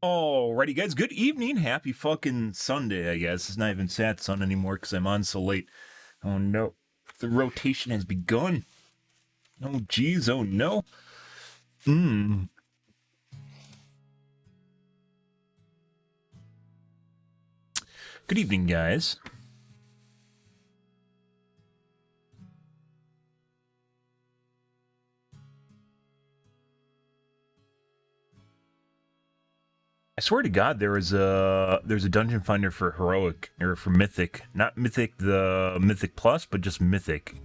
Alrighty, guys. Good evening. Happy fucking Sunday, I guess. It's not even Sat Sun anymore because I'm on so late. Oh no. The rotation has begun. Oh geez, oh no. Hmm. Good evening, guys. I swear to God, there's a dungeon finder for heroic or for mythic, not mythic the mythic plus, but just mythic.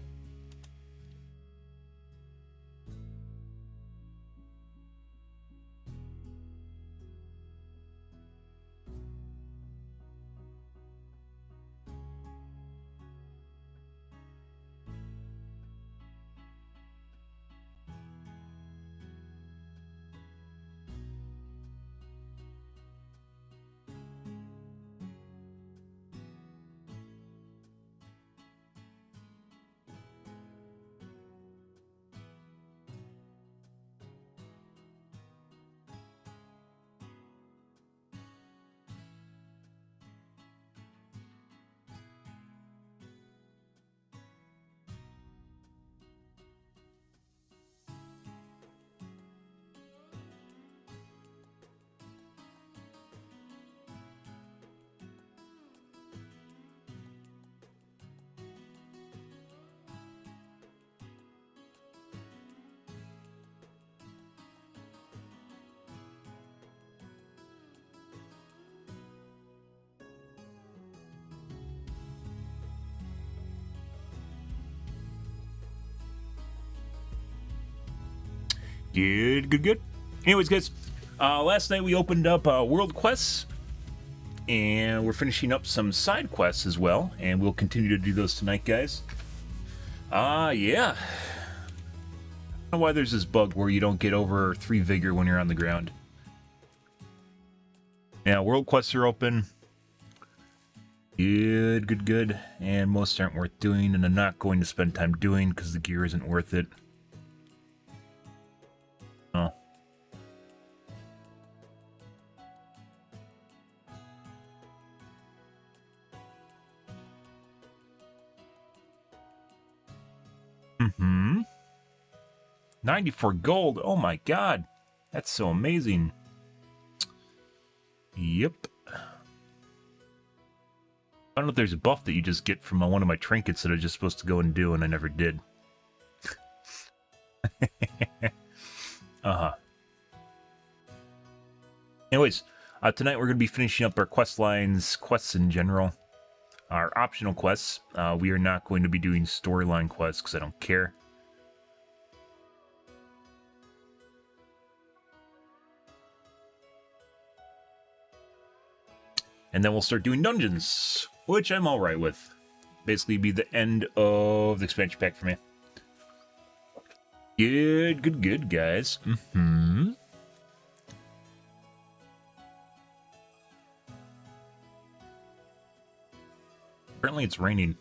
Good. Anyways, guys, last night we opened up World Quests, and we're finishing up some side quests as well, and we'll continue to do those tonight, guys. Yeah. I don't know why there's this bug where you don't get over 3 vigor when you're on the ground. Yeah, World Quests are open. Good. And most aren't worth doing, and I'm not going to spend time doing because the gear isn't worth it. Oh. Mm-hmm. 94 gold. Oh my god. That's so amazing. Yep. I don't know if there's a buff that you just get from one of my trinkets that I was just supposed to go and do, and I never did. Uh-huh. Anyways, tonight we're going to be finishing up our quest lines, quests in general. Our optional quests. We are not going to be doing storyline quests because I don't care. And then we'll start doing dungeons, which I'm alright with. Basically be the end of the expansion pack for me. Good, guys. Mm-hmm. Apparently it's raining.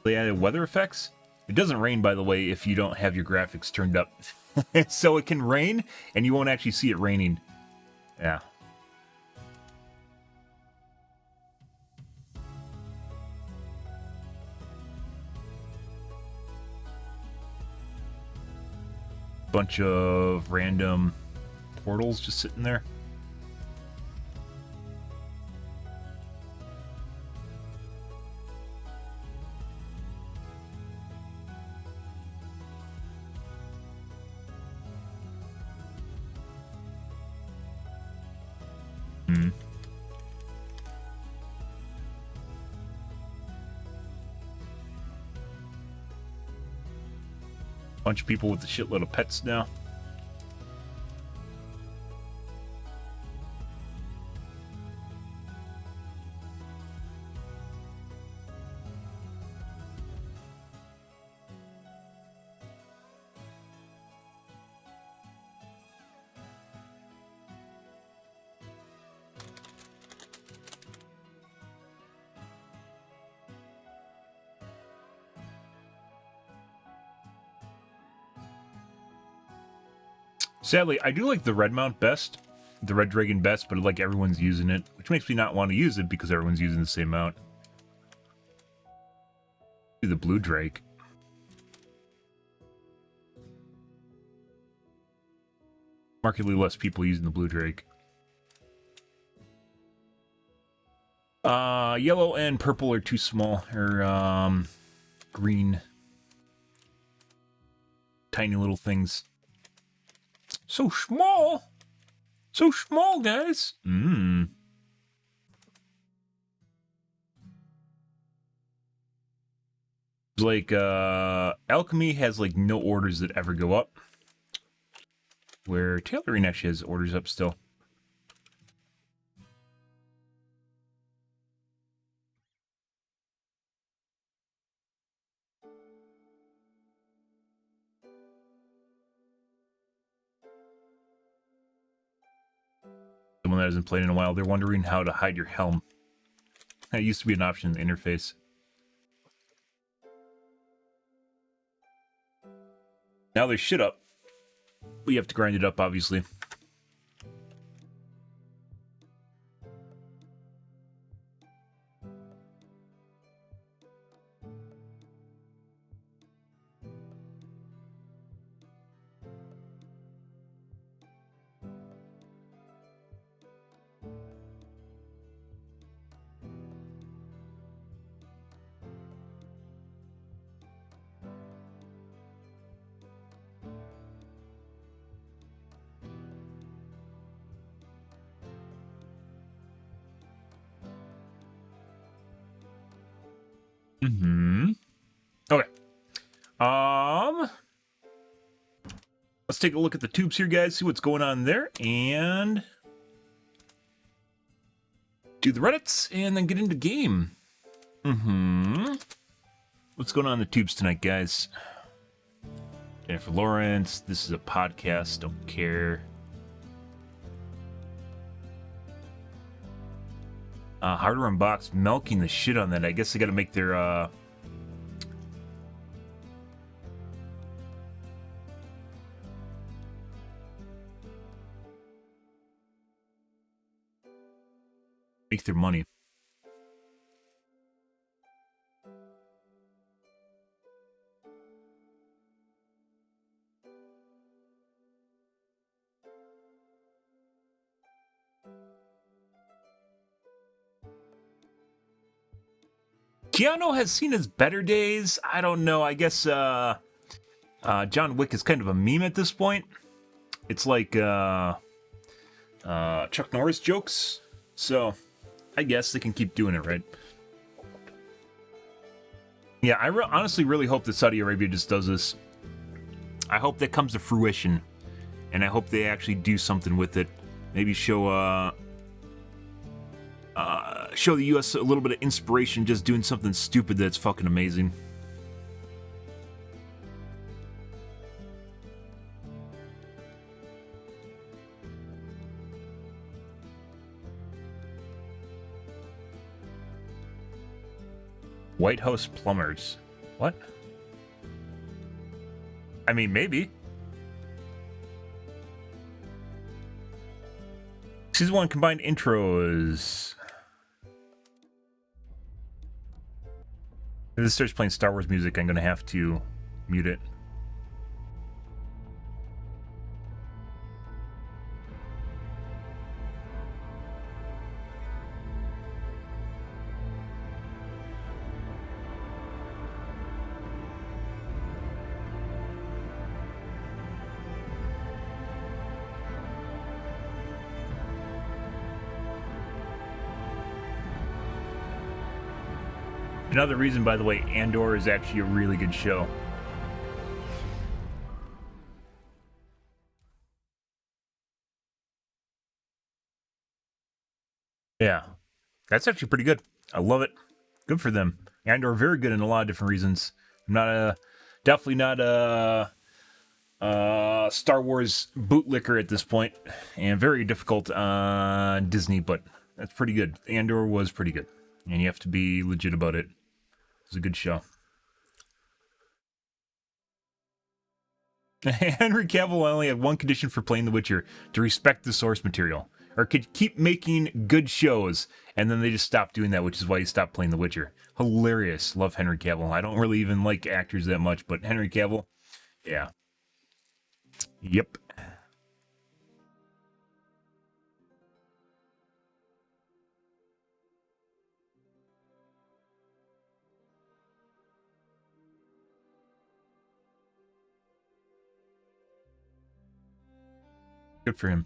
They added weather effects? It doesn't rain, by the way, if you don't have your graphics turned up. So it can rain, and you won't actually see it raining. Yeah. Bunch of random portals just sitting there. Bunch of people with a shitload of pets now. Sadly, I do like the red mount best. the red dragon best, but like everyone's using it, which makes me not want to use it because everyone's using the same amount. The blue drake. Markedly less people using the blue drake. Yellow and purple are too small, or green. Tiny little things. So small! So small, guys! Mmm. Like, alchemy has, like, no orders that ever go up. Where tailoring actually has orders up still. Someone that hasn't played in a while, they're wondering how to hide your helm. That used to be an option in the interface. Now there's shit up. We have to grind it up, obviously. Okay. Let's take a look at the tubes here, guys, see what's going on there, and do the Reddits, and then get into game. What's going on in the tubes tonight, guys? Jennifer Lawrence, this is a podcast, don't care. Harder Unbox, milking the shit on that. I guess they gotta make their, make their money. Keanu has seen his better days. I don't know. I guess John Wick is kind of a meme at this point. It's like Chuck Norris jokes. So I guess they can keep doing it, right? Yeah, I honestly really hope that Saudi Arabia just does this. I hope that comes to fruition. And I hope they actually do something with it. Maybe show the U.S. a little bit of inspiration just doing something stupid that's fucking amazing. White House plumbers. What? I mean, maybe. Season 1 combined intros. If this starts playing Star Wars music, I'm going to have to mute it. Another reason, by the way, Andor is actually a really good show. Yeah, that's actually pretty good. I love it. Good for them. Andor very good in a lot of different reasons. I'm not definitely not a Star Wars bootlicker at this point, and very difficult on Disney, but that's pretty good. Andor was pretty good, and you have to be legit about it. It was a good show. Henry Cavill only had one condition for playing The Witcher: to respect the source material, or could keep making good shows. And then they just stopped doing that, which is why he stopped playing The Witcher. Hilarious. Love Henry Cavill. I don't really even like actors that much, but Henry Cavill, yeah. Yep. Good for him.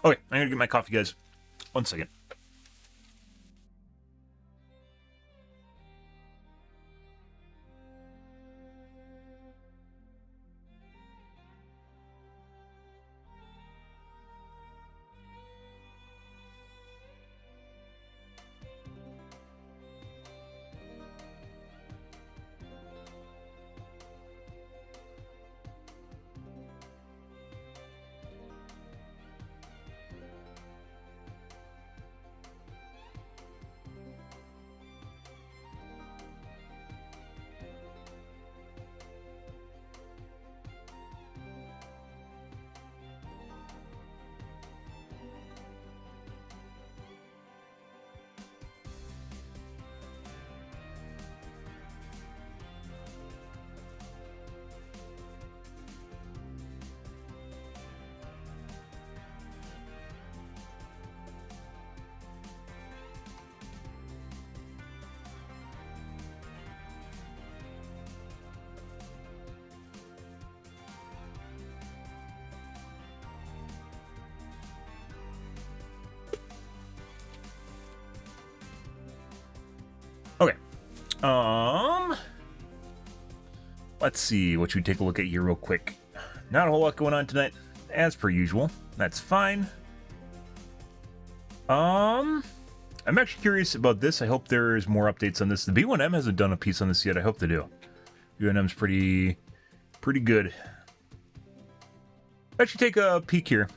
Okay, I'm gonna get my coffee, guys. 1 second. Okay. Let's see. What should we take a look at here real quick? Not a whole lot going on tonight, as per usual. That's fine. I'm actually curious about this. I hope there's more updates on this. The B1M hasn't done a piece on this yet. I hope they do. B1M's pretty good. Actually, take a peek here.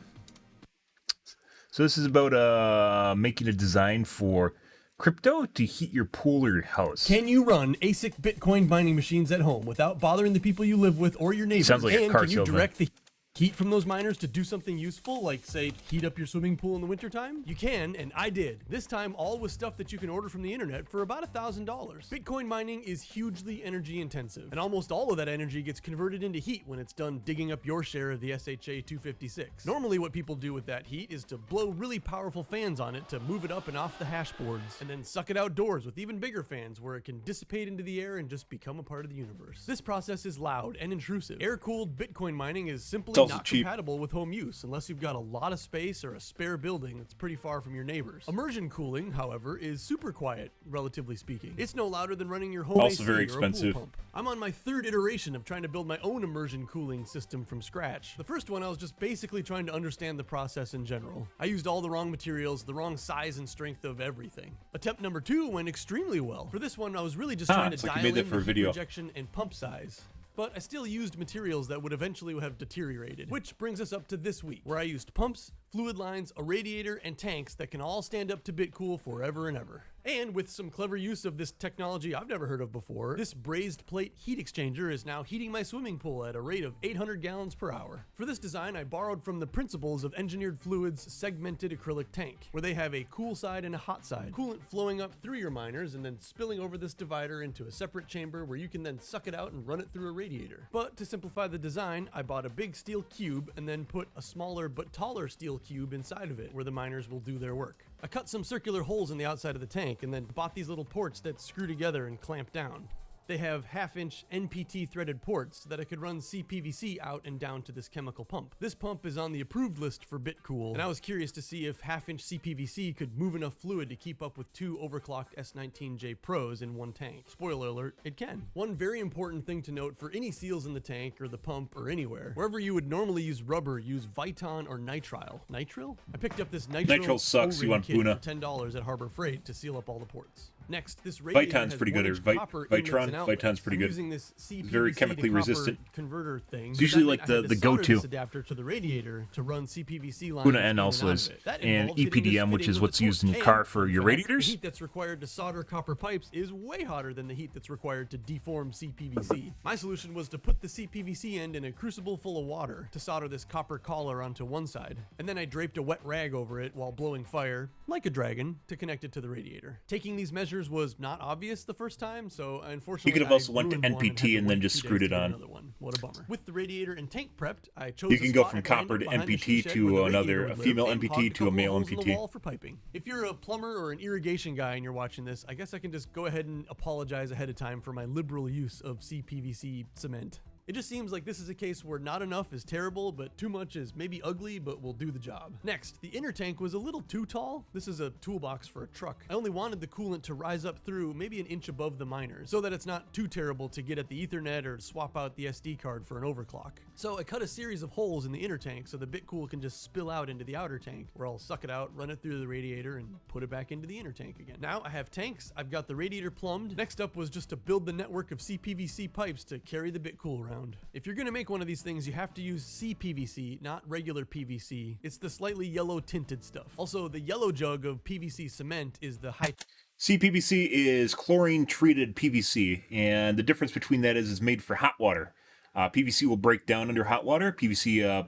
So this is about making a design for crypto to heat your pool or your house. Can you run ASIC Bitcoin mining machines at home without bothering the people you live with or your neighbors? Sounds like a car can you salesman. direct the heat from those miners to do something useful, like, say, heat up your swimming pool in the wintertime? You can, and I did. This time, all with stuff that you can order from the internet for about $1,000. Bitcoin mining is hugely energy intensive, and almost all of that energy gets converted into heat when it's done digging up your share of the SHA-256. Normally, what people do with that heat is to blow really powerful fans on it to move it up and off the hash boards, and then suck it outdoors with even bigger fans where it can dissipate into the air and just become a part of the universe. This process is loud and intrusive. Air-cooled Bitcoin mining is simply not compatible with home use unless you've got a lot of space or a spare building that's pretty far from your neighbors. Immersion cooling, however, is super quiet, relatively speaking. It's no louder than running your home Also AC very or a expensive. pool pump. I'm on my third iteration of trying to build my own immersion cooling system from scratch. The first one, I was just basically trying to understand the process in general. I used all the wrong materials, the wrong size and strength of everything. Attempt number 2 went extremely well. For this one, I was really just trying to dial in the heat rejection and pump size. But I still used materials that would eventually have deteriorated. Which brings us up to this week, where I used pumps, fluid lines, a radiator, and tanks that can all stand up to BitCool forever and ever. And with some clever use of this technology I've never heard of before, this brazed plate heat exchanger is now heating my swimming pool at a rate of 800 gallons per hour. For this design, I borrowed from the principles of Engineered Fluids' segmented acrylic tank, where they have a cool side and a hot side, coolant flowing up through your miners and then spilling over this divider into a separate chamber where you can then suck it out and run it through a radiator. But to simplify the design, I bought a big steel cube and then put a smaller but taller steel cube inside of it where the miners will do their work. I cut some circular holes in the outside of the tank and then bought these little ports that screw together and clamp down. They have half-inch NPT threaded ports that I could run CPVC out and down to this chemical pump. This pump is on the approved list for BitCool, and I was curious to see if half-inch CPVC could move enough fluid to keep up with 2 overclocked S19J Pros in one tank. Spoiler alert, it can. One very important thing to note for any seals in the tank or the pump or anywhere, wherever you would normally use rubber, use Viton or nitrile. Nitrile? I picked up this nitrile sucks, you want kit Buna. for $10 at Harbor Freight to seal up all the ports. Next, this radiator Viton's has pretty good, or 1-inch copper inlets and outlets. Viton's pretty I'm good. using this CPVC Very chemically to copper resistant. converter thing. It's usually That like meant I had the to solder go-to. this adapter to the radiator to run CPVC lines Luna in N and also out is, of it. That and involves hitting this EPDM, which fitting is with a what's used in torch. your car And, for in your fact, radiators. The heat that's required to solder copper pipes is way hotter than the heat that's required to deform CPVC. My solution was to put the CPVC end in a crucible full of water to solder this copper collar onto one side, and then I draped a wet rag over it while blowing fire, like a dragon, to connect it to the radiator. Taking these measures was not obvious the first time, so unfortunately You could have also went to ruined one NPT had and then wait just 2 screwed days it to get on. another one. What a bummer. With the radiator and tank prepped, I chose You a can go spot from at random copper to behind the NPT she shed to where the another, radiator a would female live, and NPT hogged to a couple male holes in the NPT. wall for piping. If you're a plumber or an irrigation guy and you're watching this, I guess I can just go ahead and apologize ahead of time for my liberal use of CPVC cement. It just seems like this is a case where not enough is terrible, but too much is maybe ugly, but will do the job. Next, the inner tank was a little too tall. This is a toolbox for a truck. I only wanted the coolant to rise up through maybe an inch above the miners, so that it's not too terrible to get at the Ethernet or swap out the SD card for an overclock. So I cut a series of holes in the inner tank so the BitCool can just spill out into the outer tank, where I'll suck it out, run it through the radiator, and put it back into the inner tank again. Now I have tanks, I've got the radiator plumbed. Next up was just to build the network of CPVC pipes to carry the BitCool around. If you're gonna make one of these things, you have to use CPVC, not regular PVC. It's the slightly yellow tinted stuff. Also, the yellow jug of PVC cement is the high CPVC is chlorine treated PVC, and the difference between that is made for hot water. PVC will break down under hot water. PVC, I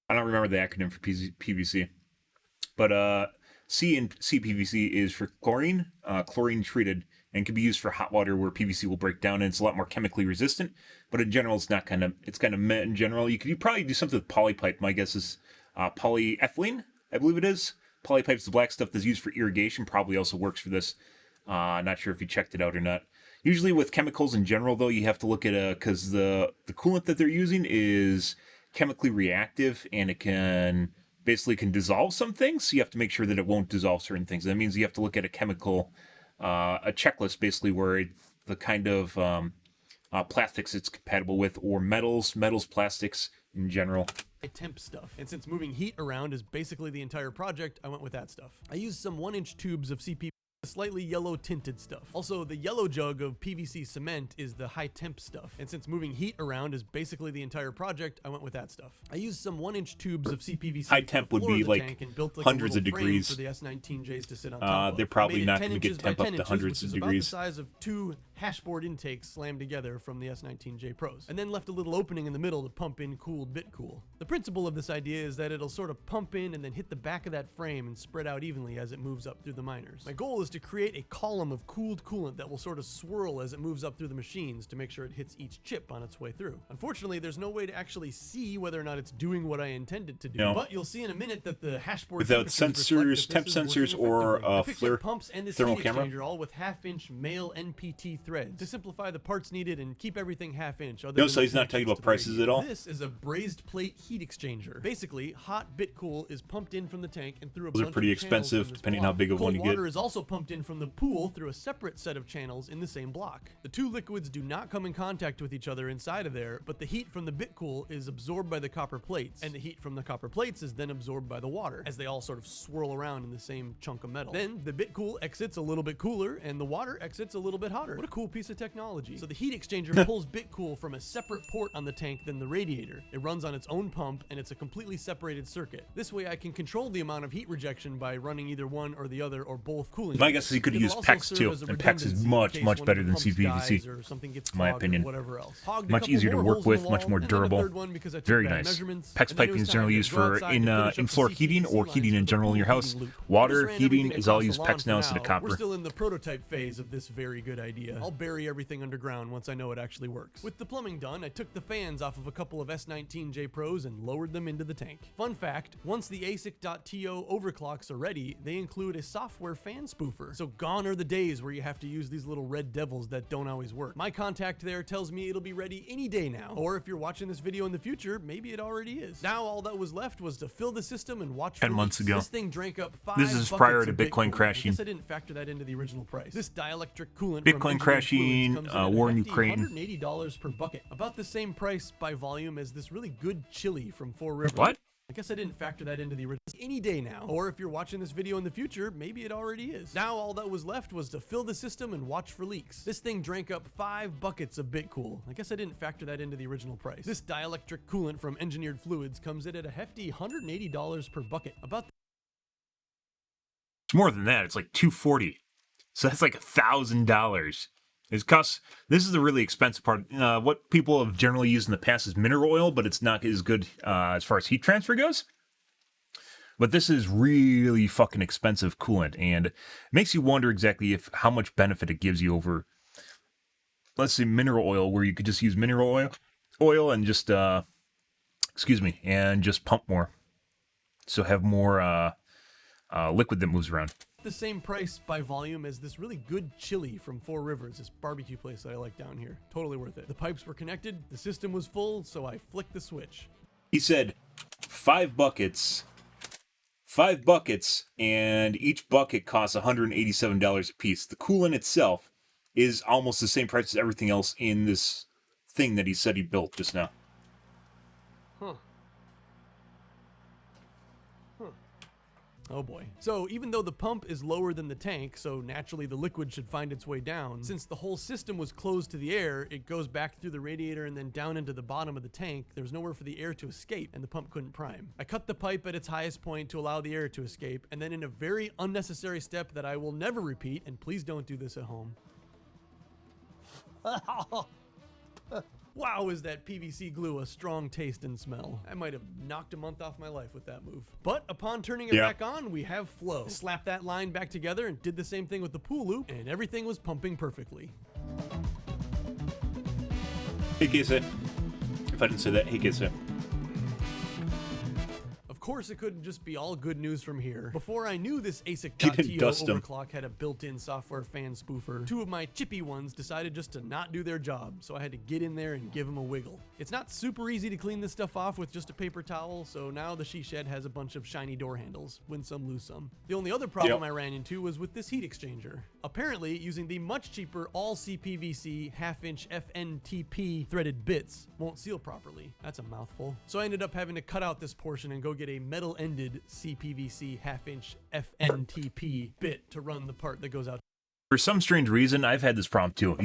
don't remember the acronym for PVC, but C in CPVC is for chlorine, chlorine treated, and can be used for hot water where PVC will break down, and it's a lot more chemically resistant. But in general, it's kind of meh in general. You could probably do something with polypipe. My guess is polyethylene, I believe it is. Polypipe's the black stuff that's used for irrigation. Probably also works for this. Not sure if you checked it out or not. Usually with chemicals in general, though, you have to look at because the coolant that they're using is chemically reactive, and it can dissolve some things, so you have to make sure that it won't dissolve certain things. That means you have to look at a chemical, a checklist, basically, where the kind of plastics it's compatible with, or metals, plastics in general. temp stuff. And since moving heat around is basically the entire project, I went with that stuff. I used some 1-inch tubes of CP, slightly yellow tinted stuff. Also, the yellow jug of PVC cement is the high temp stuff. And since moving heat around is basically the entire project, I went with that stuff. I used some 1-inch tubes of CPVC. High temp would be like hundreds of degrees. For the S19Js to sit on top of. They're probably not going to get temp up to hundreds of degrees. About the size of 2 hashboard intakes slammed together from the S19J Pros, and then left a little opening in the middle to pump in cooled BitCool. The principle of this idea is that it'll sort of pump in and then hit the back of that frame and spread out evenly as it moves up through the miners. My goal is to create a column of cooled coolant that will sort of swirl as it moves up through the machines to make sure it hits each chip on its way through. Unfortunately, there's no way to actually see whether or not it's doing what I intended to do, but you'll see in a minute that the hashboard without sensors, temp sensors, or FLIR pumps and this thermal heat camera, exchanger all with half-inch male NPT threads to simplify the parts needed and keep everything half-inch. No, so he's not talking about prices at all. This is a brazed plate heat exchanger. Basically, hot BitCool is pumped in from the tank and through a Those bunch are pretty of channels expensive, in this depending block. how big of one you Cold get. water is also pumped in from the pool through a separate set of channels in the same block. The two liquids do not come in contact with each other inside of there, but the heat from the BitCool is absorbed by the copper plates, and the heat from the copper plates is then absorbed by the water, as they all sort of swirl around in the same chunk of metal. Then the BitCool exits a little bit cooler, and the water exits a little bit hotter. What a cool piece of technology. So the heat exchanger pulls BitCool from a separate port on the tank than the radiator. It runs on its own pump, and it's a completely separated circuit. This way I can control the amount of heat rejection by running either one or the other or both cooling. My guess is you could use PEX too, and PEX is much better than CPVC, in my opinion. Much easier to work with, much more durable, very nice. PEX piping is generally used for in-floor heating or heating in general in your house. Water heating is all use PEX now instead of copper. We're still in the prototype phase of this very good idea. I'll bury everything underground once I know it actually works. With the plumbing done, I took the fans off of a couple of S19J Pros and lowered them into the tank. Fun fact, once the ASIC.TO overclocks are ready, they include a software fan spoofer. So gone are the days where you have to use these little red devils that don't always work. My contact there tells me it'll be ready any day now. Or if you're watching this video in the future, maybe it already is. Now all that was left was to fill the system and watch 10 months ago. This thing drank up 5 This is prior to Bitcoin crashing. I guess I didn't factor that into the original price. This dielectric coolant Bitcoin crashing, war in Ukraine. $180 per bucket. About the same price by volume as this really good chili from Four Rivers. What? I guess I didn't factor that into the original. Any day now. Or if you're watching this video in the future, maybe it already is. Now all that was left was to fill the system and watch for leaks. This thing drank up 5 buckets of BitCool. I guess I didn't factor that into the original price. This dielectric coolant from Engineered Fluids comes in at a hefty $180 per bucket. About It's more than that. It's like $240. So that's like $1,000. This is the really expensive part. What people have generally used in the past is mineral oil, but it's not as good as far as heat transfer goes. But this is really fucking expensive coolant, and it makes you wonder exactly how much benefit it gives you over, let's say, mineral oil, where you could just use mineral oil and just and just pump more, so have more liquid that moves around. the same price by volume as this really good chili from Four Rivers, this barbecue place that I like down here. Totally worth it. The pipes were connected, the system was full, so I flicked the switch. He said 5 buckets, and each bucket costs $187 a piece. The coolant itself is almost the same price as everything else in this thing that he said he built just now. Huh. Oh boy. So even though the pump is lower than the tank, so naturally the liquid should find its way down, since the whole system was closed to the air, it goes back through the radiator and then down into the bottom of the tank. There's nowhere for the air to escape, and the pump couldn't prime. I cut the pipe at its highest point to allow the air to escape, and then in a very unnecessary step that I will never repeat, and please don't do this at home. Wow, is that PVC glue a strong taste and smell. I might have knocked a month off my life with that move. But upon turning it back on, we have flow. Slapped that line back together and did the same thing with the pool loop, and everything was pumping perfectly. Hey, Kisa. If I didn't say that, hey, Kisa. Of course, it couldn't just be all good news from here. Before I knew this ASIC.TO overclock had a built-in software fan spoofer, 2 of my chippy ones decided just to not do their job, so I had to get in there and give them a wiggle. It's not super easy to clean this stuff off with just a paper towel, so now the she shed has a bunch of shiny door handles. Win some, lose some. The only other problem I ran into was with this heat exchanger. Apparently, using the much cheaper all CPVC half-inch FNTP threaded bits won't seal properly. That's a mouthful. So I ended up having to cut out this portion and go get a metal-ended CPVC half-inch FNTP bit to run the part that goes out. For some strange reason, I've had this problem too.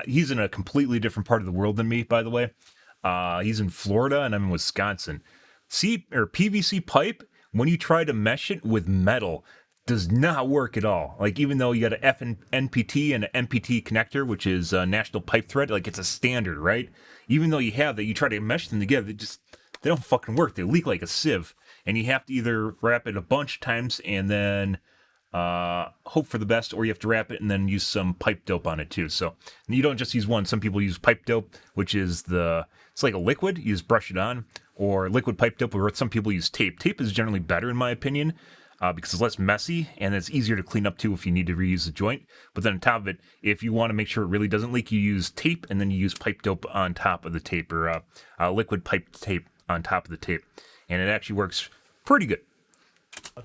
He's in a completely different part of the world than me, by the way. He's in Florida and I'm in Wisconsin. PVC pipe, when you try to mesh it with metal, does not work at all. Like, even though you got an NPT and an MPT connector, which is a National Pipe Thread, like it's a standard, right? Even though you have that, you try to mesh them together, they don't fucking work. They leak like a sieve. And you have to either wrap it a bunch of times and then hope for the best, or you have to wrap it and then use some pipe dope on it too. So you don't just use one. Some people use pipe dope, which is it's like a liquid. You just brush it on, or liquid pipe dope, or some people use tape. Tape is generally better in my opinion, because it's less messy and it's easier to clean up too if you need to reuse the joint. But then on top of it, if you want to make sure it really doesn't leak, you use tape and then you use pipe dope on top of the tape, or liquid pipe tape on top of the tape. And it actually works pretty good.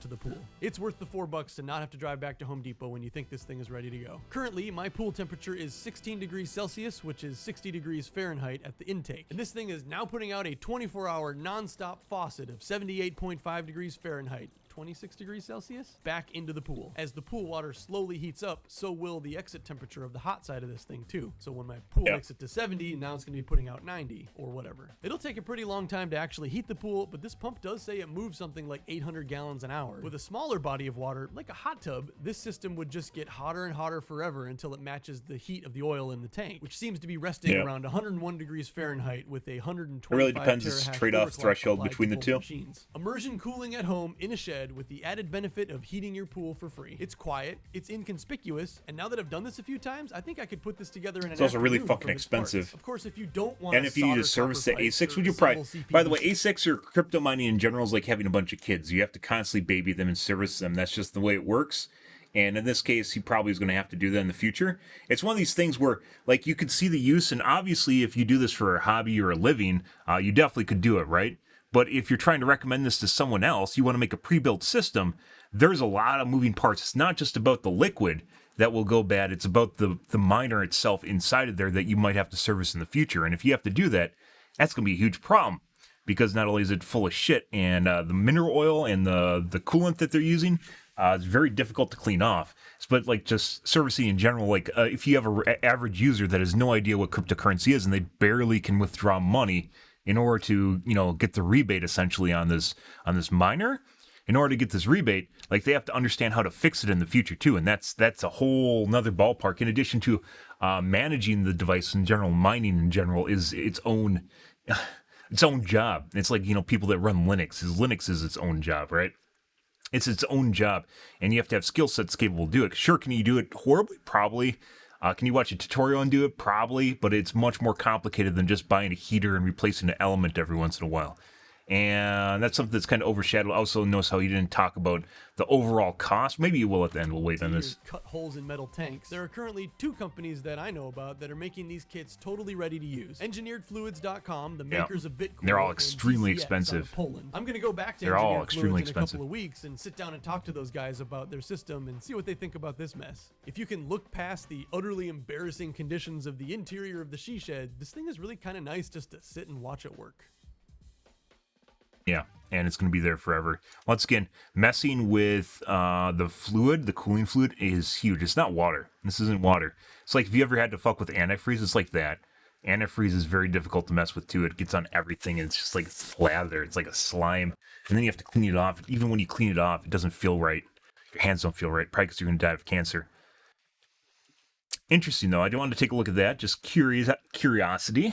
To the pool. It's worth the $4 to not have to drive back to Home Depot when you think this thing is ready to go. Currently, my pool temperature is 16 degrees Celsius, which is 60 degrees Fahrenheit at the intake. And this thing is now putting out a 24-hour non-stop faucet of 78.5 degrees Fahrenheit. 26 degrees Celsius back into the pool. As the pool water slowly heats up, so will the exit temperature of the hot side of this thing too. So when my pool makes it to 70, now it's going to be putting out 90 or whatever. It'll take a pretty long time to actually heat the pool, but this pump does say it moves something like 800 gallons an hour. With a smaller body of water, like a hot tub, this system would just get hotter and hotter forever until it matches the heat of the oil in the tank, which seems to be resting around 101 degrees Fahrenheit with a 125 It really depends the trade-off threshold between the two. Machines. Immersion cooling at home in a shed with the added benefit of heating your pool for free. It's quiet, it's inconspicuous, and now that I've done this a few times, I think I could put this together in an It's also really fucking expensive. Of course, if you don't want and if you need to service the ASICs, would you probably... By the way, ASICs or crypto mining in general is like having a bunch of kids. You have to constantly baby them and service them. That's just the way it works. And in this case, he probably is going to have to do that in the future. It's one of these things where, like, you could see the use, and obviously if you do this for a hobby or a living, you definitely could do it, right? But if you're trying to recommend this to someone else, you want to make a pre-built system, there's a lot of moving parts. It's not just about the liquid that will go bad. It's about the miner itself inside of there that you might have to service in the future. And if you have to do that, that's going to be a huge problem. because not only is it full of shit, and the mineral oil and the coolant that they're using is very difficult to clean off. But like just servicing in general, like if you have an average user that has no idea what cryptocurrency is and they barely can withdraw money in order to get the rebate essentially on this miner. In order to get this rebate, like they have to understand how to fix it in the future too, and that's a whole nother ballpark. In addition to managing the device in general, mining in general is its own job. It's like people that run Linux. Linux is its own job, right? It's its own job, and you have to have skill sets capable to do it. Sure, can you do it horribly? Probably. Can you watch a tutorial and do it? Probably, but it's much more complicated than just buying a heater and replacing an element every once in a while. And that's something that's kind of overshadowed. Also, notice how you didn't talk about the overall cost. Maybe you will at the end. We'll wait on this. Cut holes in metal tanks. There are currently 2 companies that I know about that are making these kits totally ready to use. EngineeredFluids.com, the makers of Bitcoin. They're all extremely expensive. Poland. I'm going to go back to They're all Engineered extremely Fluids expensive. in a couple of weeks and sit down and talk to those guys about their system and see what they think about this mess. If you can look past the utterly embarrassing conditions of the interior of the she shed, this thing is really kind of nice just to sit and watch it work. Yeah, and it's going to be there forever. Once again, messing with the fluid, the cooling fluid, is huge. It's not water. This isn't water. It's like if you ever had to fuck with antifreeze, it's like that. Antifreeze is very difficult to mess with, too. It gets on everything, and it's just like slather. It's like a slime. And then you have to clean it off. Even when you clean it off, it doesn't feel right. Your hands don't feel right, probably because you're going to die of cancer. Interesting, though. I do want to take a look at that. Just curiosity.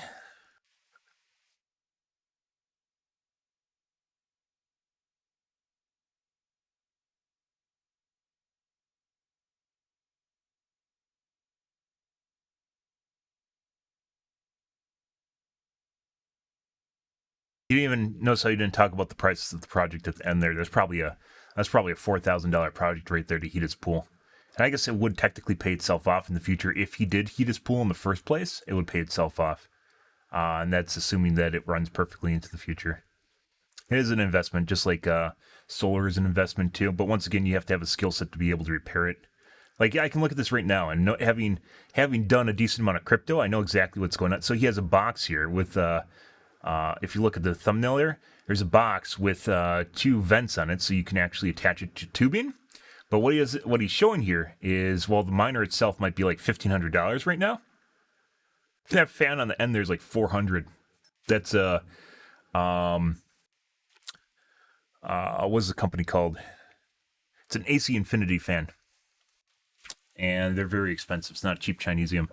You didn't even notice how you didn't talk about the prices of the project at the end there. That's probably a $4,000 project right there to heat his pool. And I guess it would technically pay itself off in the future. If he did heat his pool in the first place, it would pay itself off. And that's assuming that it runs perfectly into the future. It is an investment, just like solar is an investment too. But once again, you have to have a skill set to be able to repair it. Like I can look at this right now, and having done a decent amount of crypto, I know exactly what's going on. So he has a box here with... if you look at the thumbnail there's a box with 2 vents on it, so you can actually attach it to tubing. But what he's showing here is, well, the miner itself might be like $1,500 right now. That fan on the end there's like $400. That's what's the company called? It's an AC Infinity fan, and they're very expensive. It's not cheap Chinesium.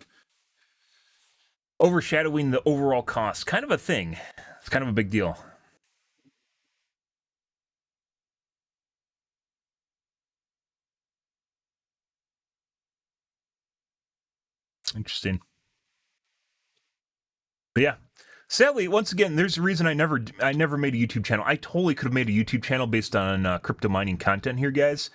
Overshadowing the overall cost, kind of a thing. It's kind of a big deal. Interesting. But yeah, sadly, once again, there's a reason I never made a YouTube channel. I totally could have made a YouTube channel based on crypto mining content here, guys.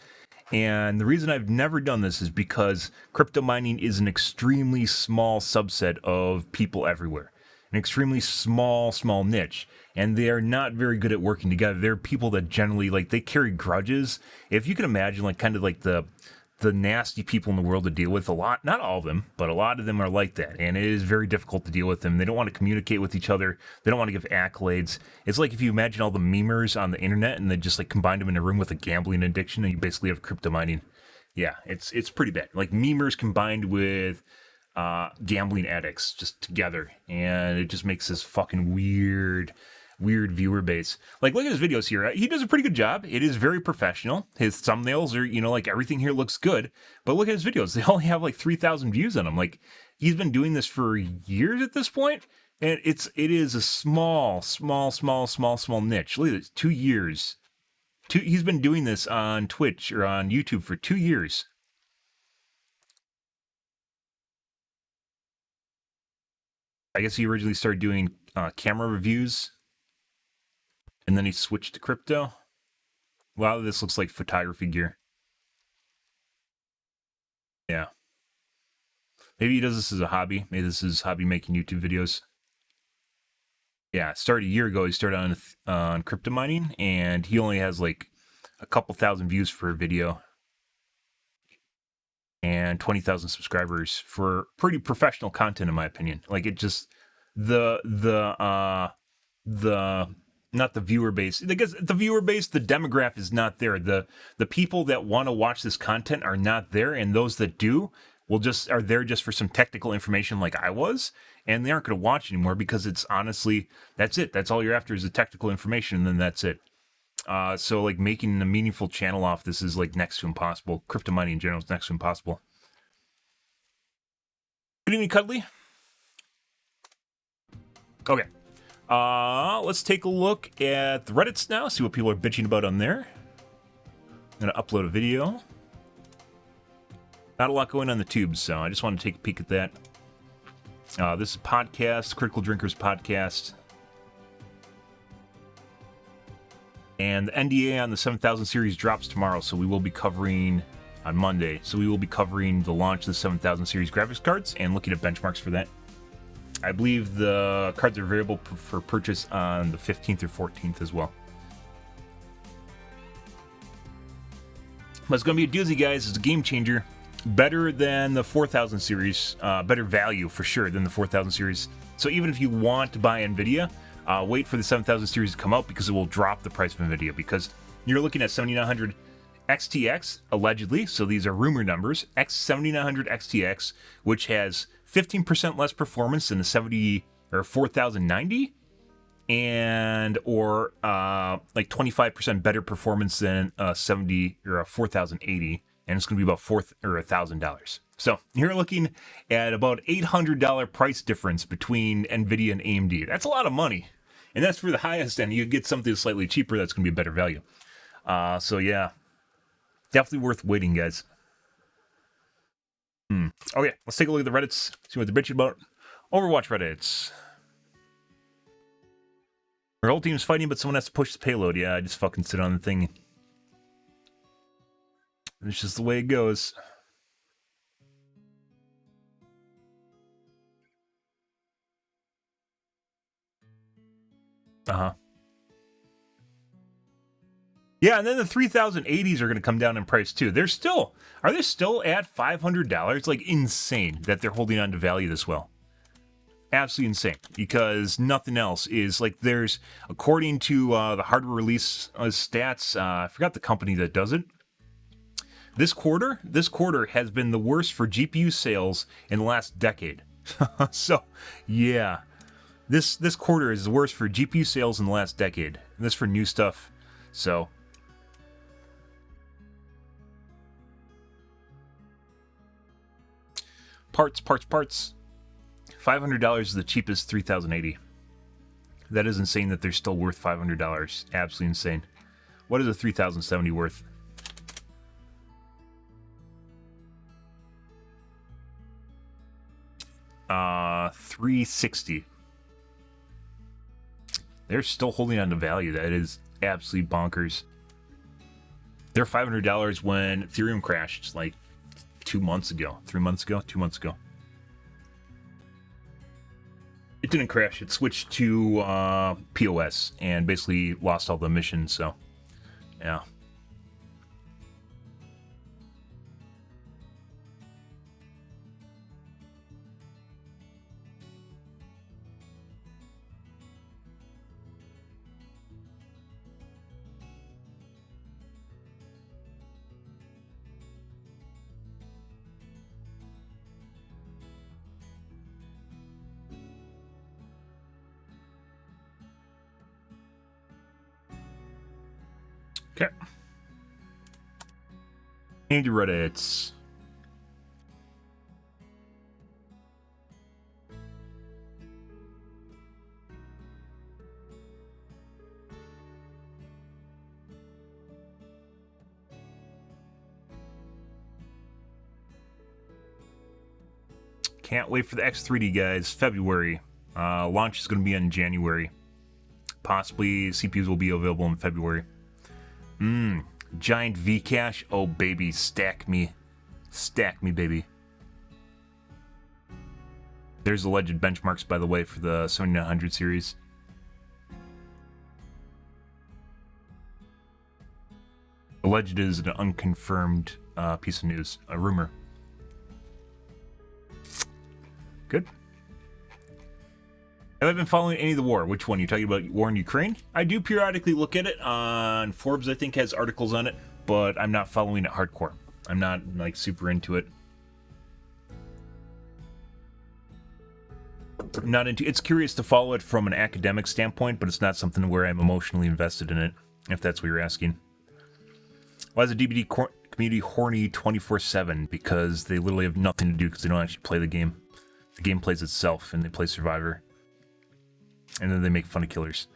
And the reason I've never done this is because crypto mining is an extremely small subset of people everywhere. An extremely small niche. And they are not very good at working together. They're people that generally, like, they carry grudges. If you can imagine, like, kind of like the nasty people in the world to deal with, a lot, not all of them, but a lot of them are like that. And it is very difficult to deal with them. They don't want to communicate with each other. They don't want to give accolades. It's like if you imagine all the memers on the internet and they just like combined them in a room with a gambling addiction, and you basically have crypto mining. Yeah, it's pretty bad. Like memers combined with gambling addicts just together. And it just makes this fucking weird viewer base. Like, look at his videos here. He does a pretty good job. It is very professional. His thumbnails are, like, everything here looks good. But look at his videos. They only have like 3,000 views on them. Like, he's been doing this for years at this point, and it is a small niche. Look at this, 2 years. He's been doing this on Twitch or on YouTube for 2 years. I guess he originally started doing camera reviews, and then he switched to crypto. Wow, this looks like photography gear. Yeah. Maybe he does this as a hobby. Maybe this is hobby making YouTube videos. Yeah, it started a year ago. He started on crypto mining, and he only has like a couple thousand views for a video and 20,000 subscribers for pretty professional content, in my opinion. Like, it just the not the viewer base. I guess the viewer base, the demographic is not there. The people that want to watch this content are not there, and those that do are there just for some technical information like I was, and they aren't going to watch anymore because it's honestly, that's it. That's all you're after is the technical information, and then that's it. So like making a meaningful channel off this is like next to impossible. Crypto mining in general is next to impossible. Good evening, Cuddly. Okay. Let's take a look at the Reddits now, see what people are bitching about on there. I'm going to upload a video. Not a lot going on the tubes, so I just want to take a peek at that. This is a podcast, Critical Drinkers podcast. And the NDA on the 7000 series drops tomorrow, so we will be covering on Monday. So we will be covering the launch of the 7000 series graphics cards and looking at benchmarks for that. I believe the cards are available for purchase on the 15th or 14th as well. But it's going to be a doozy, guys. It's a game changer. Better than the 4000 series. Better value, for sure, than the 4000 series. So even if you want to buy NVIDIA, wait for the 7000 series to come out because it will drop the price of NVIDIA. Because you're looking at 7900 XTX, allegedly. So these are rumor numbers. 7900 XTX, which has 15% less performance than the 4090 and like 25% better performance than a 4080, and it's going to be about $1,000. So you're looking at about $800 price difference between NVIDIA and AMD. That's a lot of money, and that's for the highest end. You get something slightly cheaper that's going to be a better value. So yeah, definitely worth waiting, guys. Okay, let's take a look at the Reddits, see what they're bitching about. Overwatch Reddits. Our whole team's fighting, but someone has to push the payload. Yeah, I just fucking sit on the thing. It's just the way it goes. Uh-huh. Yeah, and then the 3080s are going to come down in price too. Are they still at $500? It's like insane that they're holding on to value this well. Absolutely insane, because nothing else is like there's, according to the hardware release stats, I forgot the company that does it. This quarter has been the worst for GPU sales in the last decade. So, yeah, this quarter is the worst for GPU sales in the last decade. And this for new stuff. So, parts. $500 is the cheapest 3080. That is insane that they're still worth $500. Absolutely insane. What is a 3070 worth? $360. They're still holding on to value. That is absolutely bonkers. They're $500 when Ethereum crashed like 2 months ago. 2 months ago. It didn't crash. It switched to POS and basically lost all the missions. So, yeah. Okay. And your Reddits. Can't wait for the X3D, guys. February. Launch is going to be in January. Possibly CPUs will be available in February. Giant V-Cache. Oh, baby. Stack me. Stack me, baby. There's alleged benchmarks, by the way, for the 7900 series. Alleged is an unconfirmed piece of news. A rumor. Have I been following any of the war? Which one? You talking about war in Ukraine? I do periodically look at it on Forbes. I think has articles on it, but I'm not following it hardcore. I'm not like super into it. I'm not into. It's curious to follow it from an academic standpoint, but it's not something where I'm emotionally invested in it. If that's what you're asking. Why is the DBD community horny 24/7? Because they literally have nothing to do because they don't actually play the game. The game plays itself, and they play Survivor. And then they make fun of killers.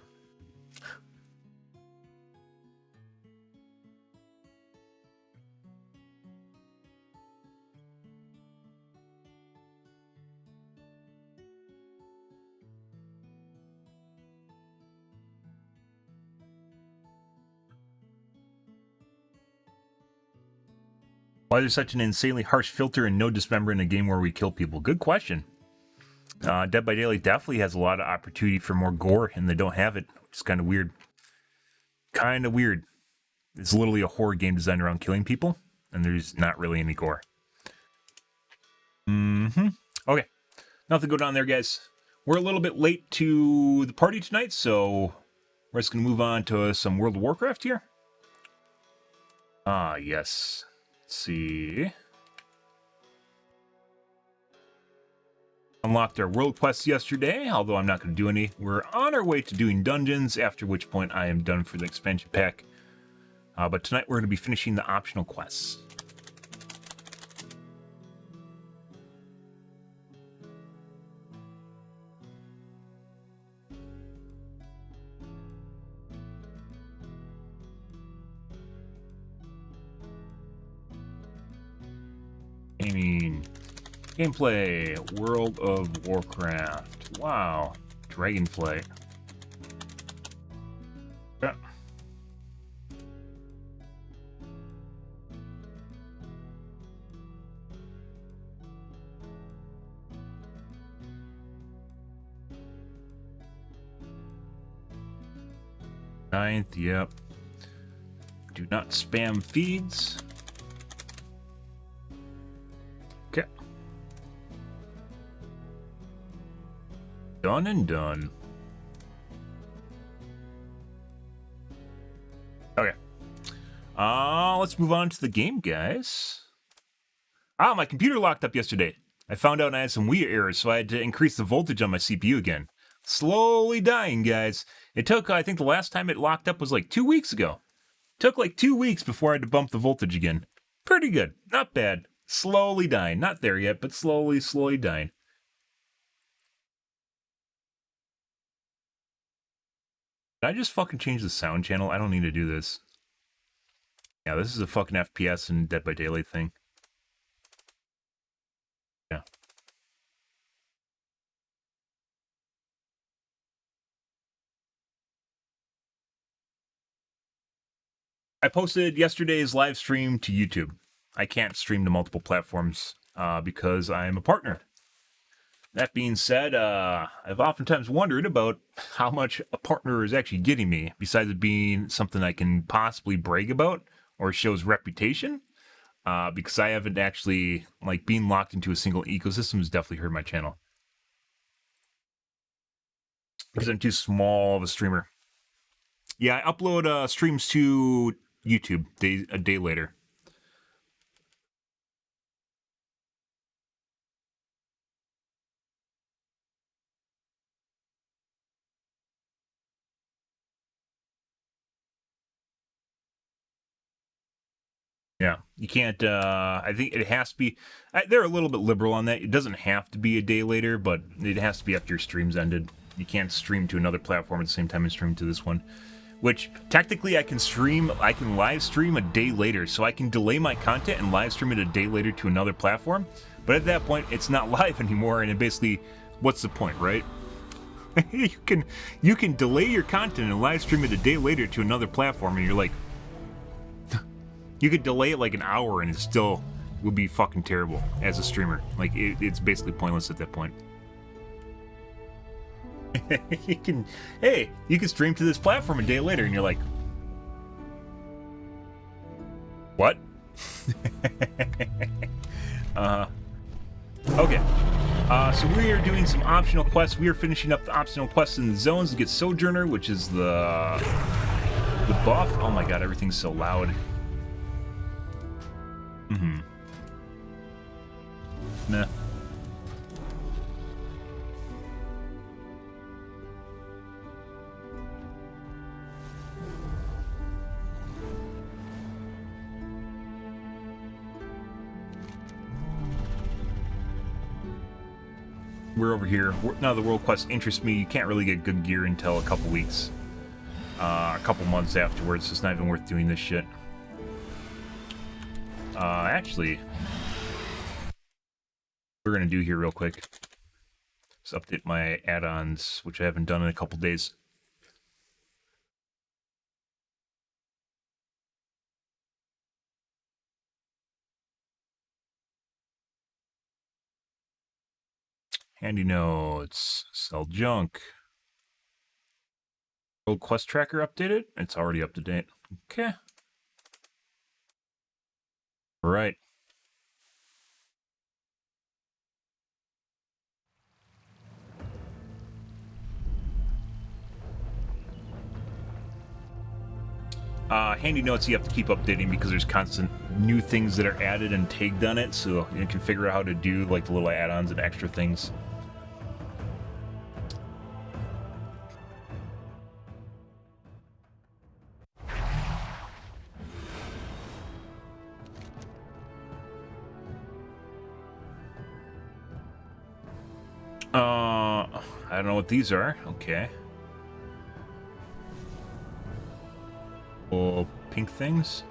Why is there such an insanely harsh filter and no dismember in a game where we kill people? Good question. Dead by Daylight definitely has a lot of opportunity for more gore, and they don't have it. It's kind of weird. Kind of weird. It's literally a horror game designed around killing people, and there's not really any gore. Okay. Nothing to go down there, guys. We're a little bit late to the party tonight, so we're just going to move on to some World of Warcraft here. Ah, yes. Let's see. Unlocked our world quests yesterday, although I'm not going to do any. We're on our way to doing dungeons, after which point I am done for the expansion pack. But tonight we're going to be finishing the optional quests. Gameplay, World of Warcraft. Wow, dragonflight. Yeah. Ninth, yep. Do not spam feeds. Okay. Done and done. Okay. Let's move on to the game, guys. My computer locked up yesterday. I found out I had some Wii errors, so I had to increase the voltage on my CPU again. Slowly dying, guys. It took, I think the last time it locked up was like 2 weeks ago. Took like 2 weeks before I had to bump the voltage again. Pretty good. Not bad. Slowly dying. Not there yet, but slowly dying. Did I just fucking change the sound channel? I don't need to do this. Yeah, this is a fucking FPS and Dead by Daylight thing. Yeah. I posted yesterday's live stream to YouTube. I can't stream to multiple platforms because I'm a partner. That being said, I've oftentimes wondered about how much a partner is actually getting me, besides it being something I can possibly brag about or shows reputation. Because I haven't actually, like, being locked into a single ecosystem has definitely hurt my channel. Because I'm too small of a streamer. Yeah, I upload streams to YouTube a day later. Yeah, you can't, I think it has to be, they're a little bit liberal on that. It doesn't have to be a day later, but it has to be after your stream's ended. You can't stream to another platform at the same time and stream to this one. Which, technically, I can live stream a day later, so I can delay my content and live stream it a day later to another platform. But at that point, it's not live anymore, and it basically, what's the point, right? you can delay your content and live stream it a day later to another platform, and you're like, you could delay it like an hour and it still would be fucking terrible as a streamer. Like, it's basically pointless at that point. you can stream to this platform a day later and you're like, what? Okay. So we are doing some optional quests. We are finishing up the optional quests in the zones to get Sojourner, which is the buff. Oh my god, everything's so loud. Nah. We're over here. None of the world quests interest me. You can't really get good gear until a couple weeks. A couple months afterwards, so it's not even worth doing this shit. Actually, what we're gonna do here real quick is update my add-ons, which I haven't done in a couple days. Handy notes, sell junk. World quest tracker updated? It's already up to date. Okay. All right. Handy notes you have to keep updating because there's constant new things that are added and tagged on it, so you can figure out how to do like the little add-ons and extra things. I don't know what these are. Okay. Oh, pink things?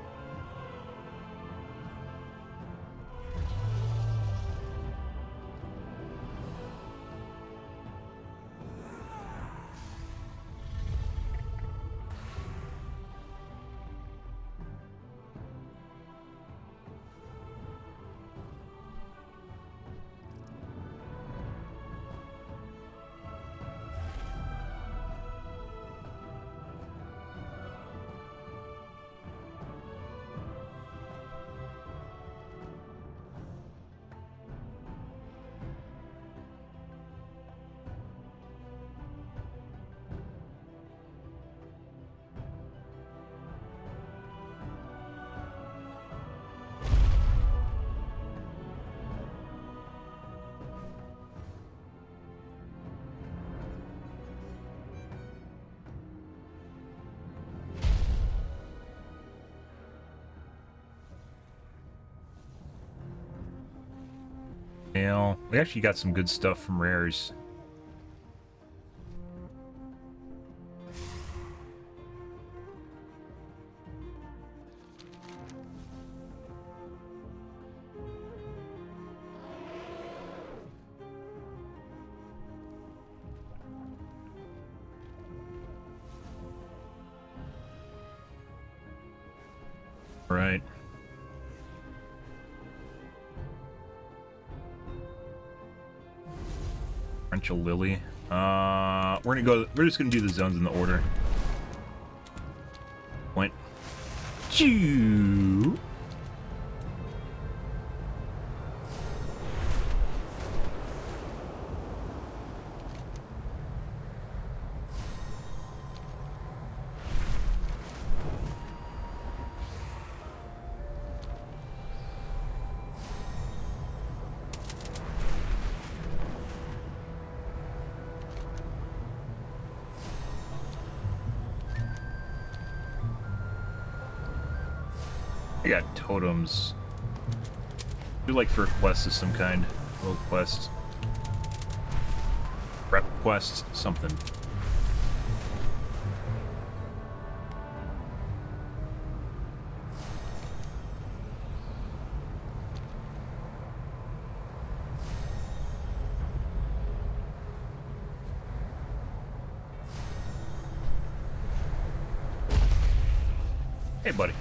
We actually got some good stuff from rares. Right. Torrential Lily. We're just gonna do the zones in the order. Point. Choo. I got totems. Do like for a quest of some kind. Little quest. Prep quest, something. Hey, buddy.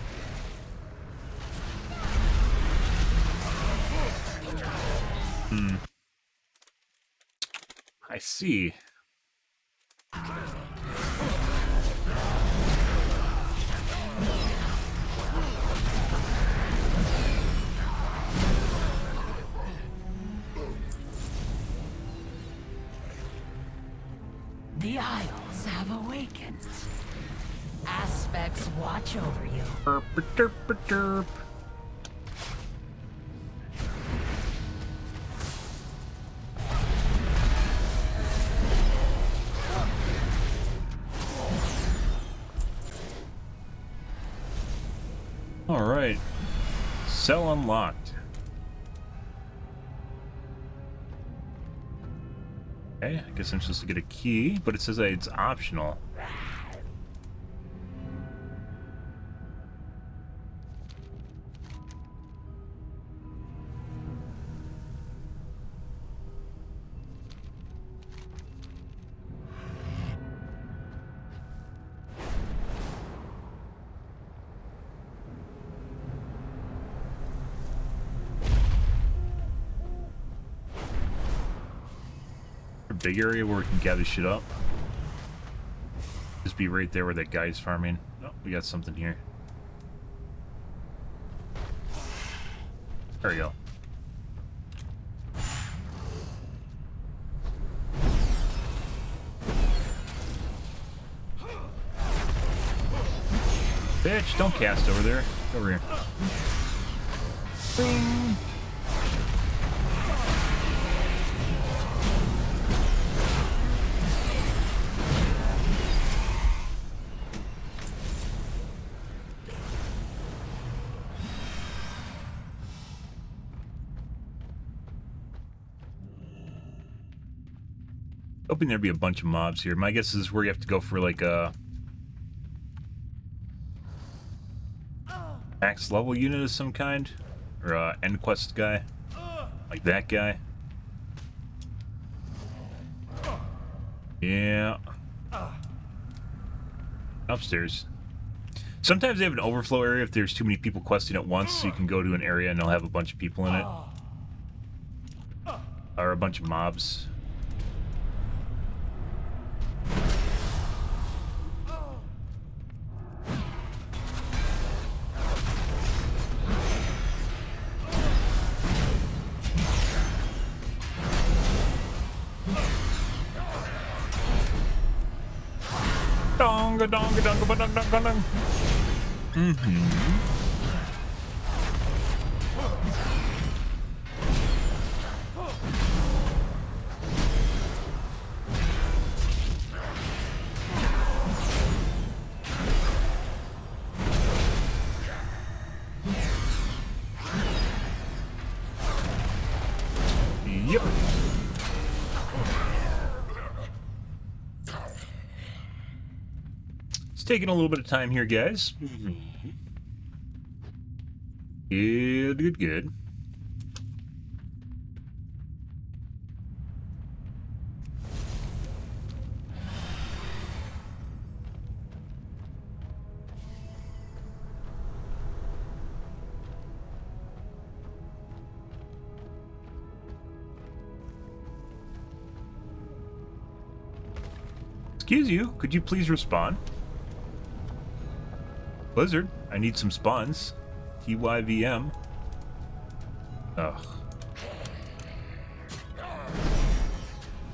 I see. The Isles have awakened. Aspects watch over you. Derp, derp, derp. All right. Cell unlocked. Okay, I guess I'm supposed to get a key, but it says that it's optional. Big area where we can gather shit up. Just be right there where that guy's farming. Oh, we got something here. There we go. Bitch, don't cast over there. Over here. Bing. Hoping there'd be a bunch of mobs here. My guess is where you have to go for like a max level unit of some kind, or a end quest guy, like that guy. Yeah. Upstairs. Sometimes they have an overflow area if there's too many people questing at once, so you can go to an area and they'll have a bunch of people in it, or a bunch of mobs. Donga donga donga ba dong dong dong dong. Yep. It's taking a little bit of time here, guys. Good, good, good. Excuse you, could you please respawn? Blizzard, I need some spawns. TYVM. Ugh.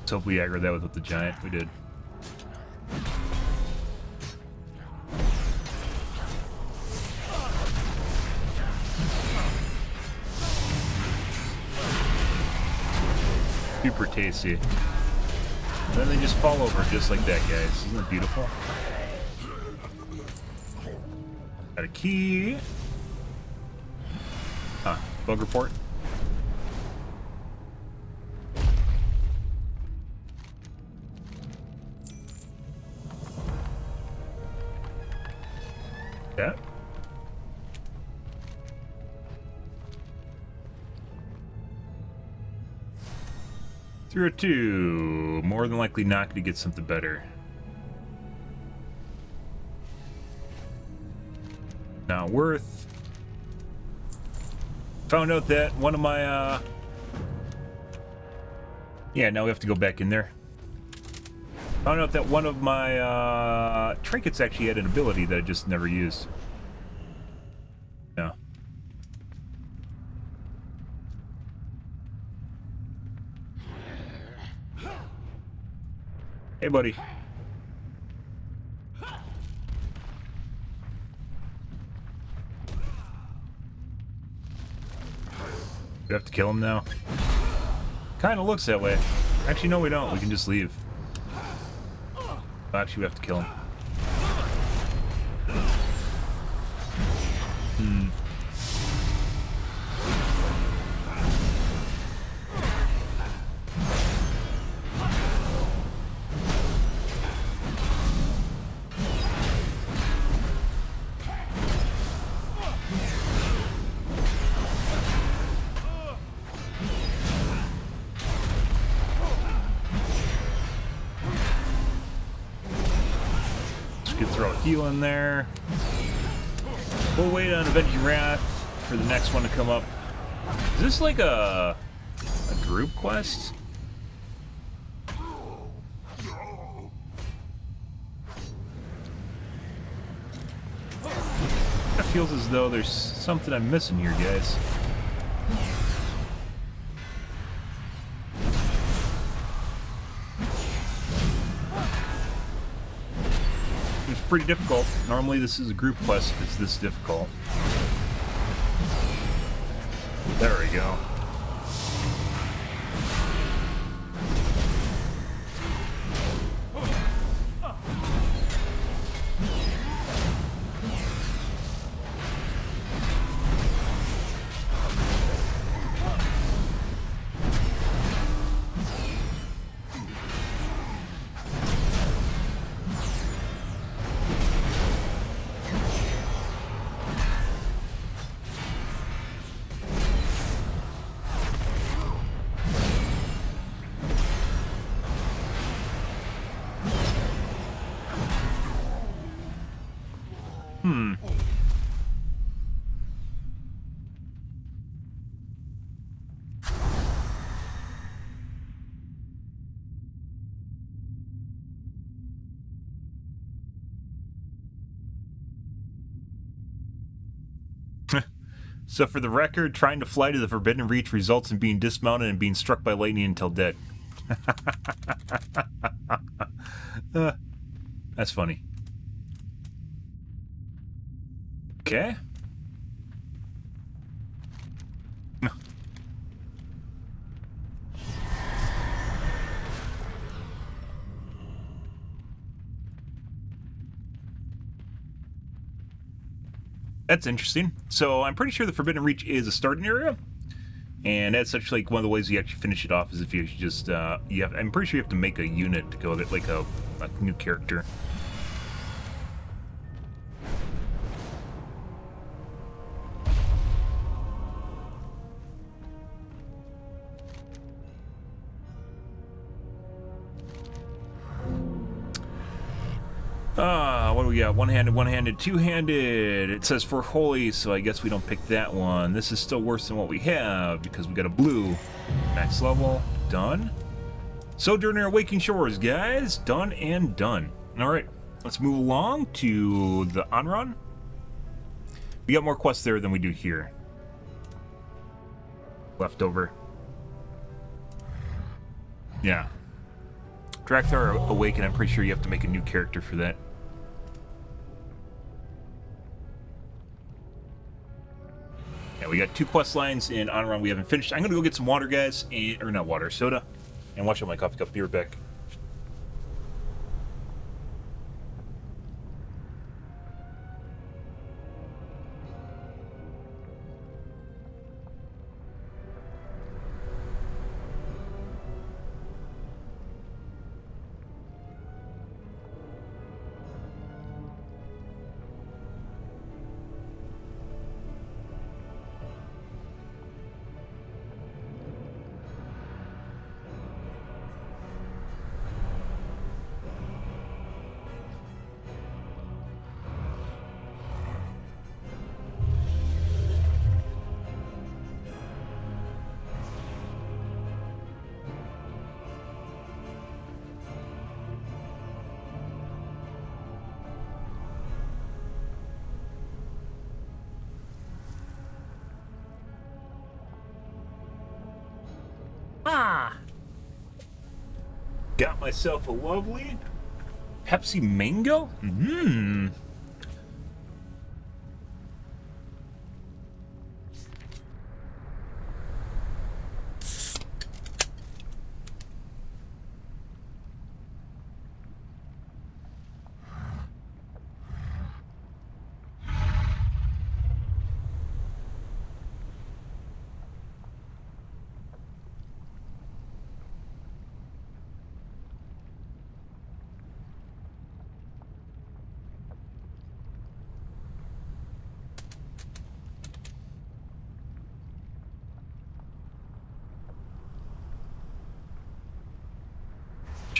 Let's hope we aggro that with the giant. We did. Super tasty. And then they just fall over just like that, guys. Isn't that beautiful? Got a key. Huh, bug report. Yeah. Through a 2. More than likely not going to get something better. Not worth. Found out that one of my, yeah, now we have to go back in there. Found out that one of my, trinkets actually had an ability that I just never used. Yeah. Hey, buddy. We have to kill him now. Kind of looks that way. Actually, no, we don't. We can just leave. Actually, we have to kill him. Throw a heal in there. We'll wait on Avenging Wrath for the next one to come up. Is this like a group quest? It feels as though there's something I'm missing here, guys. It's pretty difficult. Normally this is a group quest if it's this difficult. There we go. So for the record, trying to fly to the Forbidden Reach results in being dismounted and being struck by lightning until dead. That's funny. Okay. That's interesting. So I'm pretty sure the Forbidden Reach is a starting area, and that's actually like one of the ways you actually finish it off is if you just I'm pretty sure you have to make a unit to go there, like a new character. What do we got? One-handed, two-handed. It says for holy, so I guess we don't pick that one. This is still worse than what we have because we got a blue. Max level. Done. Sojourner Awakening Shores, guys. Done and done. Alright, let's move along to the Onron. We got more quests there than we do here. Left over. Yeah. Drakthar Awaken, I'm pretty sure you have to make a new character for that. Yeah, we got 2 quest lines in Onron we haven't finished. I'm gonna go get some water, guys, or not water, soda, and watch out my coffee cup. Be right back. Got myself a lovely Pepsi Mango.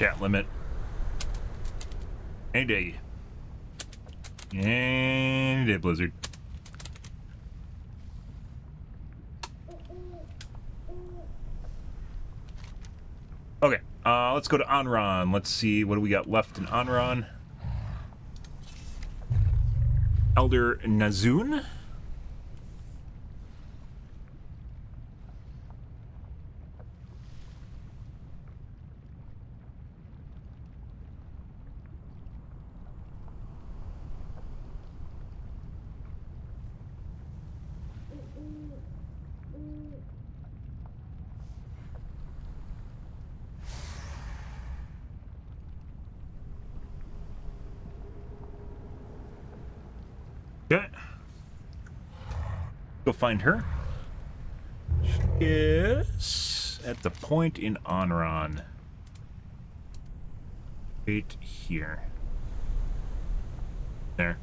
chat limit. Any day. Any day, Blizzard. Okay, let's go to Anran. Let's see, what do we got left in Anran? Elder Nazun. Okay. Go find her. She is at the point in Anran. Right here. There.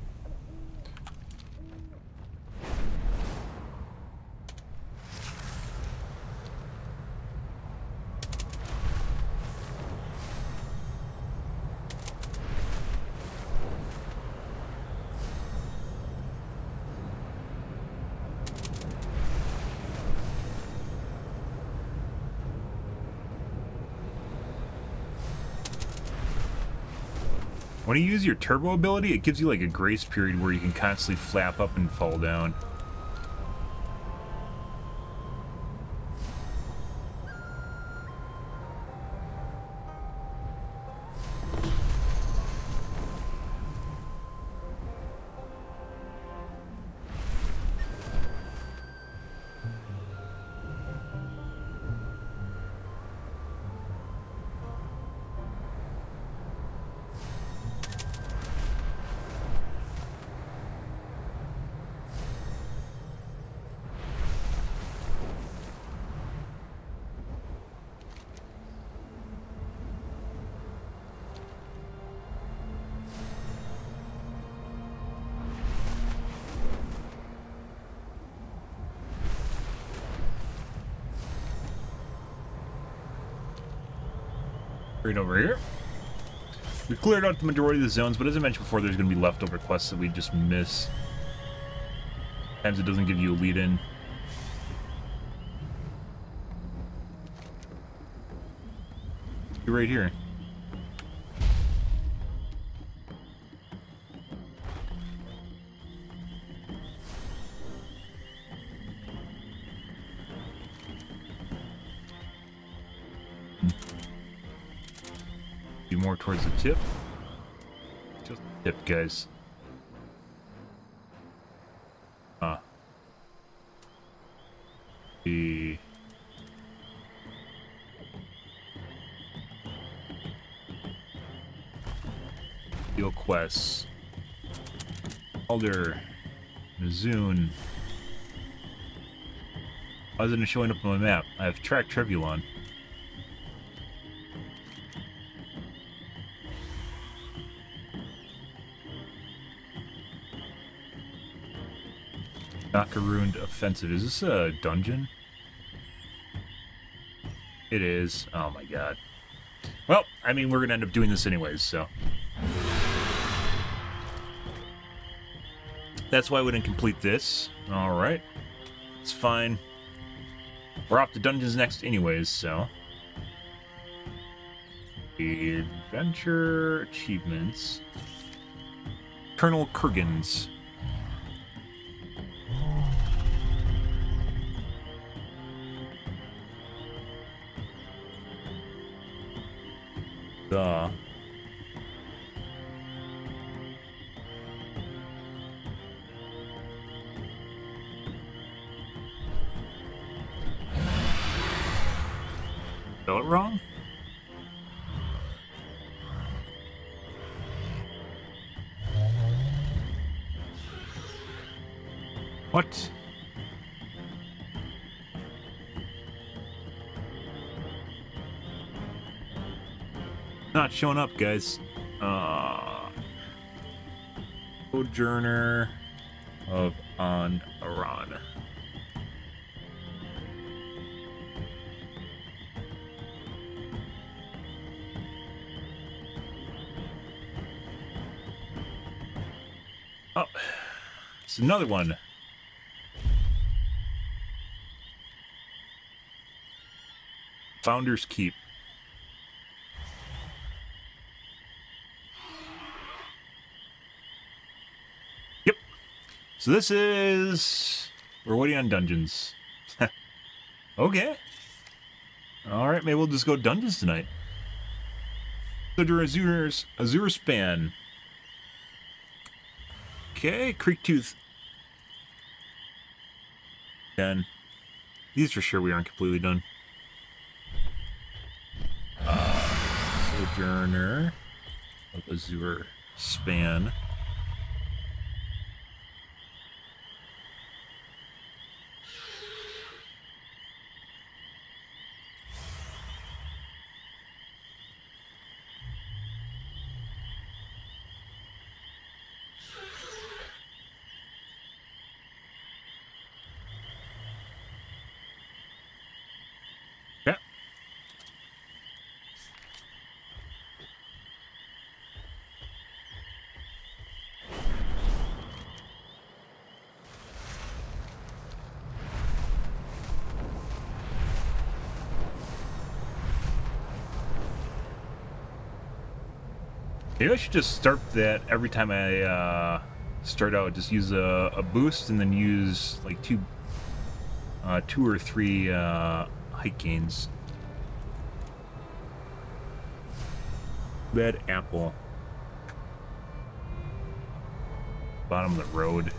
When you use your turbo ability, it gives you like a grace period where you can constantly flap up and fall down. Right over here. We cleared out the majority of the zones, but as I mentioned before, there's going to be leftover quests that we just miss. Sometimes it doesn't give you a lead-in. You're right here. More towards the tip. Just the tip, guys. The Deal quests. Elder Nazoon. Why isn't it showing up on my map? I have tracked Tribulon. Nakaruined Offensive. Is this a dungeon? It is. Oh my god. Well, I mean, we're gonna end up doing this anyways, so. That's why we didn't complete this. Alright. It's fine. We're off to dungeons next anyways, so. Adventure achievements. Colonel Kurgan's. Duh. Spell it wrong? What? Not showing up, guys. Sojourner of Anran. Oh, it's another one. Founder's Keep. Yep. So this is... We're waiting on dungeons. Okay. Alright, maybe we'll just go dungeons tonight. Azure Span. Okay, Creek Tooth. 10. These for sure we aren't completely done. Sojourner of Azure Span. Yeah. Maybe I should just start that every time I start out. Just use a boost and then use like two or three height gains. Red apple. Bottom of the road.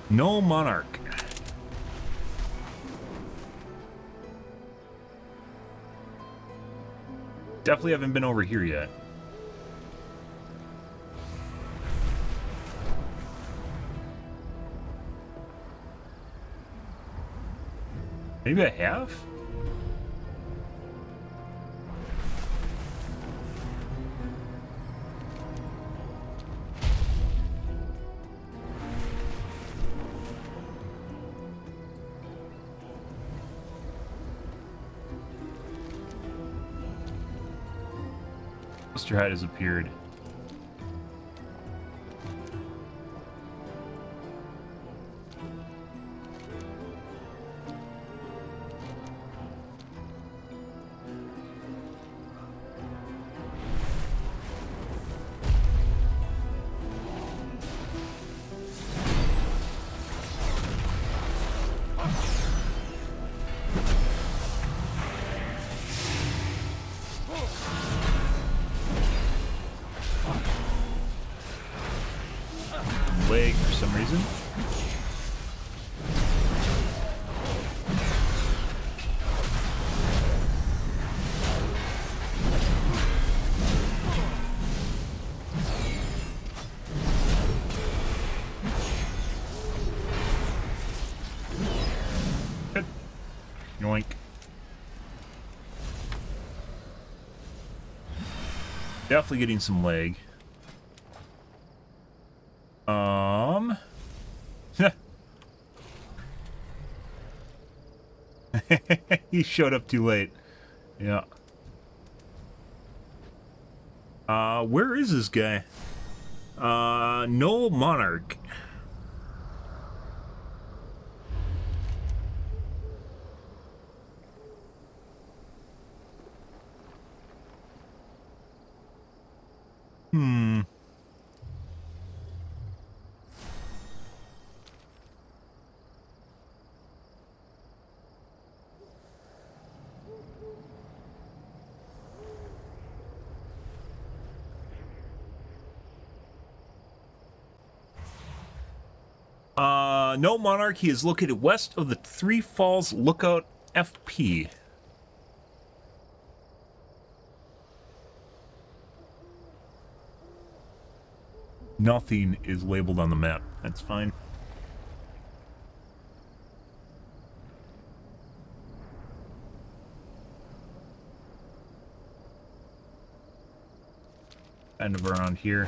No monarch. Definitely haven't been over here yet. Maybe I have? Monster Hut has appeared. Leg for some reason. Good. Yoink. Definitely getting some leg. He showed up too late. Yeah. Where is this guy? No monarch. No monarchy is located west of the Three Falls Lookout FP. Nothing is labeled on the map. That's fine. Kind of around here.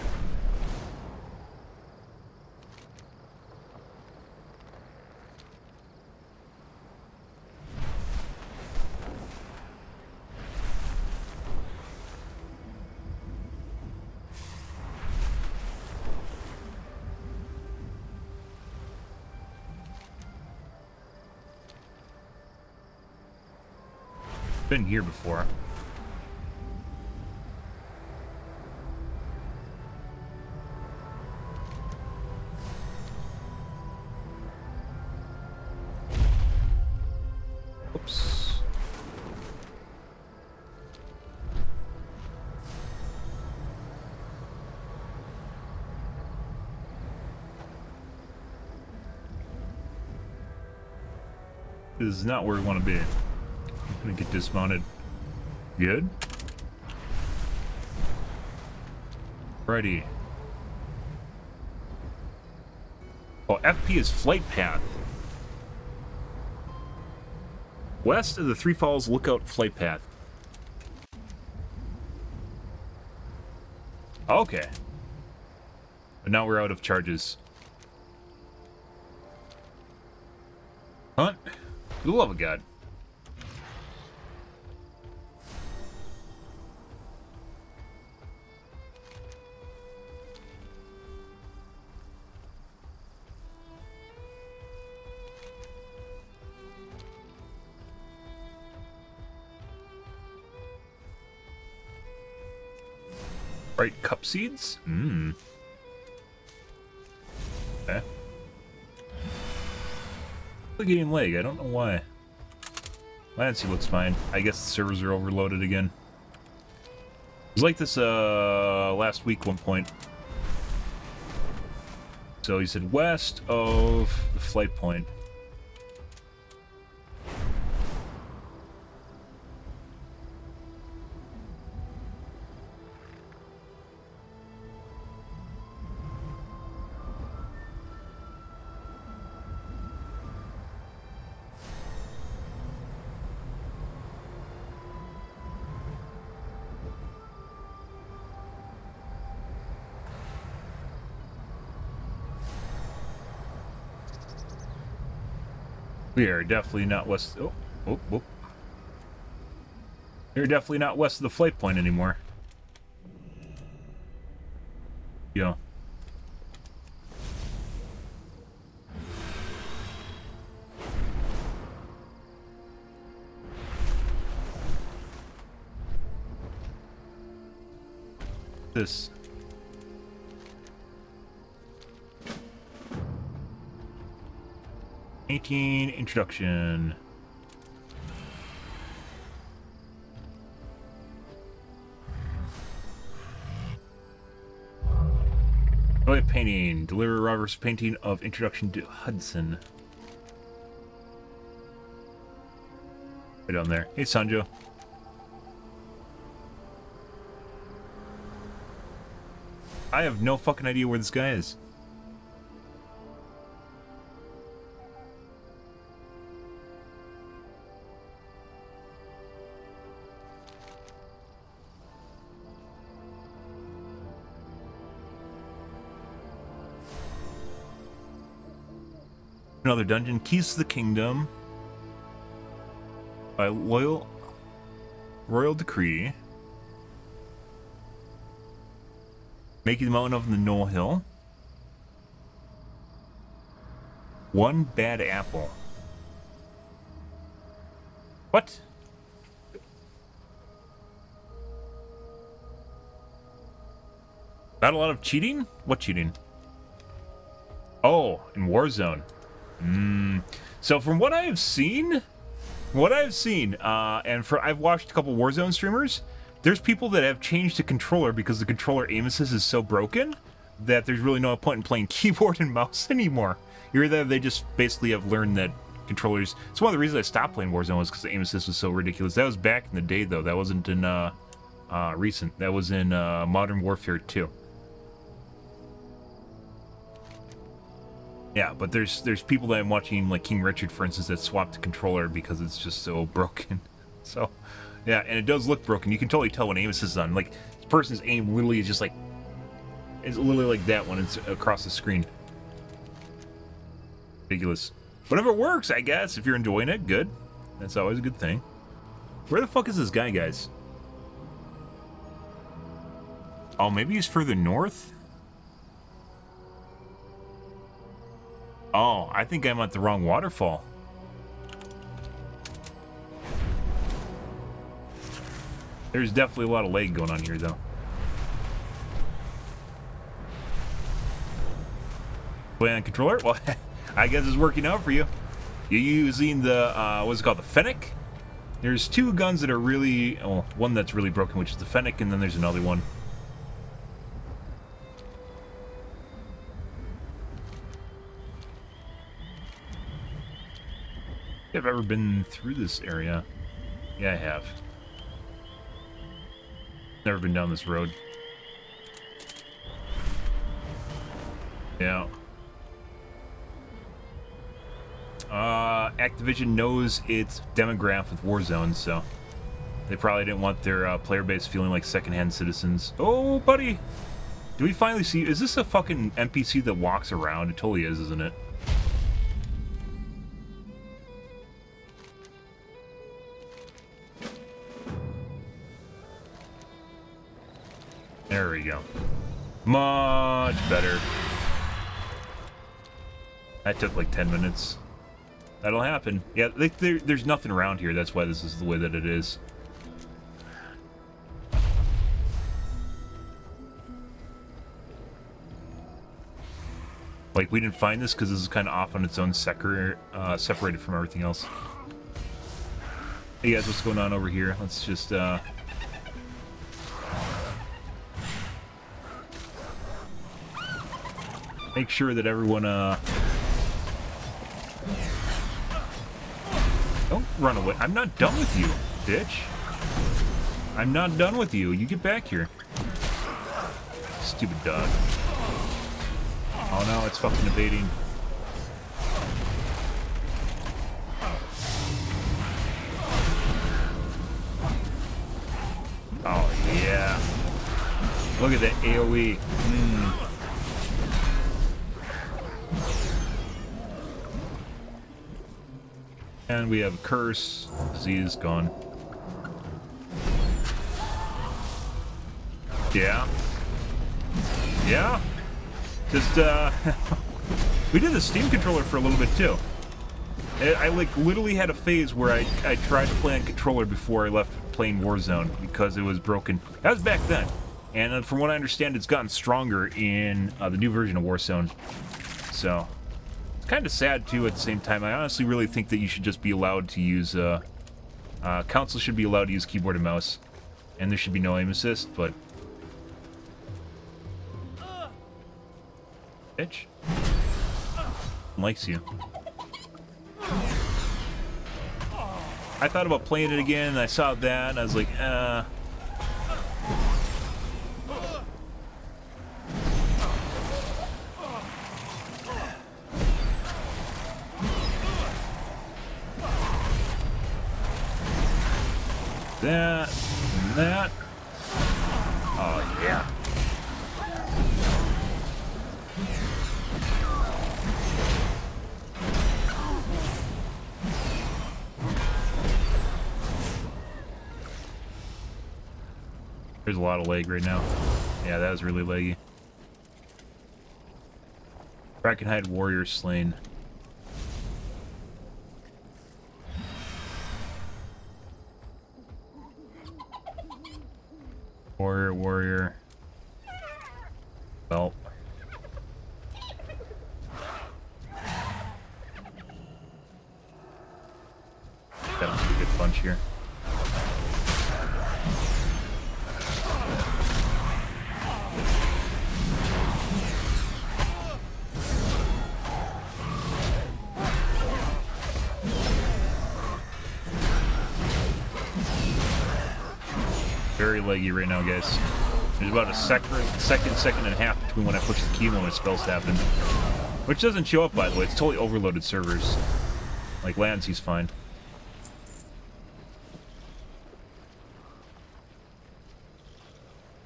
Been here before. Oops. This is not where we want to be. I'm gonna get dismounted. Good. Righty. Oh, FP is flight path. West of the Three Falls Lookout flight path. Okay. But now we're out of charges. Hunt. For the love of God. Right, cup seeds? Mmm. Okay. Getting leg, I don't know why. Lancy looks fine. I guess the servers are overloaded again. It was like this last week one point. So he said west of the flight point. We are definitely not west. Oh. We're definitely not west of the flight point anymore. Yeah. This. Introduction. Oil painting. Deliver Robert's painting of Introduction to Hudson. Right down there. Hey, Sanjo. I have no fucking idea where this guy is. Another dungeon. Keys to the Kingdom. By royal decree. Making the mountain of the Knoll Hill. One bad apple. What? Not a lot of cheating? What cheating? Oh, in Warzone. So from what I've seen, and I've watched a couple Warzone streamers, there's people that have changed the controller because the controller aim assist is so broken that there's really no point in playing keyboard and mouse anymore. Either they just basically have learned that controllers. It's one of the reasons I stopped playing Warzone was because the aim assist was so ridiculous. That was back in the day though. That wasn't in recent. That was in Modern Warfare 2. Yeah, but there's people that I'm watching, like King Richard, for instance, that swapped the controller because it's just so broken. So, yeah, and it does look broken. You can totally tell when aim assist is on. Like, this person's aim literally is just like, it's literally like that when it's across the screen. Ridiculous. But if it works, I guess, if you're enjoying it, good. That's always a good thing. Where the fuck is this guy, guys? Oh, maybe he's further north? Oh, I think I'm at the wrong waterfall. There's definitely a lot of lag going on here, though. Play on controller? Well, I guess it's working out for you. You're using the, what's it called, the Fennec? There's two guns that are really, well, one that's really broken, which is the Fennec, and then there's another one. I've ever been through this area. Yeah, I have. Never been down this road. Yeah. Activision knows its demographic with Warzone, so they probably didn't want their player base feeling like secondhand citizens. Oh, buddy! Do we finally see... Is this a fucking NPC that walks around? It totally is, isn't it? There we go. Much better. That took like 10 minutes. That'll happen. Yeah, there's nothing around here. That's why this is the way that it is. Like, we didn't find this because this is kind of off on its own, separated from everything else. Hey guys, what's going on over here? Let's just, make sure that everyone, don't run away. I'm not done with you, bitch. I'm not done with you. You get back here. Stupid dog. Oh no, it's fucking evading. Oh yeah. Look at that AoE. And we have curse, disease gone. Yeah. Yeah. Just, we did the Steam controller for a little bit too. I like literally had a phase where I tried to play on controller before I left playing Warzone because it was broken. That was back then. And from what I understand, it's gotten stronger in the new version of Warzone. So, it's kind of sad too at the same time. I honestly really think that you should just be allowed to use, console should be allowed to use keyboard and mouse. And there should be no aim assist, but... Bitch. Likes you. I thought about playing it again, and I saw that, and I was like, That, and that. Oh, yeah. There's a lot of lag right now. Yeah, that was really laggy. Brackenhide warrior slain. Warrior. Well. Got a pretty good punch here. very laggy right now, guys. There's about a second and a half between when I push the key and when my spells happen. Which doesn't show up, by the way. It's totally overloaded servers. Like, latency's fine.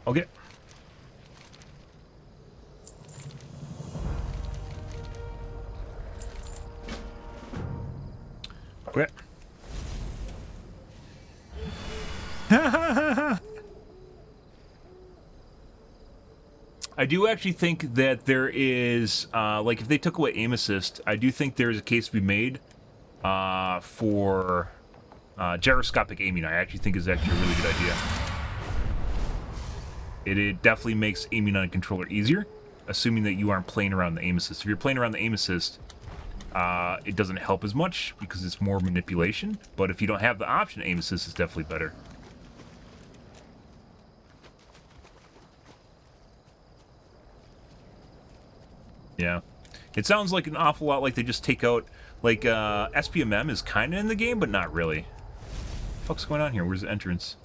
Okay. Okay. I do actually think that there is, like, if they took away aim assist, I do think there is a case to be made for gyroscopic aiming. I actually think is actually a really good idea. It definitely makes aiming on a controller easier, assuming that you aren't playing around the aim assist. If you're playing around the aim assist, it doesn't help as much because it's more manipulation. But if you don't have the option, aim assist is definitely better. Yeah. It sounds like an awful lot like they just take out, like, SPMM is kind of in the game, but not really. What the fuck's going on here? Where's the entrance?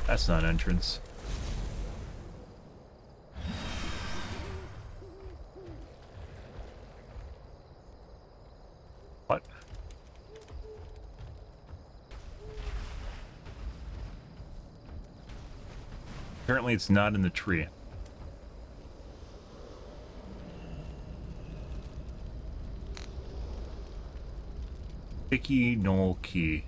That's not an entrance. What? Apparently it's not in the tree. Sticky null key.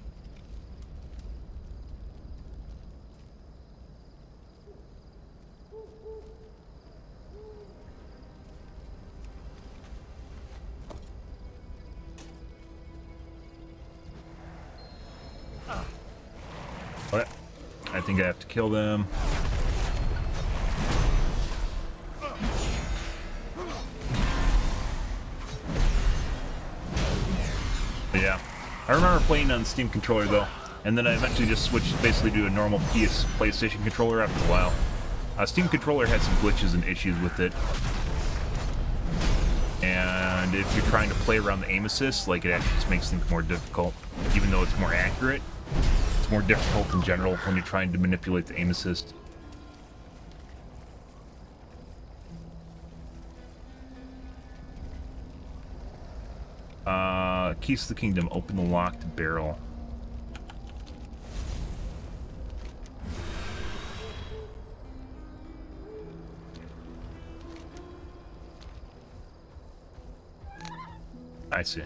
What? I think I have to kill them. But yeah. I remember playing on Steam controller though, and then I eventually just switched basically to a normal PlayStation controller after a while. Steam controller had some glitches and issues with it. And if you're trying to play around the aim assist, like, it actually just makes things more difficult. Even though it's more accurate, it's more difficult in general when you're trying to manipulate the aim assist. Keys to the Kingdom, open the locked barrel. I see.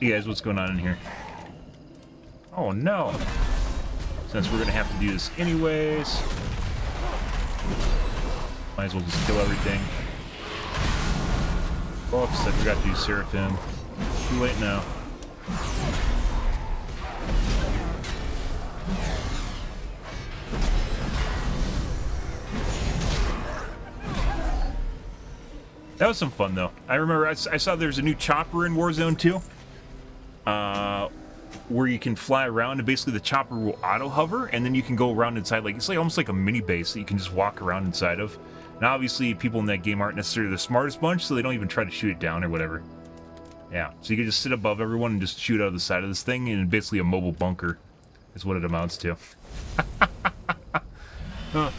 Hey guys, what's going on in here? Oh no! Since we're gonna have to do this anyways, might as well just kill everything. Oops, I forgot to use Seraphim. Too late now. That was some fun, though. I remember I saw there's a new chopper in Warzone 2. Where you can fly around, and basically the chopper will auto-hover, and then you can go around inside, like, it's like almost like a mini base that you can just walk around inside of. Now, obviously, people in that game aren't necessarily the smartest bunch, so they don't even try to shoot it down or whatever. Yeah, so you can just sit above everyone and just shoot out of the side of this thing, and basically a mobile bunker is what it amounts to. You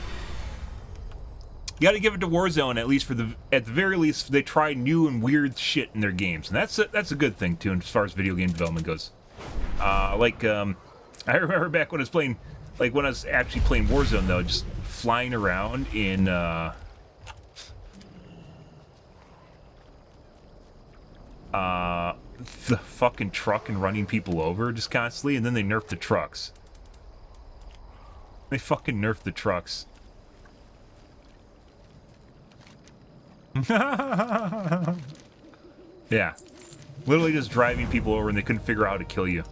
gotta give it to Warzone, at least at the very least, they try new and weird shit in their games, and that's a good thing too, as far as video game development goes. I remember back when I was playing, like when I was actually playing Warzone though, just flying around in the fucking truck and running people over just constantly, and then they nerfed the trucks. They fucking nerfed the trucks. Yeah. Literally just driving people over and they couldn't figure out how to kill you.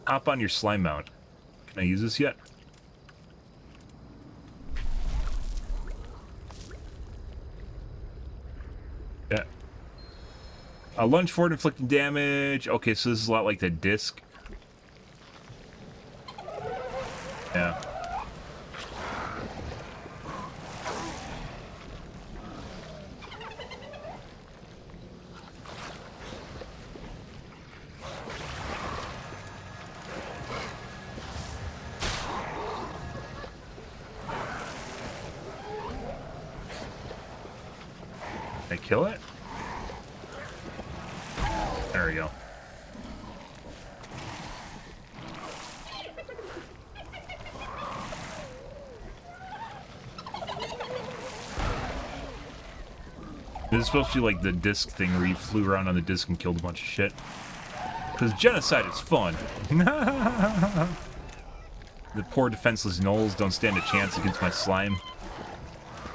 Hop on your slime mount. Can I use this yet? Yeah. Lunge forward, inflicting damage. Okay, so this is a lot like the disc. Yeah. I kill it? There we go. This is supposed to be like the disc thing where you flew around on the disc and killed a bunch of shit. Because genocide is fun. The poor defenseless gnolls don't stand a chance against my slime.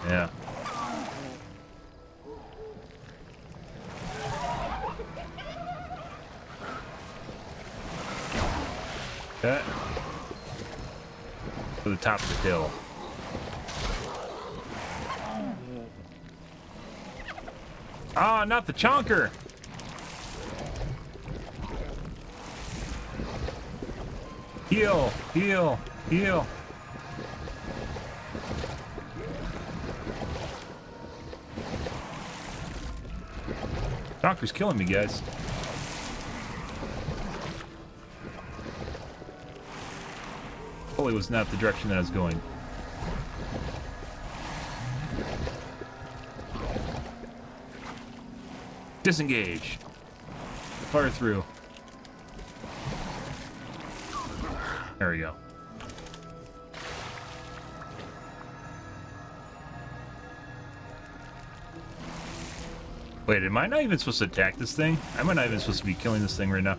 Yeah. Okay. To the top of the hill. Ah, not the chonker! Heal! Heal! Heal! Chonker's killing me, guys. Probably was not the direction that I was going. Disengage. Fire through. There we go. Wait, am I not even supposed to attack this thing? Am I not even supposed to be killing this thing right now?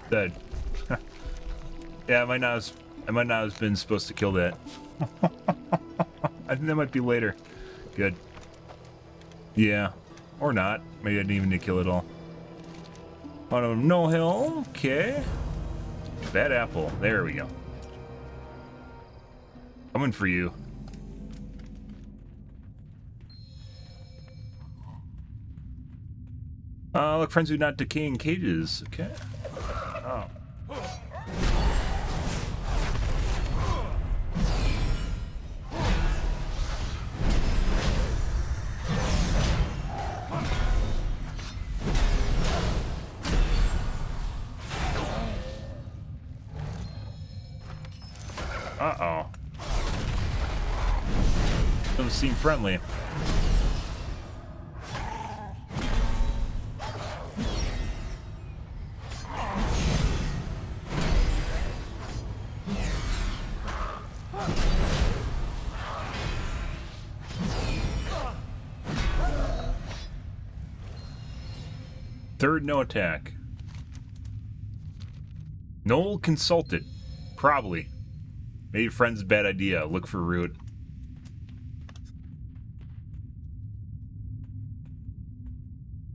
Dead. Yeah, I might not have been supposed to kill that. I think that might be later. Good. Yeah. Or not. Maybe I didn't even need to kill it all. On a no hill. Okay. Bad apple. There we go. Coming for you. Look, friends who not decaying cages. Okay. Oh. Uh-oh. Doesn't seem friendly. Third no attack. Noel consulted. Probably. Maybe friend's bad idea. Look for root.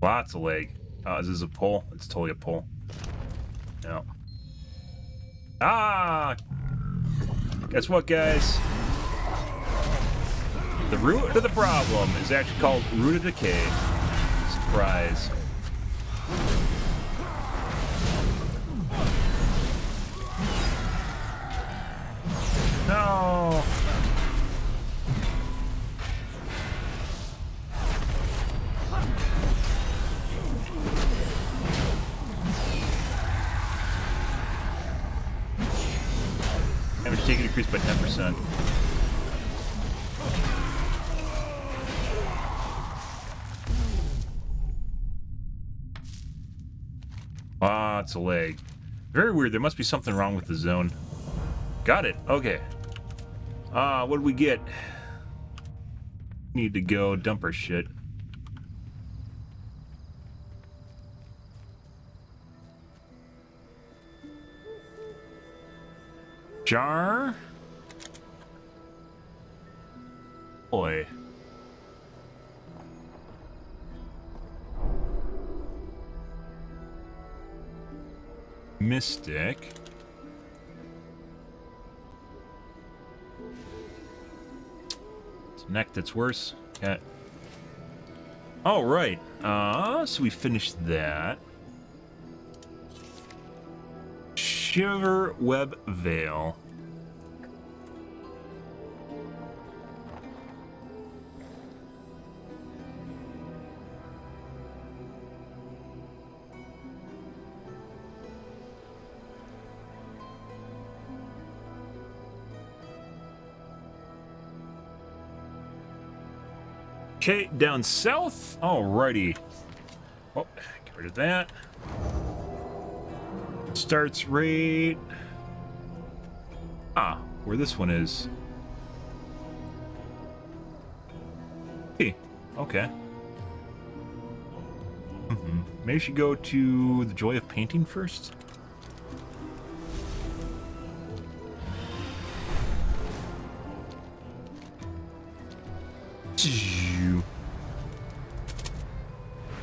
Lots of leg. Oh, is this a pull? It's totally a pull. No. Ah! Guess what, guys? The root of the problem is actually called root of decay. Surprise. No. Damage taken increased by 10%. Ah, it's a leg. Very weird. There must be something wrong with the zone. Got it. Okay. What did we get? Need to go dump our shit. Jar. Boy. Mystic. Neck that's worse. Cat. Oh, right. So we finished that. Shiver Web Veil. Okay, down south. Alrighty. Oh, get rid of that. Starts right... Ah, where this one is. Hey, okay. Maybe we should go to the Joy of Painting first.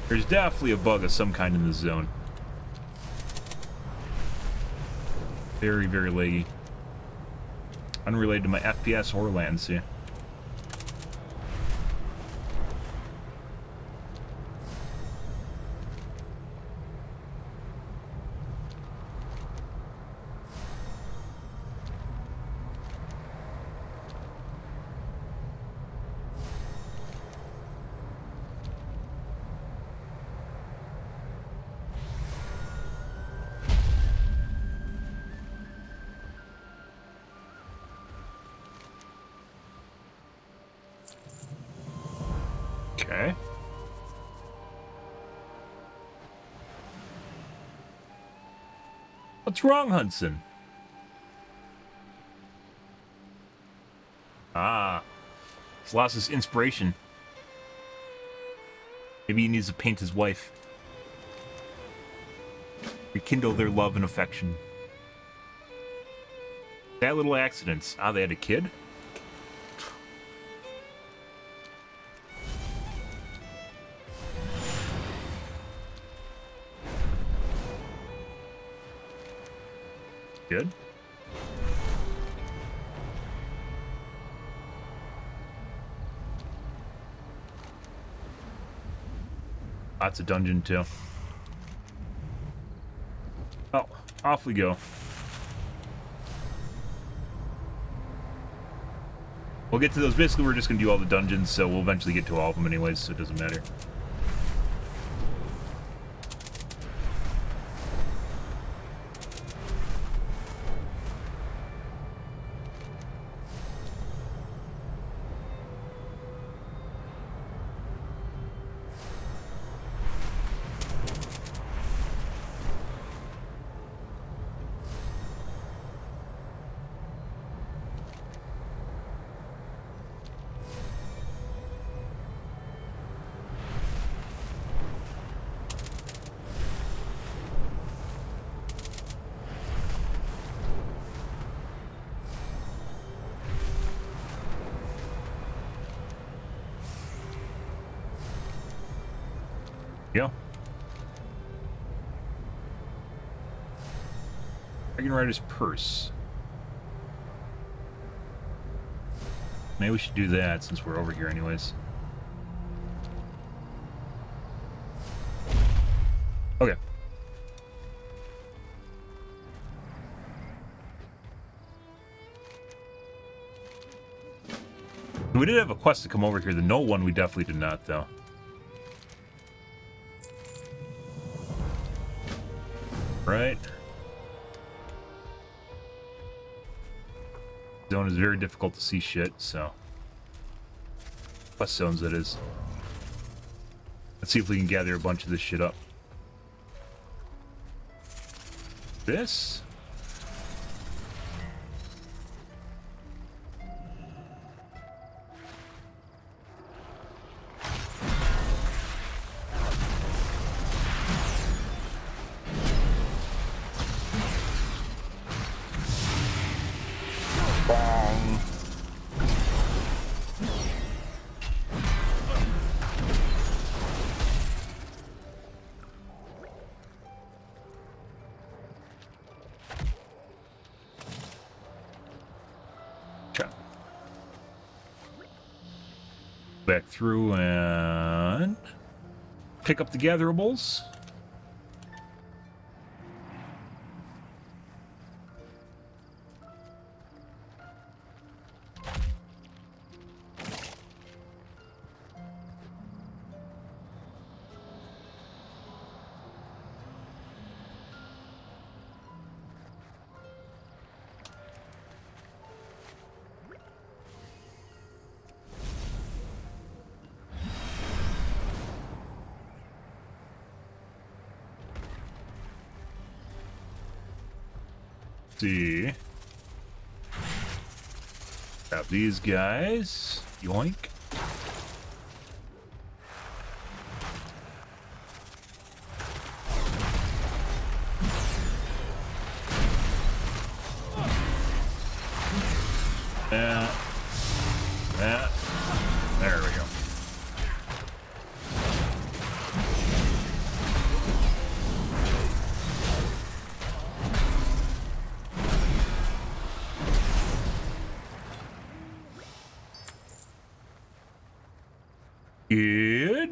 There's definitely a bug of some kind in this zone. Very, very laggy. Unrelated to my FPS or latency. Okay. What's wrong, Hudson? Ah. He's lost his inspiration. Maybe he needs to paint his wife. Rekindle their love and affection. That little accidents. Ah, they had a kid? Good. That's a dungeon too. Oh, off we go. We'll get to those. Basically, we're just going to do all the dungeons, so we'll eventually get to all of them anyways, so it doesn't matter. Yeah. Dragon Rider's Purse. Maybe we should do that since we're over here anyways. Okay. We did have a quest to come over here. The no one we definitely did not, though. Right. Zone is very difficult to see shit, so. Quest zones, that is. Let's see if we can gather a bunch of this shit up. This? Bong. Okay. Back through and pick up the gatherables. see. Grab these guys. Yoink. That. There we go.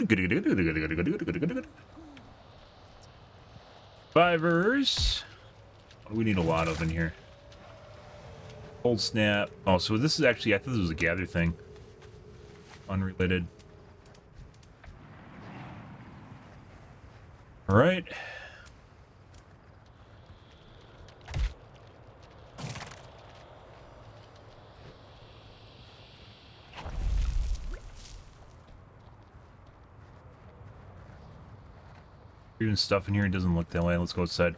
Good. Fivers. What do we need a lot of in here? Cold snap. Oh, so this is actually, I thought this was a gather thing. Unrelated. All right. Even stuff in here, it doesn't look that way. Let's go outside.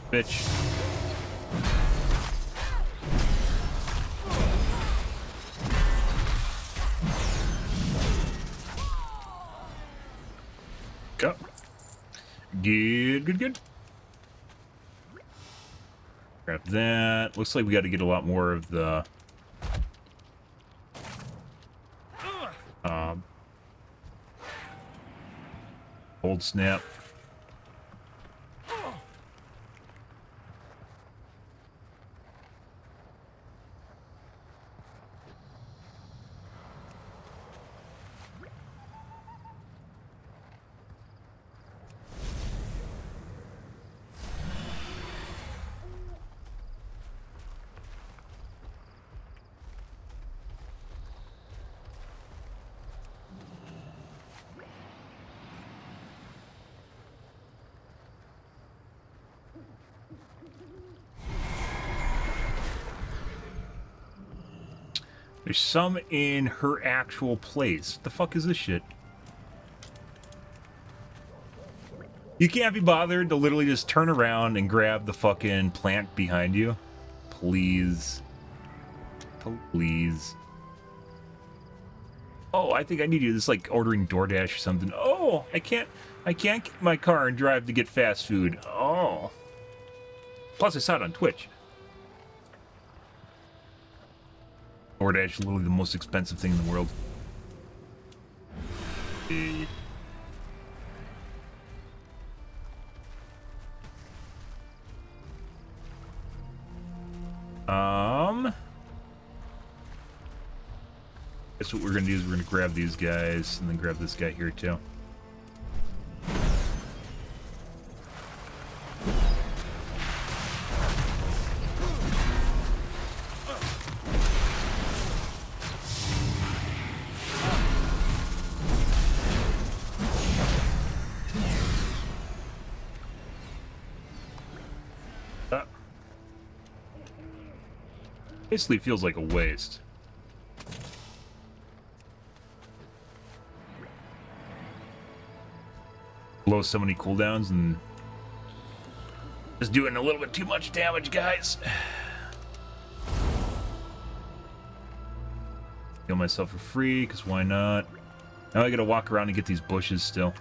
Bitch. Go. Good. Grab that. Looks like we got to get a lot more of the cold snap. There's some in her actual place. What the fuck is this shit? You can't be bothered to literally just turn around and grab the fucking plant behind you? Please. Please. Oh, I think I need you. This is like ordering DoorDash or something. Oh, I can't get in my car and drive to get fast food. Oh. Plus I saw it on Twitch. DoorDash is literally the most expensive thing in the world. Guess what we're gonna do is we're gonna grab these guys and then grab this guy here too. Basically feels like a waste. Blow so many cooldowns and just doing a little bit too much damage, guys. Heal myself for free, because why not? Now I gotta walk around and get these bushes still.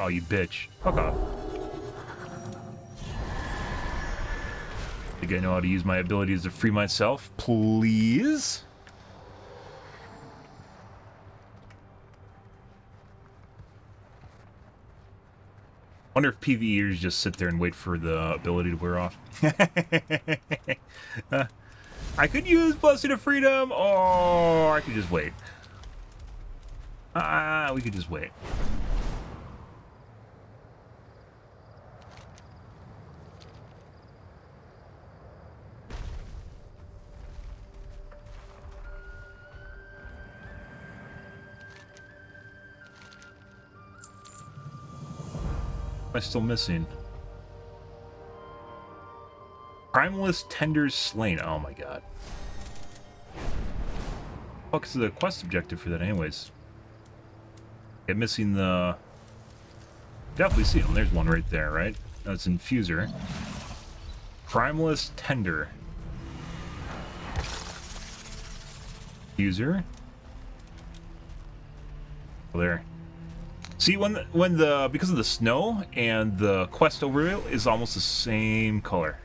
Oh, you bitch. Fuck off. Think I know how to use my abilities to free myself, please? Wonder if PvEers just sit there and wait for the ability to wear off. I could use Blessing of Freedom, or I could just wait. We could just wait. Am I still missing? Primalist Tenders Slain. Oh my god. What is the quest objective for that anyways? I'm missing the... Definitely see them. There's one right there, right? That's Infuser. Primalist Tender. Infuser. There. See, because of the snow and the quest overview is almost the same color.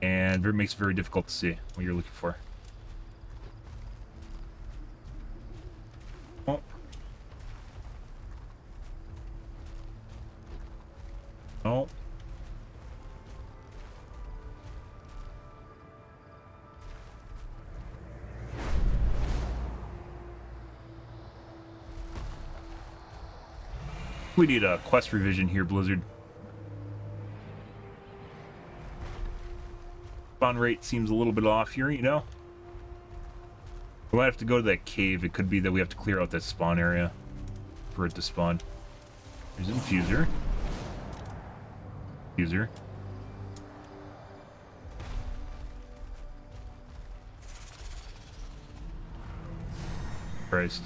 And it makes it very difficult to see what you're looking for. Oh. Oh. We need a quest revision here, Blizzard. Spawn rate seems a little bit off here, you know? We might have to go to that cave. It could be that we have to clear out that spawn area for it to spawn. There's Infuser. Infuser. Christ.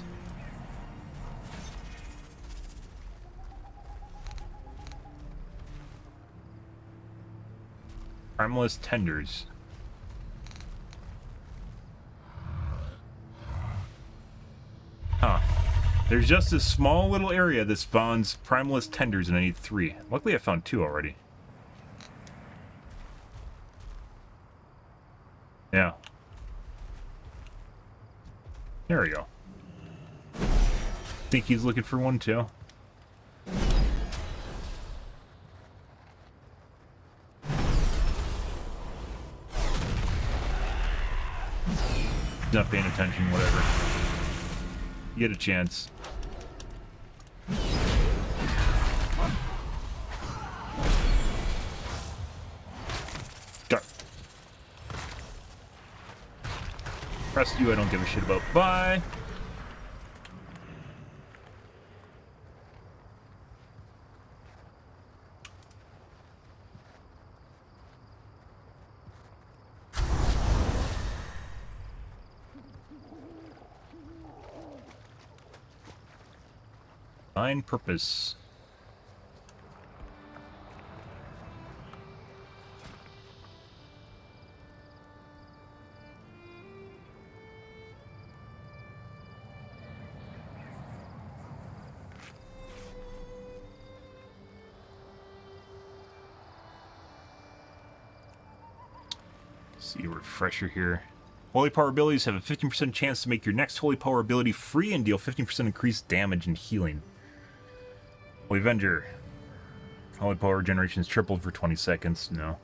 Primalist Tenders. Huh. There's just this small little area that spawns Primalist Tenders, and I need 3. Luckily I found 2 already. Yeah. There we go. Think he's looking for one too. Not paying attention, whatever. You get a chance. Go. Rest you I don't give a shit about. Bye! Divine purpose. See a refresher here. Holy Power abilities have a 15% chance to make your next Holy Power ability free and deal 15% increased damage and healing. Holy Avenger. Holy Power regeneration is tripled for 20 seconds. No.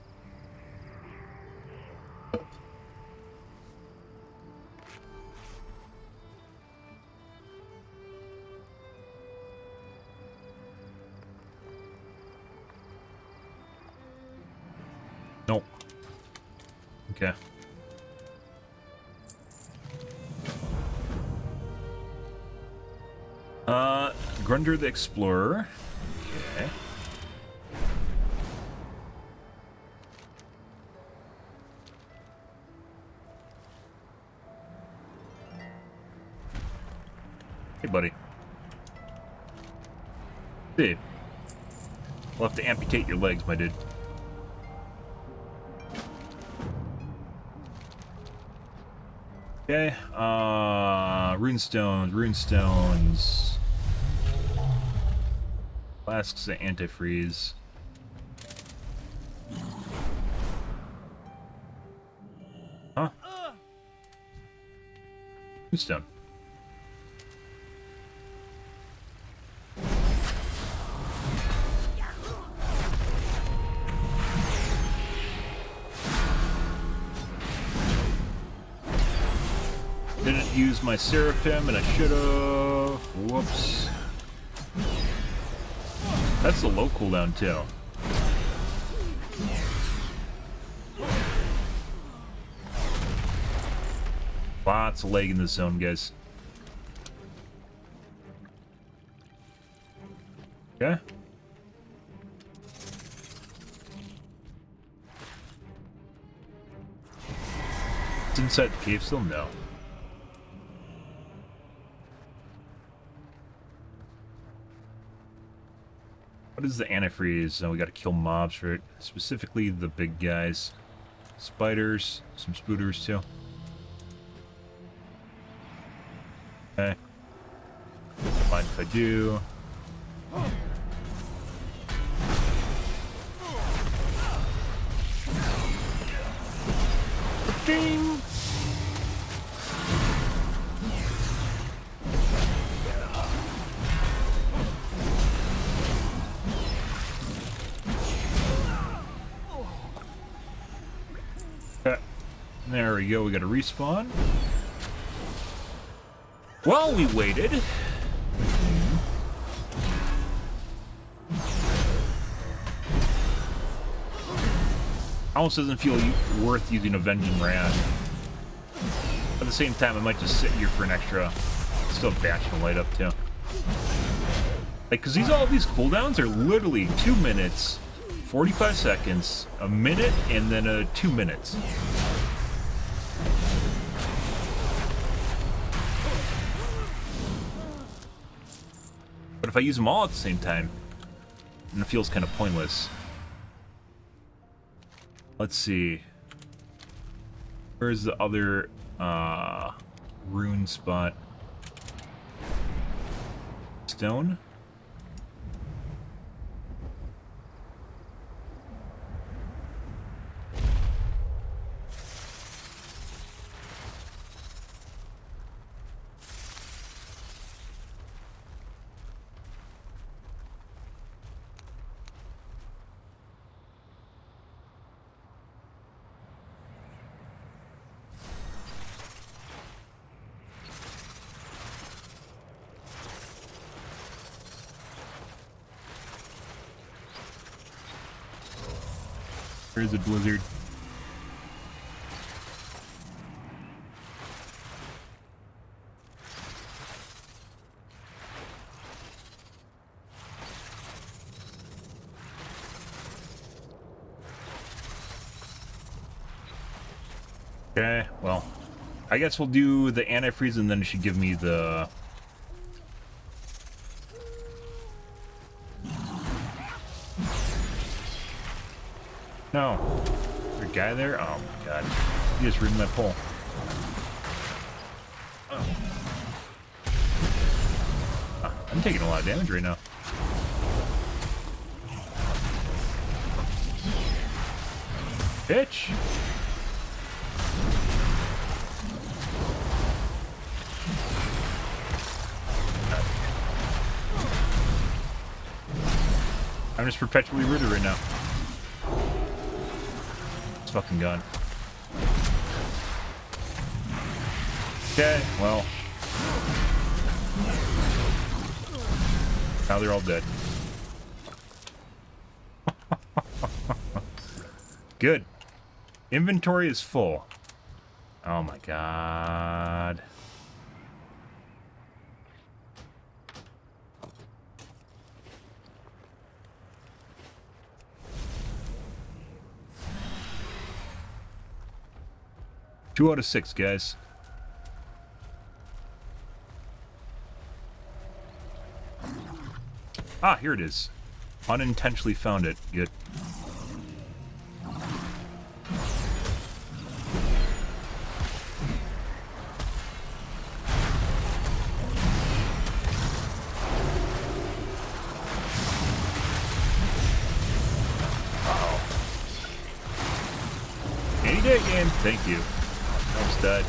Nope. Okay. Grunder the Explorer. Okay. Hey, buddy. Dude. We'll have to amputate your legs, my dude. Okay, runestones. Flasks of antifreeze. Huh? Runestone. Didn't use my Seraphim, and I should've. Whoops. That's the low cooldown, too. Lots of lag in this zone, guys. Okay. It's inside the cave still? No. What is the antifreeze? Oh, we gotta kill mobs for it. Specifically the big guys. Spiders, some spooters too. Okay. Mind if I do. Ding! Okay. There we go, we got a respawn. While we waited. Almost doesn't feel worth using Avenging Wrath. At the same time, I might just sit here for an extra. Still batch to light up too. Like, cause all these cooldowns are literally 2 minutes, 45 seconds, a minute, and then 2 minutes. But if I use them all at the same time, then it feels kind of pointless. Let's see. Where's the other rune spot? Stone? Where's the blizzard? Okay, well, I guess we'll do the antifreeze and then it should give me the... No. Is there a guy there? Oh my god. He just ridden my pole. I'm taking a lot of damage right now. Bitch! I'm just perpetually rooted right now. It's fucking gone. Okay, well. Now they're all dead. Good. Inventory is full. Oh my god. Two out of 6, guys. Ah, here it is. Unintentionally found it. Good. Uh-oh. Any day again. Thank you. Almost died.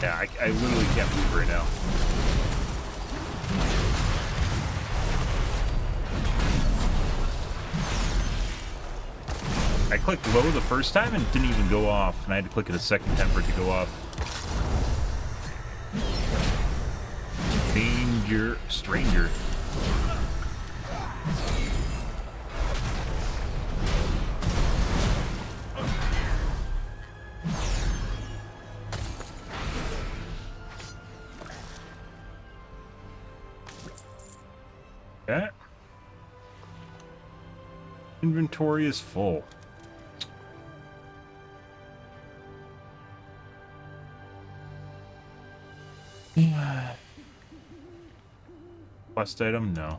Yeah, I literally can't move right now. I clicked low the first time and it didn't even go off, and I had to click it a second time for it to go off. Danger, stranger. Okay. Inventory is full. Quest item? No.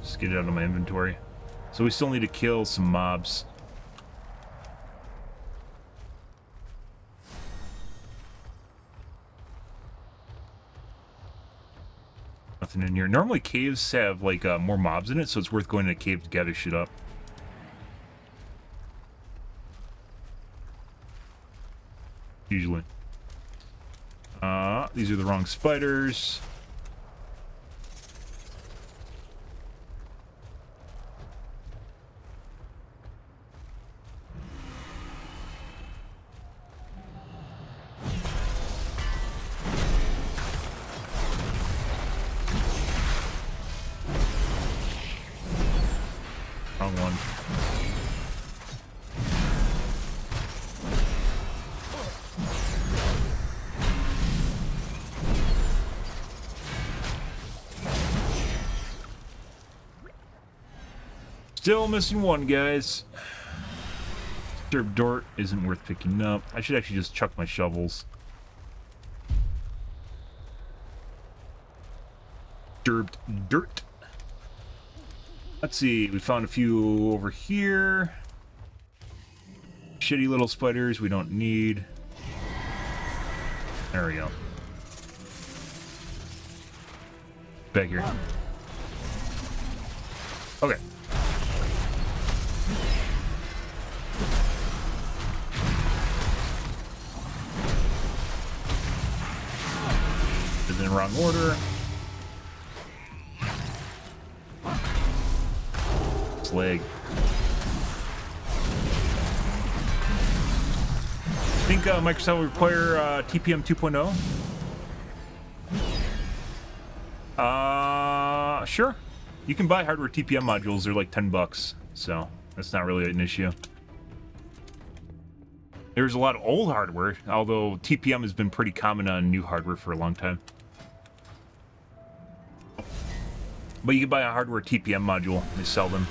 Just get it out of my inventory. So we still need to kill some mobs. Nothing in here. Normally caves have like more mobs in it, so it's worth going to a cave to gather shit up. Usually. These are the wrong spiders. Wrong one. Still missing one, guys. Disturbed dirt isn't worth picking up. I should actually just chuck my shovels. Disturbed dirt. Let's see, we found a few over here. Shitty little spiders we don't need. There we go. Back here. Okay. Is in the wrong order. Leg. I think Microsoft will require TPM 2.0. Sure. You can buy hardware TPM modules. They're like $10, so that's not really an issue. There's a lot of old hardware, although TPM has been pretty common on new hardware for a long time. But you can buy a hardware TPM module. They sell them.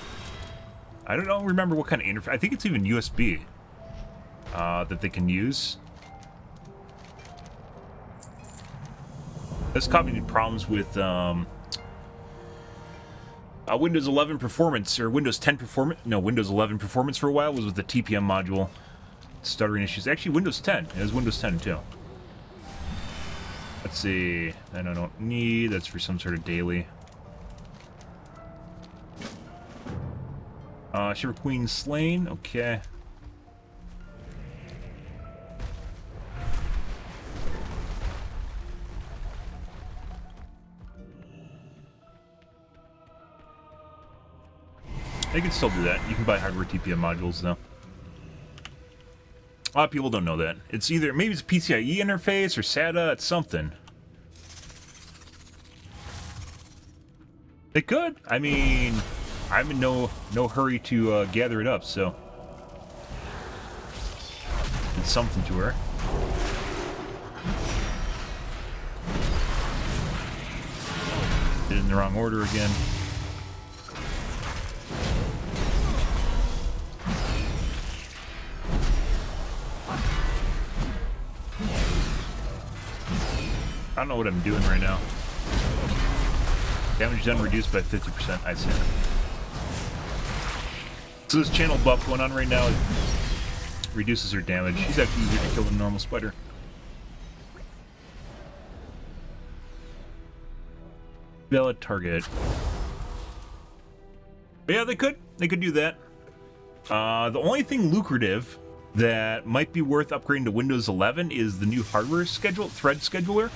I don't remember what kind of interface. I think it's even USB that they can use. This caused me problems with Windows 11 performance, or Windows 10 performance. No, Windows 11 performance for a while was with the TPM module. Stuttering issues. Actually, Windows 10. It was Windows 10 too. Let's see. That I don't need. That's for some sort of daily. Shiver Queen slain. Okay. You can still do that. You can buy hardware TPM modules though. A lot of people don't know that. It's either, maybe it's a PCIe interface or SATA, it's something. They could. I mean, I'm in no hurry to gather it up, so. It's something to her. Did it in the wrong order again. I don't know what I'm doing right now. Damage done reduced by 50%. I see it. So this channel buff going on right now reduces her damage. She's actually easier to kill than a normal spider. Valid target. But yeah, they could do that. The only thing lucrative that might be worth upgrading to Windows 11 is the new hardware thread scheduler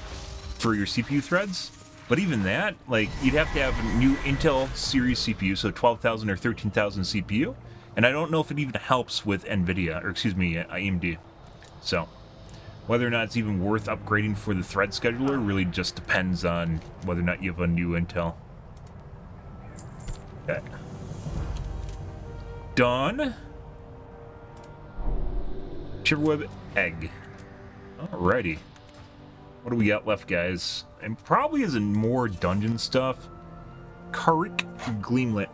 for your CPU threads. But even that, like, you'd have to have a new Intel series CPU, so 12,000 or 13,000 CPU. And I don't know if it even helps with NVIDIA, or excuse me, AMD. So, whether or not it's even worth upgrading for the thread scheduler really just depends on whether or not you have a new Intel. Okay. Done. Shiverweb egg. Alrighty. What do we got left, guys? And probably as in more dungeon stuff. Karik Gleamlet.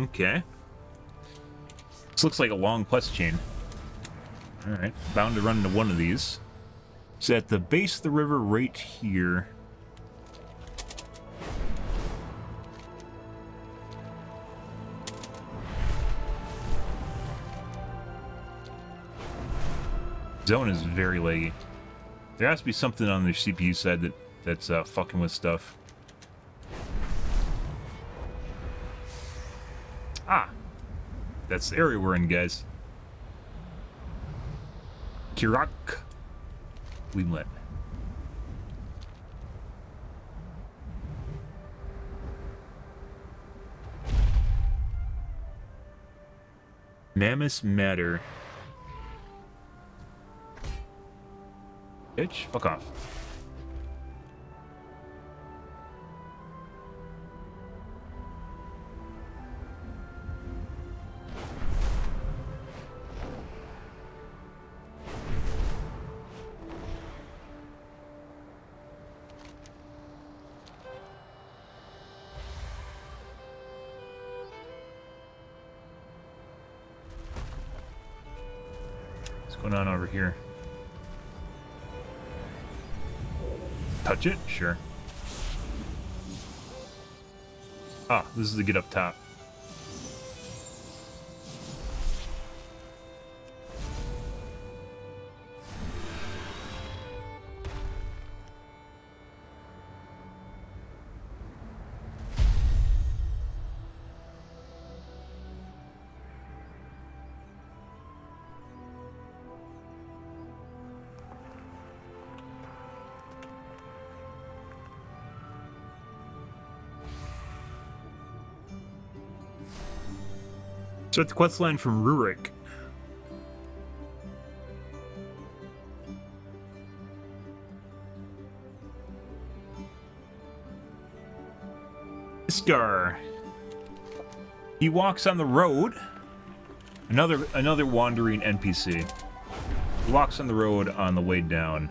Okay. This looks like a long quest chain. Alright, bound to run into one of these. It's at the base of the river right here. Zone is very laggy. There has to be something on their CPU side that's fucking with stuff. Ah, that's the area we're in, guys. Kirak Gleamlet. Mammoth Matter. Bitch, fuck off. What's going on over here? Touch it? Sure. Ah, this is the get up top. So at the quest line from Rurik. Iskar. He walks on the road. Another wandering NPC. He walks on the road on the way down.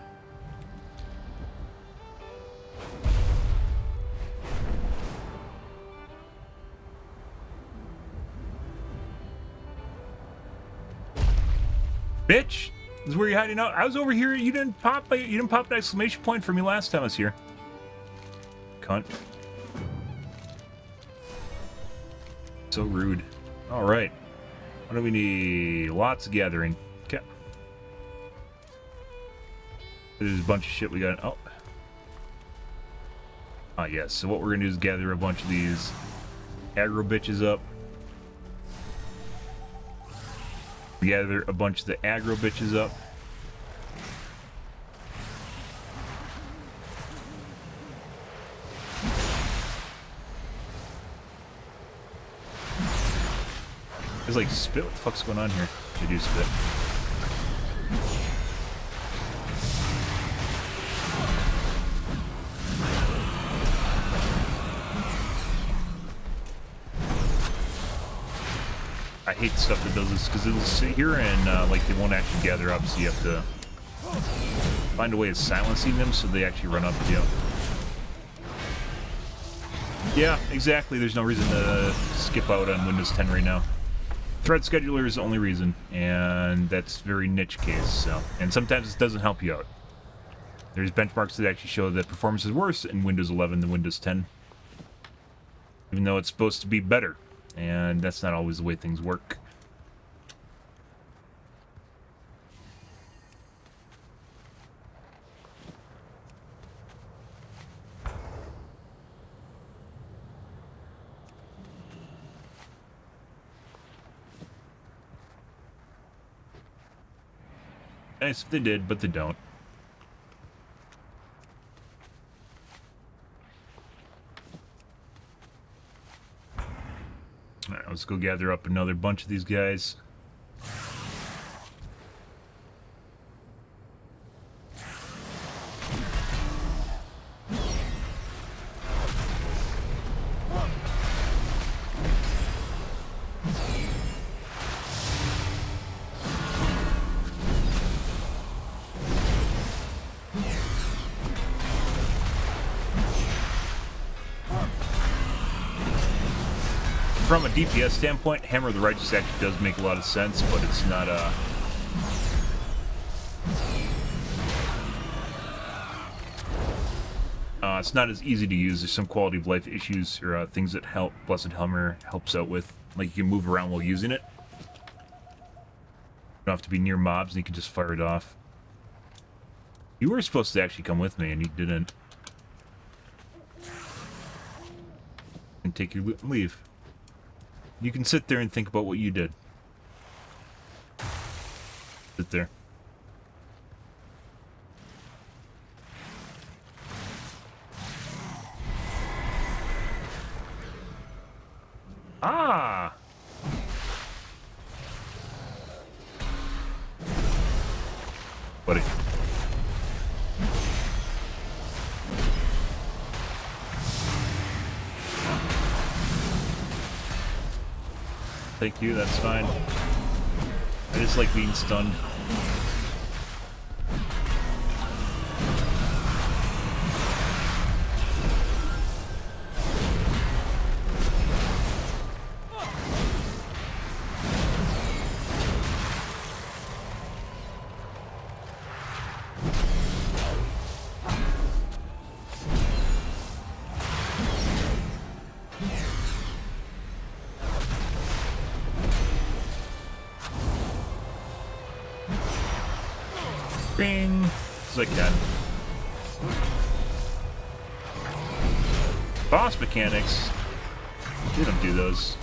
Bitch, this is where you're hiding out. I was over here. You didn't pop an exclamation point for me last time I was here. Cunt. So rude. All right. What do we need? Lots of gathering. Okay. There's a bunch of shit we got. Oh. Ah, yes. So what we're gonna do is gather a bunch of these aggro bitches up. Gather a bunch of the aggro bitches up. There's like spit. What the fuck's going on here? They do spit. I hate stuff that does this because it'll sit here and like they won't actually gather up, so you have to find a way of silencing them so they actually run up to you. Yeah, exactly. There's no reason to skip out on Windows 10 right now. Threat scheduler is the only reason, and that's very niche case. So, and sometimes it doesn't help you out. There's benchmarks that actually show that performance is worse in Windows 11 than Windows 10, even though it's supposed to be better, and that's not always the way things work. Nice if they did, but they don't. Alright, let's go gather up another bunch of these guys. From a DPS standpoint, Hammer of the Righteous actually does make a lot of sense, but it's not it's not as easy to use. There's some quality of life issues or things that Blessed Hammer helps out with. Like you can move around while using it. You don't have to be near mobs and you can just fire it off. You were supposed to actually come with me and you didn't. And take your leave. You can sit there and think about what you did. Sit there. Ah! Buddy. Thank you, that's fine. I just like being stunned. Bing! As I can. Boss mechanics. We don't do those.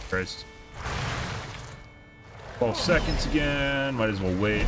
Christ. 12 seconds again. Might as well wait.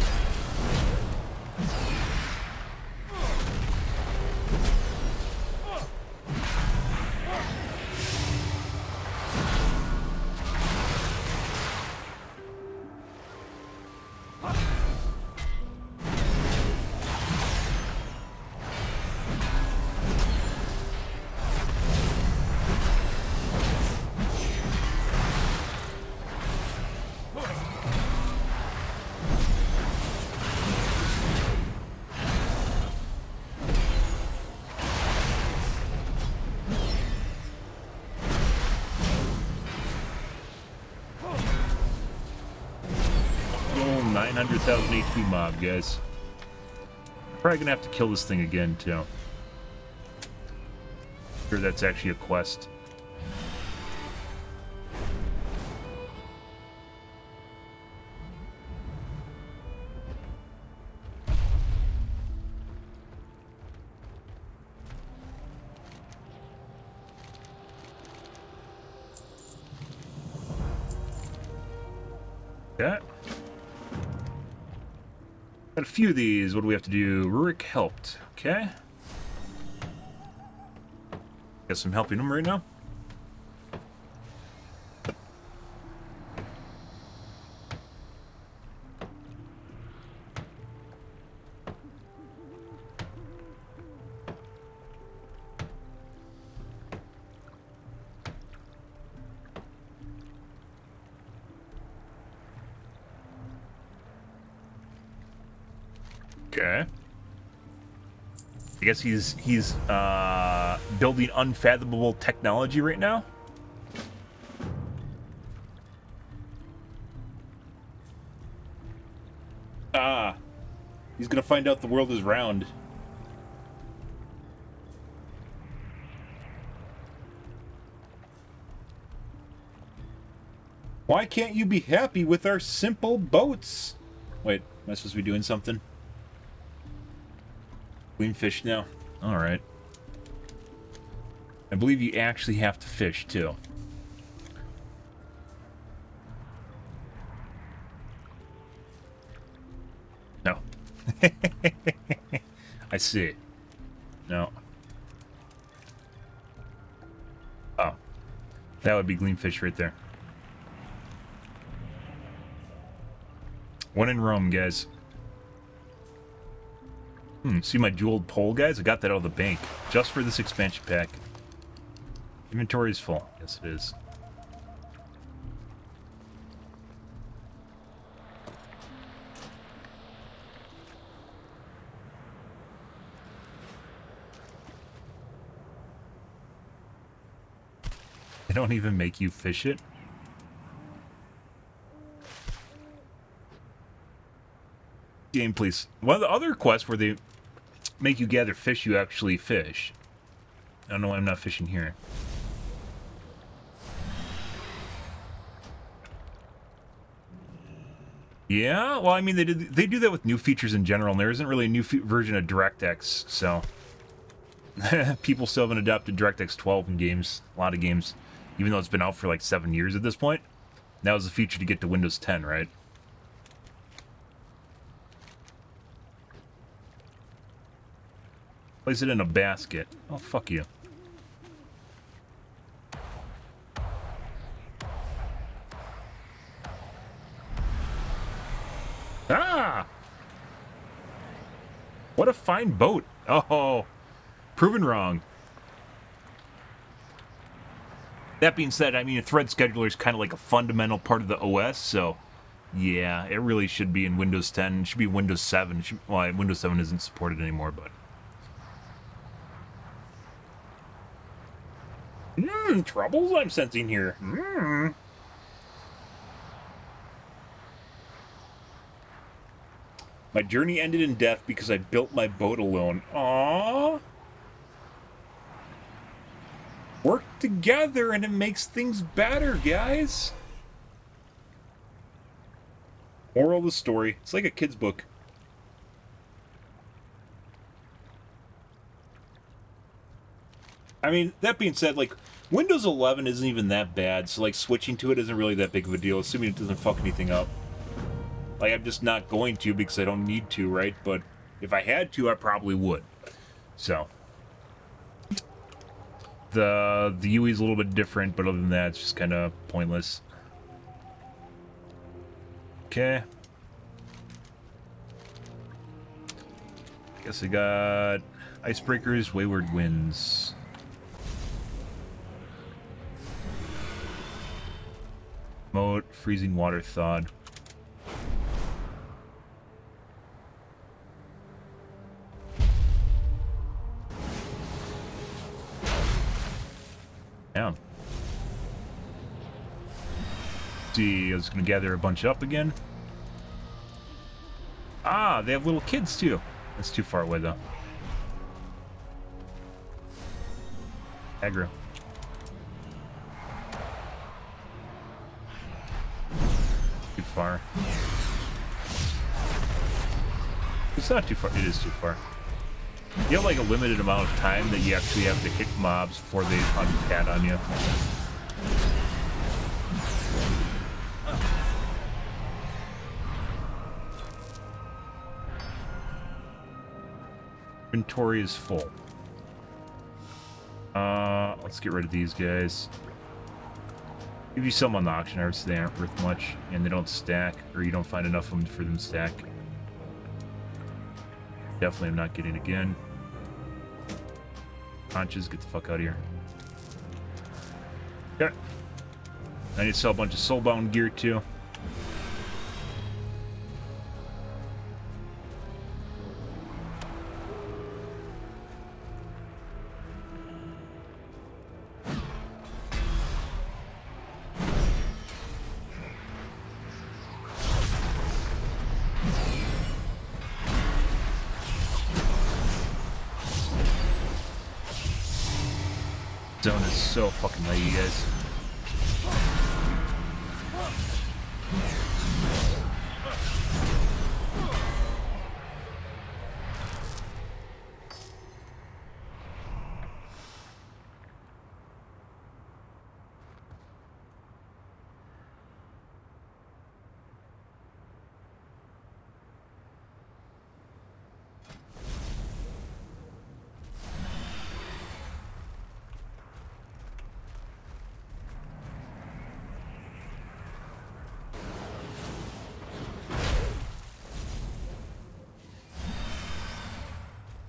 Oh, 900,000 HP mob, guys. Probably gonna have to kill this thing again, too. Sure, that's actually a quest. Yeah. Got a few of these. What do we have to do? Rurik helped. Okay. Guess I'm helping him right now. Okay. I guess he's building unfathomable technology right now. Ah, he's gonna find out the world is round. Why can't you be happy with our simple boats? Wait, am I supposed to be doing something? Clean fish now. All right. I believe you actually have to fish too. No. I see. No. Oh. That would be gleamfish right there. One in Rome, guys. See my jeweled pole, guys? I got that out of the bank. Just for this expansion pack. Inventory is full. Yes, it is. They don't even make you fish it? Game, please. One of the other quests where they make you gather fish, you actually fish. I don't know why I'm not fishing here. Yeah, well, I mean, they do that with new features in general, and there isn't really a new version of DirectX, so people still haven't adopted DirectX 12 in games, a lot of games, even though it's been out for like 7 years at this point. That was the feature to get to Windows 10, right? Place it in a basket. Oh, fuck you. Ah! What a fine boat. Oh, proven wrong. That being said, I mean, a thread scheduler is kind of like a fundamental part of the OS, so yeah, it really should be in Windows 10. It should be Windows 7. Well, Windows 7 isn't supported anymore, but... troubles I'm sensing here. My journey ended in death because I built my boat alone. Aww. Work together and it makes things better, guys. Moral of the story. It's like a kid's book. I mean, that being said, like, Windows 11 isn't even that bad, so, like, switching to it isn't really that big of a deal, assuming it doesn't fuck anything up. Like, I'm just not going to because I don't need to, right? But if I had to, I probably would. So. The UE is a little bit different, but other than that, it's just kind of pointless. Okay. Guess I got icebreakers, wayward winds. Moat, freezing water thawed. Down. See, I was gonna gather a bunch up again. Ah, they have little kids too. That's too far away though. Aggro. Too far. It's not too far. It is too far. You have like a limited amount of time that you actually have to hit mobs before they unpad on you. Inventory is full. Let's get rid of these guys. If you sell them on the auction house, they aren't worth much, and they don't stack, or you don't find enough of them for them to stack. Definitely am not getting again. Conches, get the fuck out of here. Okay. I need to sell a bunch of soulbound gear too. Zone is so fucking late, you guys.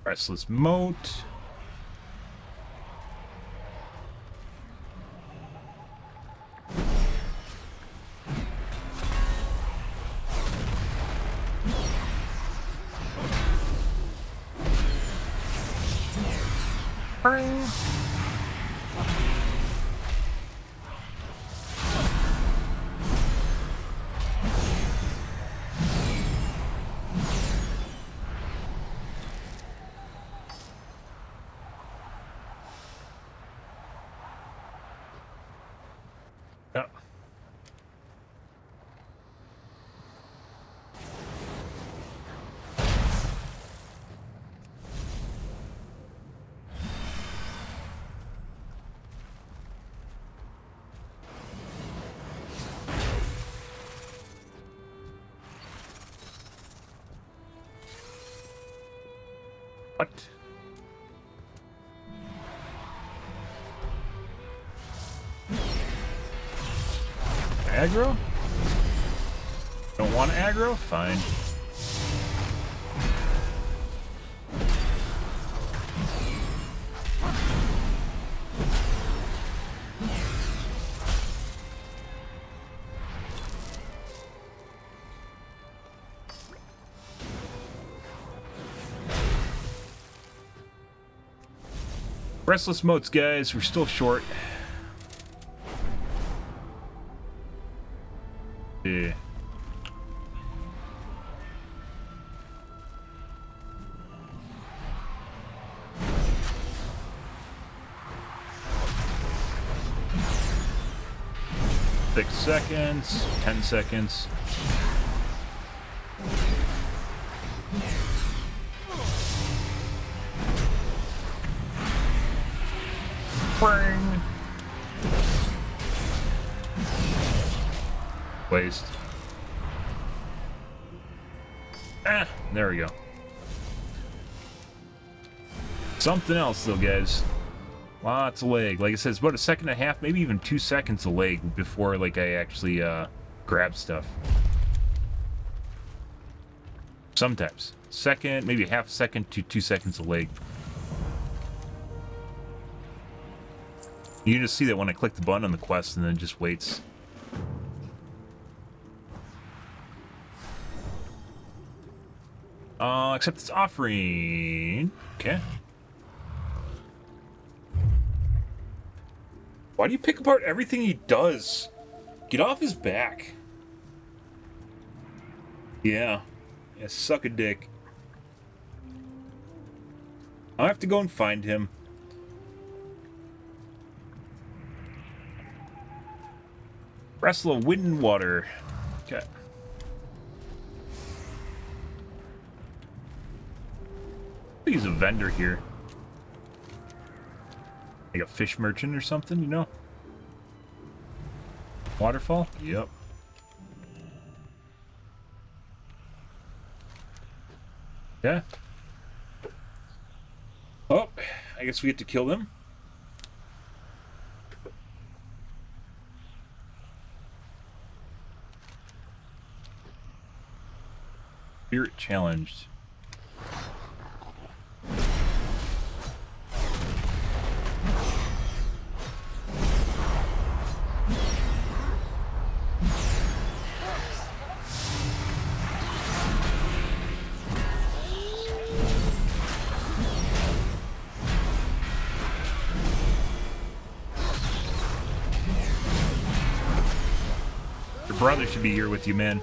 Restless moat. Yeah. What? Aggro? Don't want aggro? Fine. Restless moats, guys. We're still short. Yeah. Six seconds, 10 seconds. Bring. Waste. Ah, there we go. Something else though, guys. Lots of lag. Like I said, it's about a second and a half, maybe even 2 seconds of lag before like I actually grab stuff. Sometimes. Second, maybe a half second to 2 seconds of lag. You just see that when I click the button on the quest and then it just waits. Accept this offering. Okay. Why do you pick apart everything he does? Get off his back. Yeah. Yeah, suck a dick. I'll have to go and find him. Wrestle of wind and water. Okay. He's a vendor here. Like a fish merchant or something, you know? Waterfall? Yep. Yeah. Oh, I guess we get to kill them. Spirit challenged. Your brother should be here with you, man.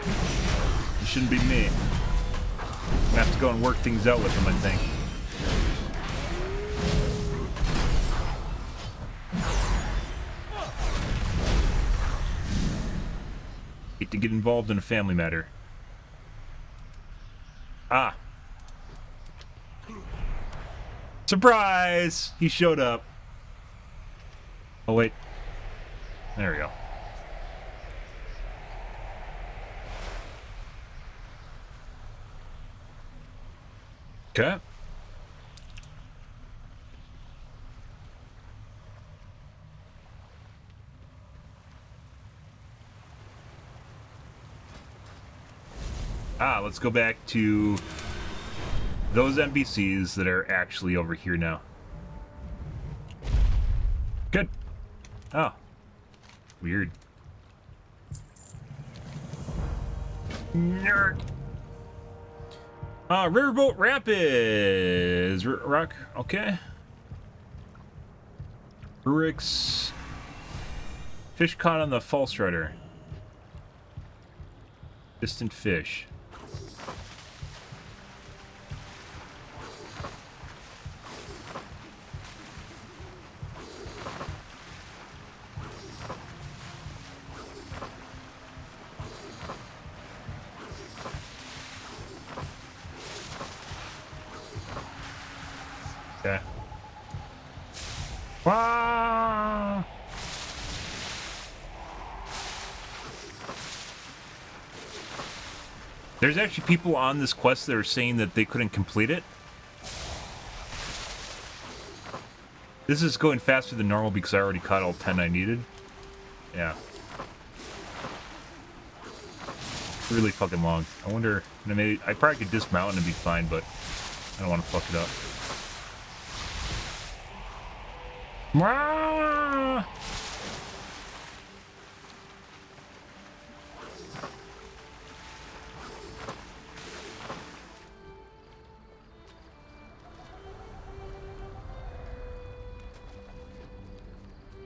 It shouldn't be me. I'm gonna have to go and work things out with him, I think. get involved in a family matter. Ah. Surprise! He showed up. Oh, wait. There we go. Okay. Ah, let's go back to those NPCs that are actually over here now. Good. Oh. Weird. Nerd. Riverboat Rapids. Rock. Okay. Rurik's. Fish caught on the false rudder. Distant fish. Okay. Ah! There's actually people on this quest that are saying that they couldn't complete it. This is going faster than normal because I already caught all 10 I needed. Yeah. Really fucking long. I wonder, maybe I probably could dismount and it'd be fine, but I don't want to fuck it up. Ah!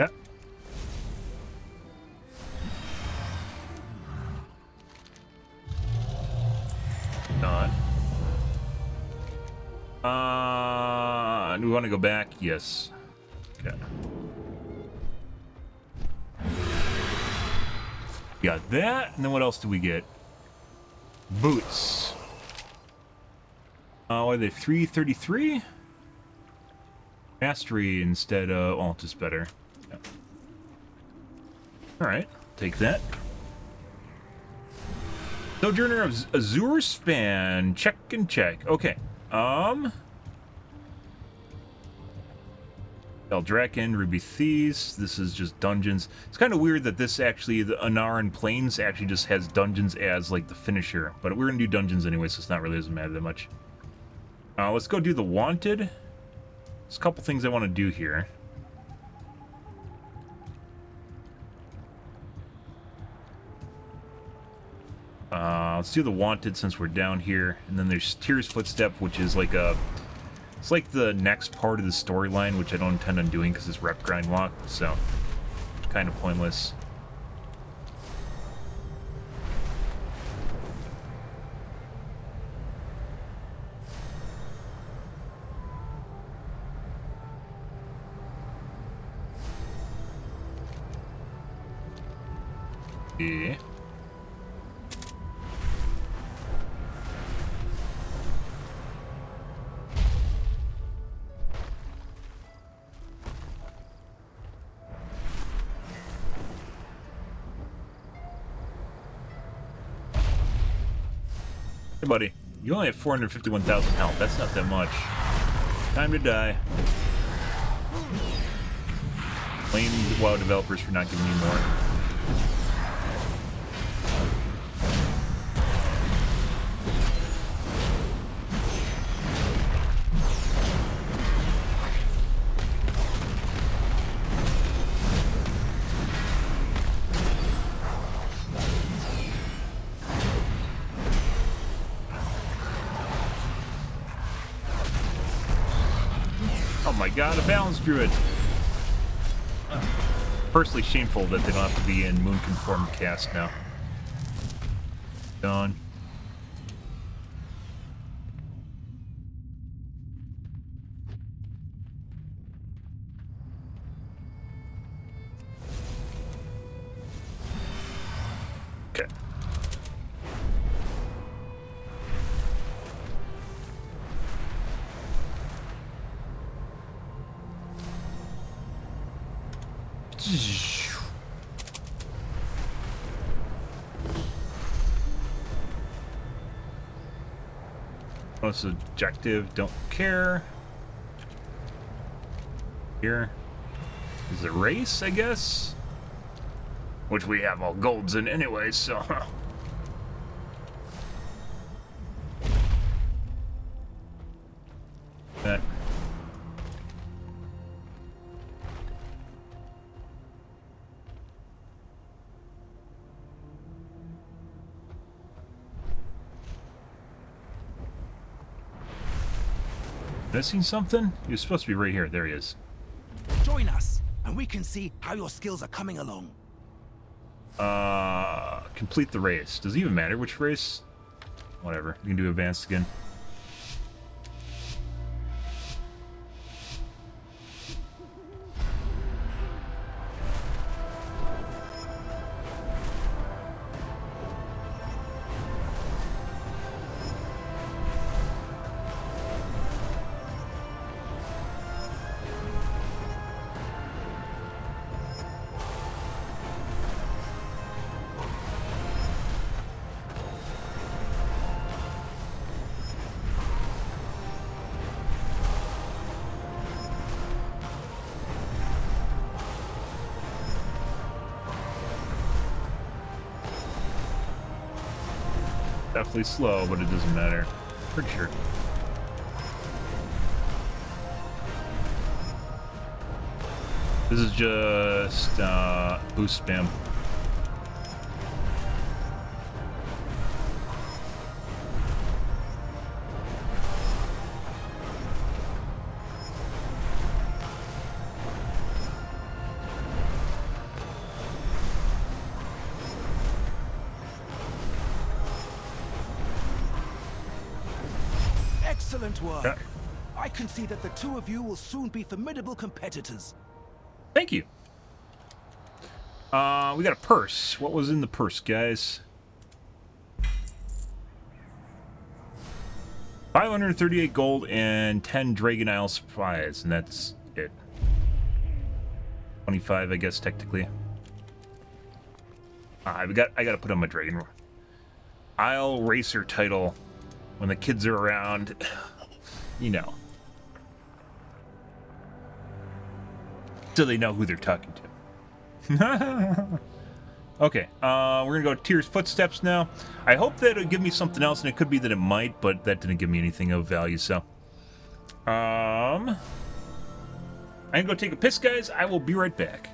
Yep. Done. Do we want to go back? Yes. Okay. Got that, and then what else do we get? Boots. What are they? 333? Mastery instead of... Oh, just better. Yeah. Alright, take that. Sojourner of Azure Span. Check and check. Okay. Eldraken, Ruby Thieves. This is just dungeons. It's kind of weird that this actually, the Anaran Plains actually just has dungeons as like the finisher. But we're gonna do dungeons anyway, so it's not really doesn't matter that much. Let's go do the Wanted. There's a couple things I want to do here. Let's do the Wanted since we're down here. And then there's Tyr's Footstep, which is like a... It's like the next part of the storyline, which I don't intend on doing because it's rep grind walk, so kind of pointless. Yeah. Hey, buddy. You only have 451,000 health. That's not that much. Time to die. Blame the WoW developers for not giving you more. Oh my god, a balance druid! Personally shameful that they don't have to be in moon conformed cast now. Done. Okay. What's the objective? Don't care. Here is a race, I guess. Which we have all golds in anyway, so. That. Missing something? You're supposed to be right here. There he is. Join us, and we can see how your skills are coming along. Complete the race. Does it even matter which race? Whatever. You can do advanced again. Definitely slow, but it doesn't matter. Pretty sure. This is just boost spam. Excellent work. Yeah. I can see that the two of you will soon be formidable competitors. Thank you. We got a purse. What was in the purse, guys? 538 gold and 10 Dragon Isle supplies, and that's it. 25, I guess, technically. I gotta put on my Dragon Isle Racer title when the kids are around. You know. So they know who they're talking to. Okay, we're gonna go to Tyr's footsteps now. I hope that it'll give me something else, and it could be that it might, but that didn't give me anything of value, so. I'm gonna go take a piss, guys. I will be right back.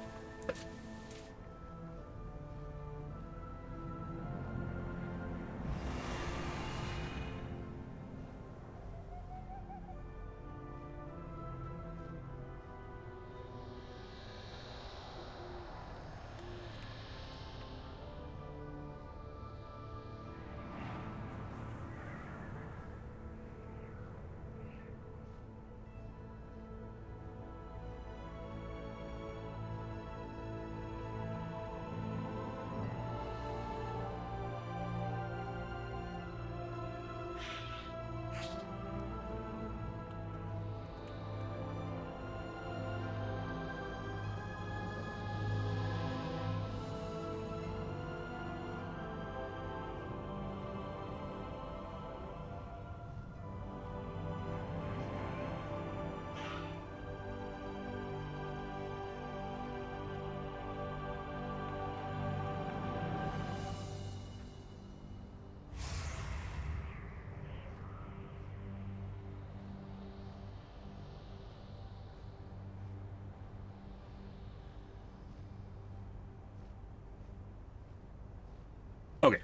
Okay,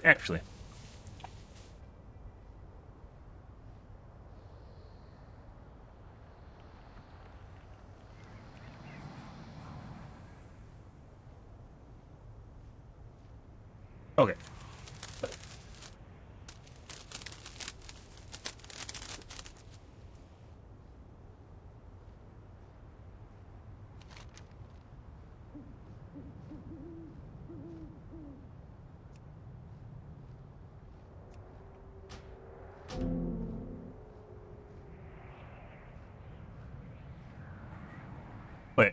actually. Okay. Wait.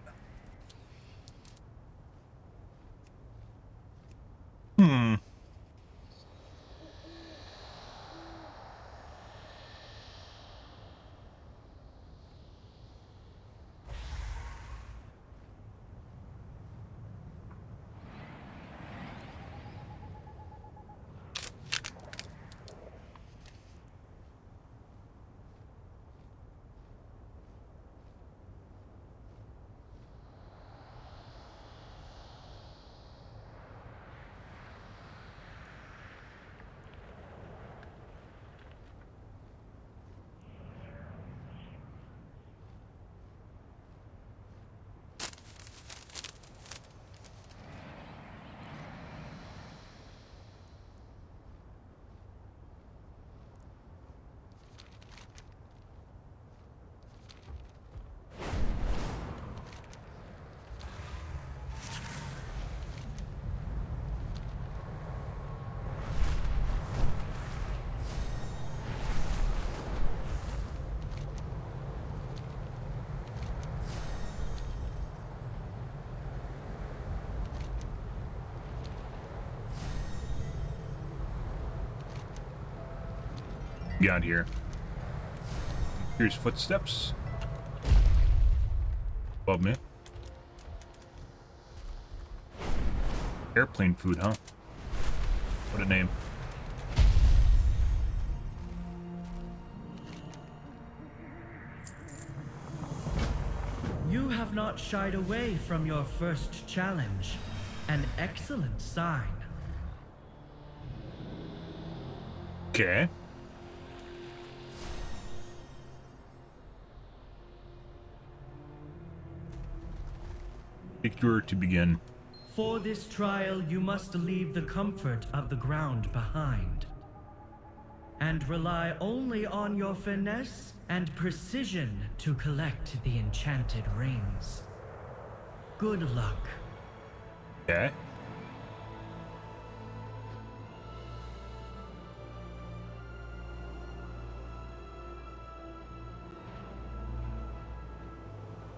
got here? Here's footsteps. Above me. Airplane food, huh? What a name. You have not shied away from your first challenge. An excellent sign. Okay. Picture to begin. For this trial, you must leave the comfort of the ground behind. And rely only on your finesse and precision to collect the enchanted rings. Good luck. Okay.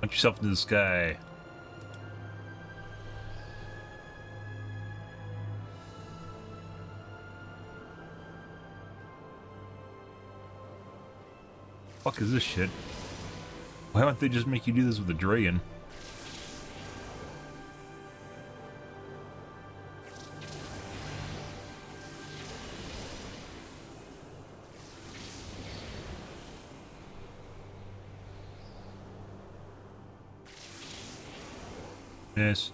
Launch yourself into the sky. Fuck is this shit? Why don't they just make you do this with a dragon? Yes.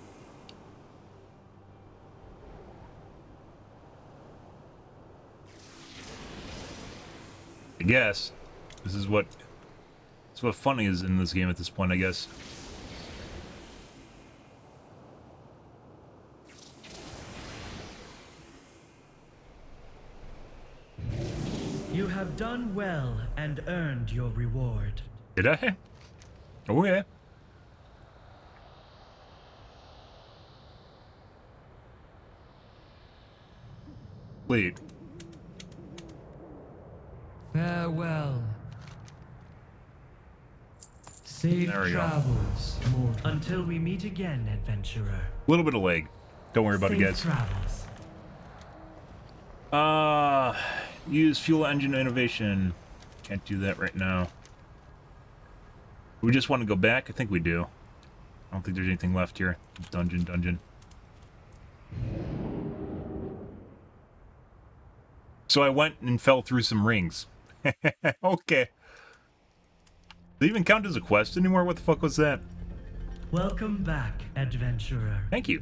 I guess. This is what fun is in this game at this point, I guess. You have done well and earned your reward. Did I? Oh yeah. Wait. Farewell. Safe There we go. travels, mortal. Until we meet again, adventurer. A little bit of lag. Don't worry about it, guys. Safe travels. Use fuel engine innovation. Can't do that right now. We just want to go back? I think we do. I don't think there's anything left here. Dungeon. So I went and fell through some rings. Okay. Does it even count as a quest anymore? What the fuck was that? Welcome back, adventurer. Thank you.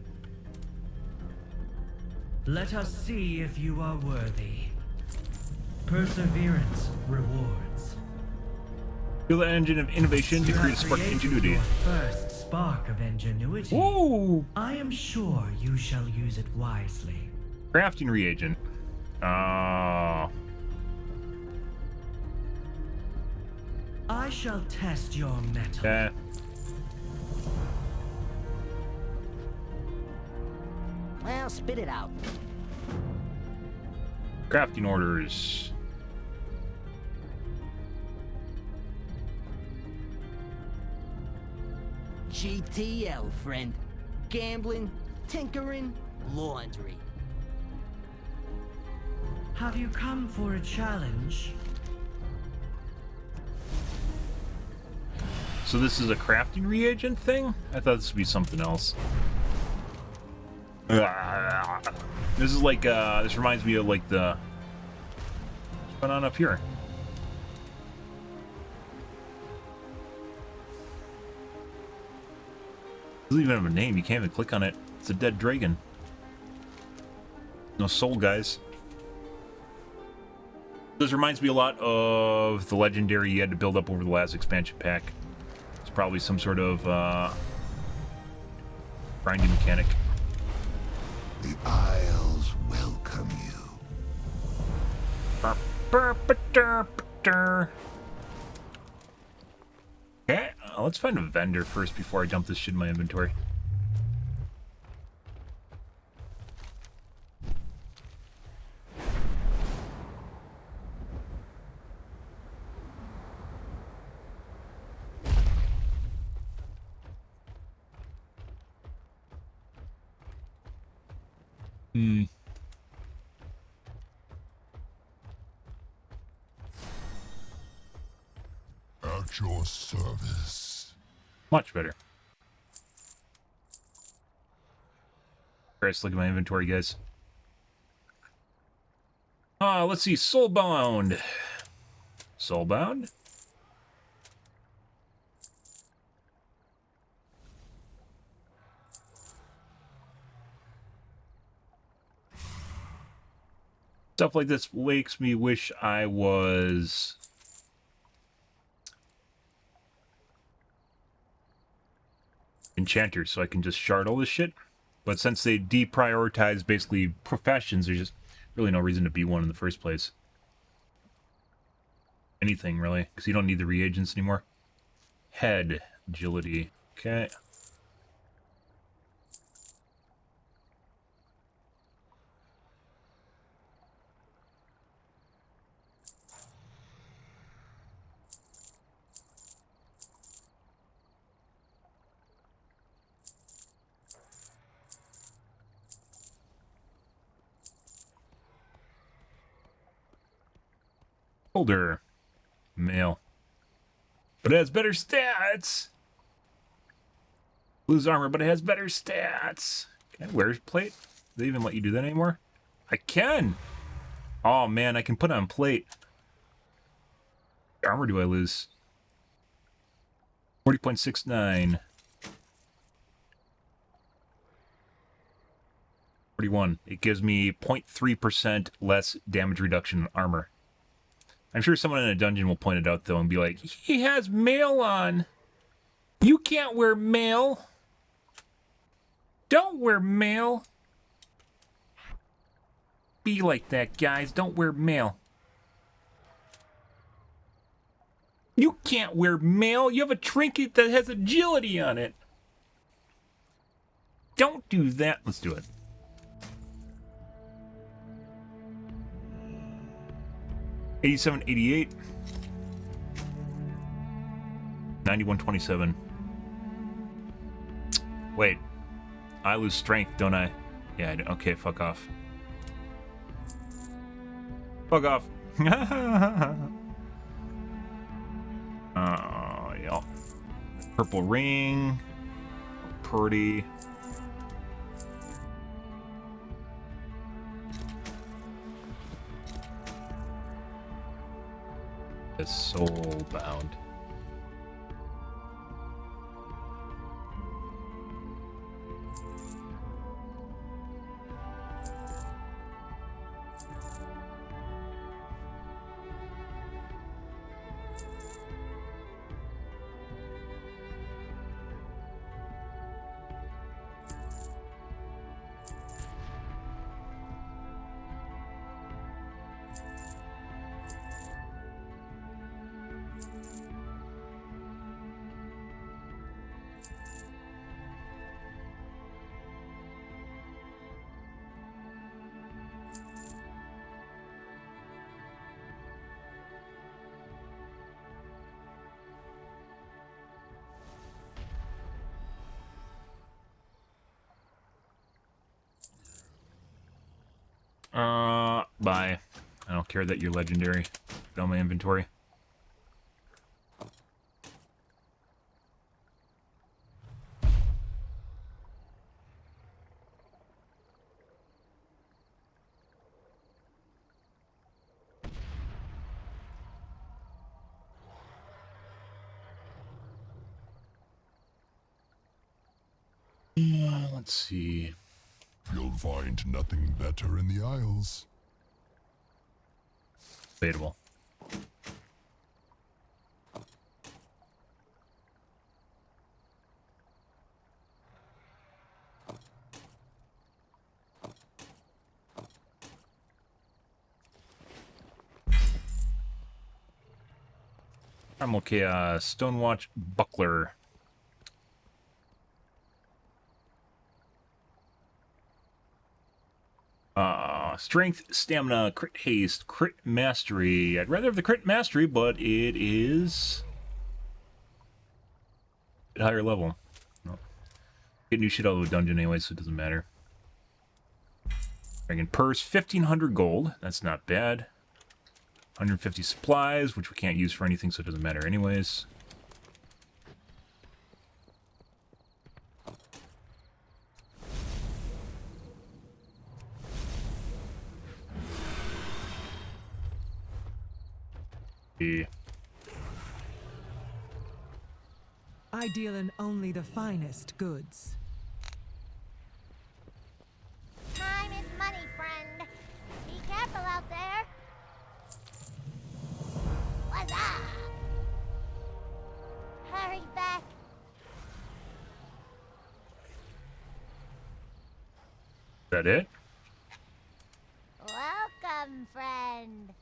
Let us see if you are worthy. Perseverance rewards. Fuel engine of innovation to You create a have spark of created ingenuity. your first spark of ingenuity. Woo! I am sure you shall use it wisely. Crafting reagent. I shall test your metal. Well, spit it out. Crafting orders. GTL, friend. Gambling, tinkering, laundry. Have you come for a challenge? So this is a crafting reagent thing? I thought this would be something else. This is like, this reminds me of like the... What's going on up here? It doesn't even have a name, you can't even click on it. It's a dead dragon. No soul, guys. This reminds me a lot of the legendary you had to build up over the last expansion pack. It's probably some sort of grinding mechanic. The Isles welcome you. Okay, let's find a vendor first before I dump this shit in my inventory. your service. Much better. Let's look at my inventory, guys. Let's see. Soulbound. Soulbound? Stuff like this makes me wish I was enchanter, so I can just shard all this shit. But since they deprioritize basically professions, there's just really no reason to be one in the first place. Anything, really, because you don't need the reagents anymore. Head, agility, okay. Holder. Male. But it has better stats! Lose armor, but it has better stats. Can I wear plate? Do they even let you do that anymore? I can! Oh man, I can put on plate. What armor do I lose? 40.69. 41. It gives me 0.3% less damage reduction in armor. I'm sure someone in a dungeon will point it out, though, and be like, he has mail on. You can't wear mail. Don't wear mail. Be like that, guys. Don't wear mail. You can't wear mail. You have a trinket that has agility on it. Don't do that. Let's do it. $87, $88, $91.27. Wait, I lose strength, don't I? Yeah, I do. Okay, fuck off. Fuck off. Yeah. Purple ring. Pretty. Soulbound. Bye. I don't care that you're legendary. Put on my inventory. Let's see. You'll find nothing better in the Isles. Debatable. I'm okay. Stonewatch Buckler. Strength, stamina, crit haste, crit mastery. I'd rather have the crit mastery, but it is at higher level. No. Get new shit out of the dungeon anyway, so it doesn't matter. Dragon purse, 1,500 gold. That's not bad. 150 supplies, which we can't use for anything, so it doesn't matter anyways. Yeah. I deal in only the finest goods. Time is money, friend. Be careful out there. What's up? Hurry back. Is that it? Welcome, friend.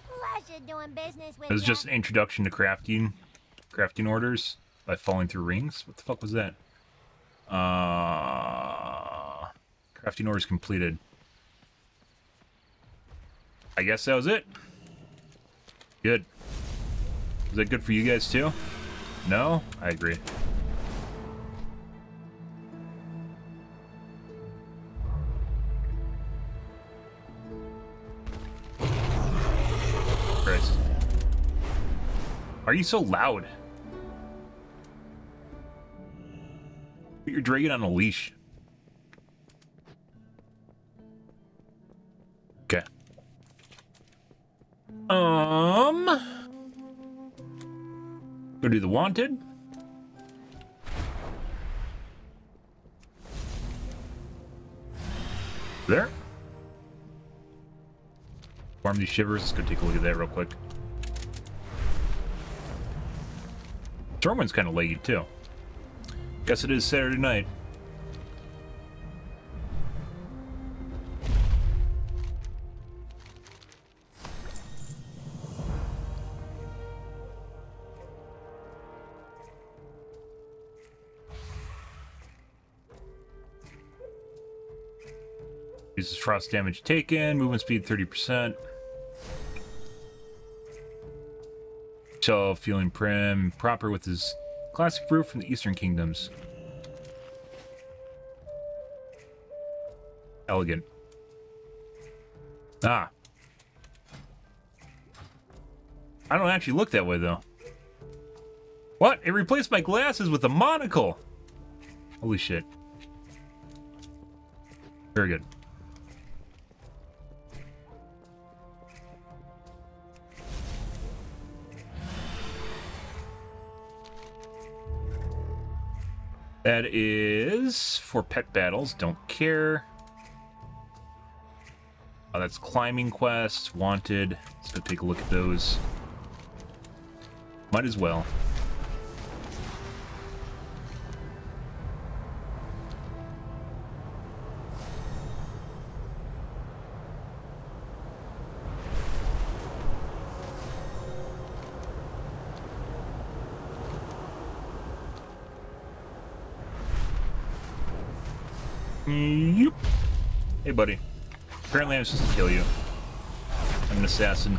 Pleasure doing business with It was ya. just an introduction to crafting orders by falling through rings. What the fuck was that? Crafting orders completed. I guess that was it. Good. Is that good for you guys too? No? I agree. Christ. Are you so loud? Put your dragon on a leash. Okay. Go do the wanted. There. Farm these shivers. Let's go take a look at that real quick. Stormwind's kind of laggy too. Guess it is Saturday night. Uses frost damage taken, movement speed 30%. So feeling prim, proper with his classic brew from the Eastern Kingdoms. Elegant. Ah. I don't actually look that way though. What? It replaced my glasses with a monocle. Holy shit. Very good. That is for pet battles. Don't care. Oh, that's climbing quests, wanted. Let's go take a look at those. Might as well. Yep. Hey, buddy. Apparently I'm supposed to kill you. I'm an assassin.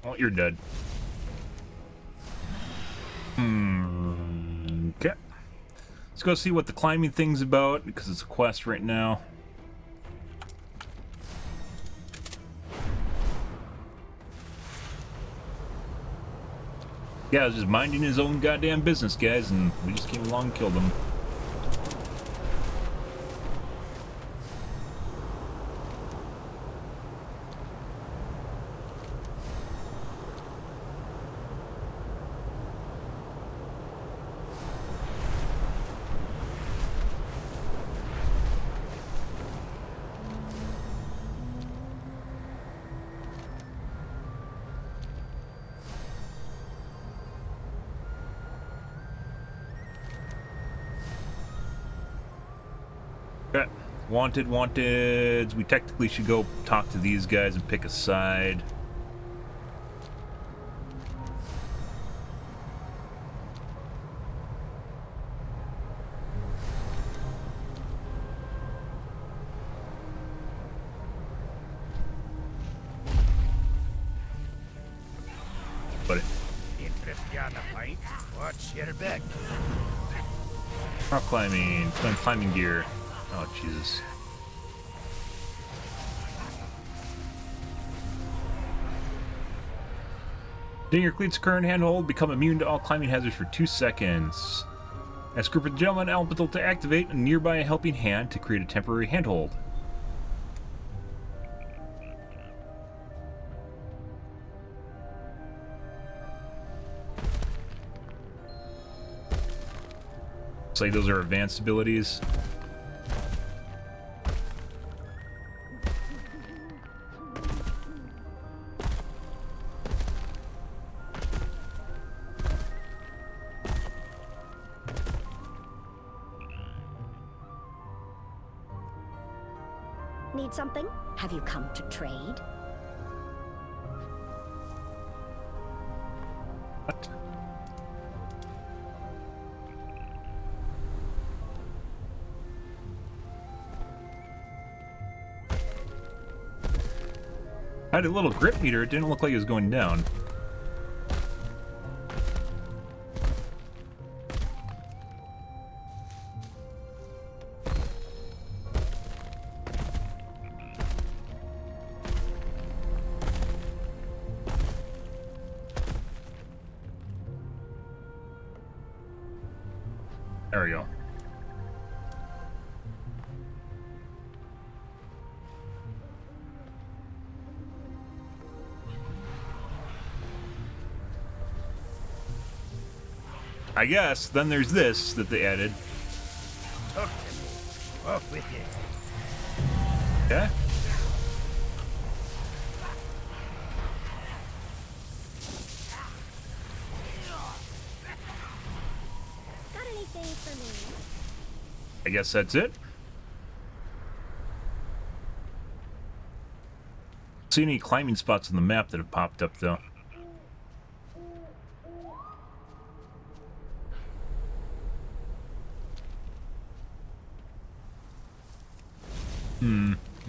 Oh, you're dead. Okay. Let's go see what the climbing thing's about, because it's a quest right now. Yeah, I was just minding his own goddamn business, guys, and we just came along and killed him. Okay. Wanted. We technically should go talk to these guys and pick a side. Yeah, the pint. Watch, hit her back. Rock climbing. Put on climbing gear. Oh, Jesus. During your cleats current handhold, become immune to all climbing hazards for 2 seconds. Ask group of gentlemen elemental to activate a nearby helping hand to create a temporary handhold. Looks like those are advanced abilities. Need something? Have you come to trade? What? I had a little grip meter, it didn't look like it was going down. There we go. I guess then there's this that they added. Talk to me. Off with you. Okay. Got anything for me? I guess that's it. See any climbing spots on the map that have popped up though.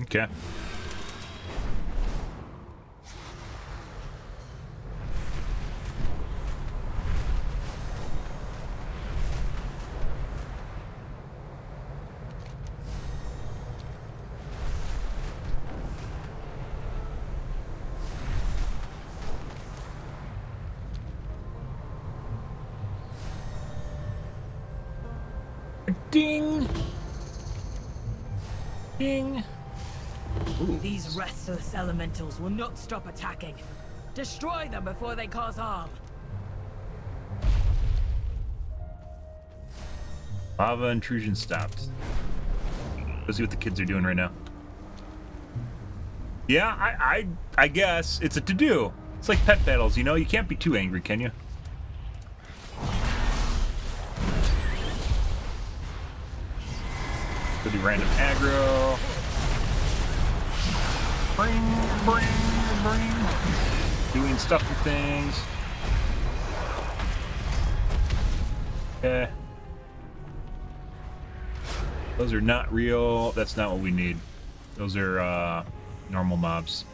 Okay. Ding! Ding! These restless elementals will not stop attacking. Destroy them before they cause harm. Lava intrusion stopped. Let's see what the kids are doing right now. Yeah, I guess it's a to-do. It's like pet battles, you know? You can't be too angry, can you? Go do random aggro. Bring. Doing stuff and things. Okay. Those are not real. That's not what we need. Those are normal mobs.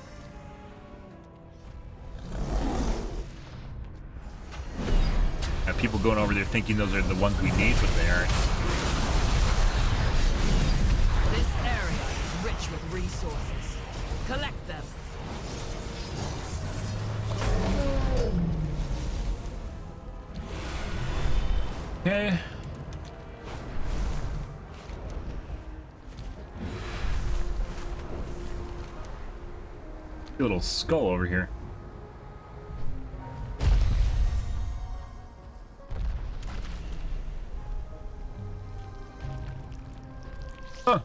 Got people going over there thinking those are the ones we need, but they aren't. This area is rich with resources. Collect them. Okay. A little skull over here. Huh.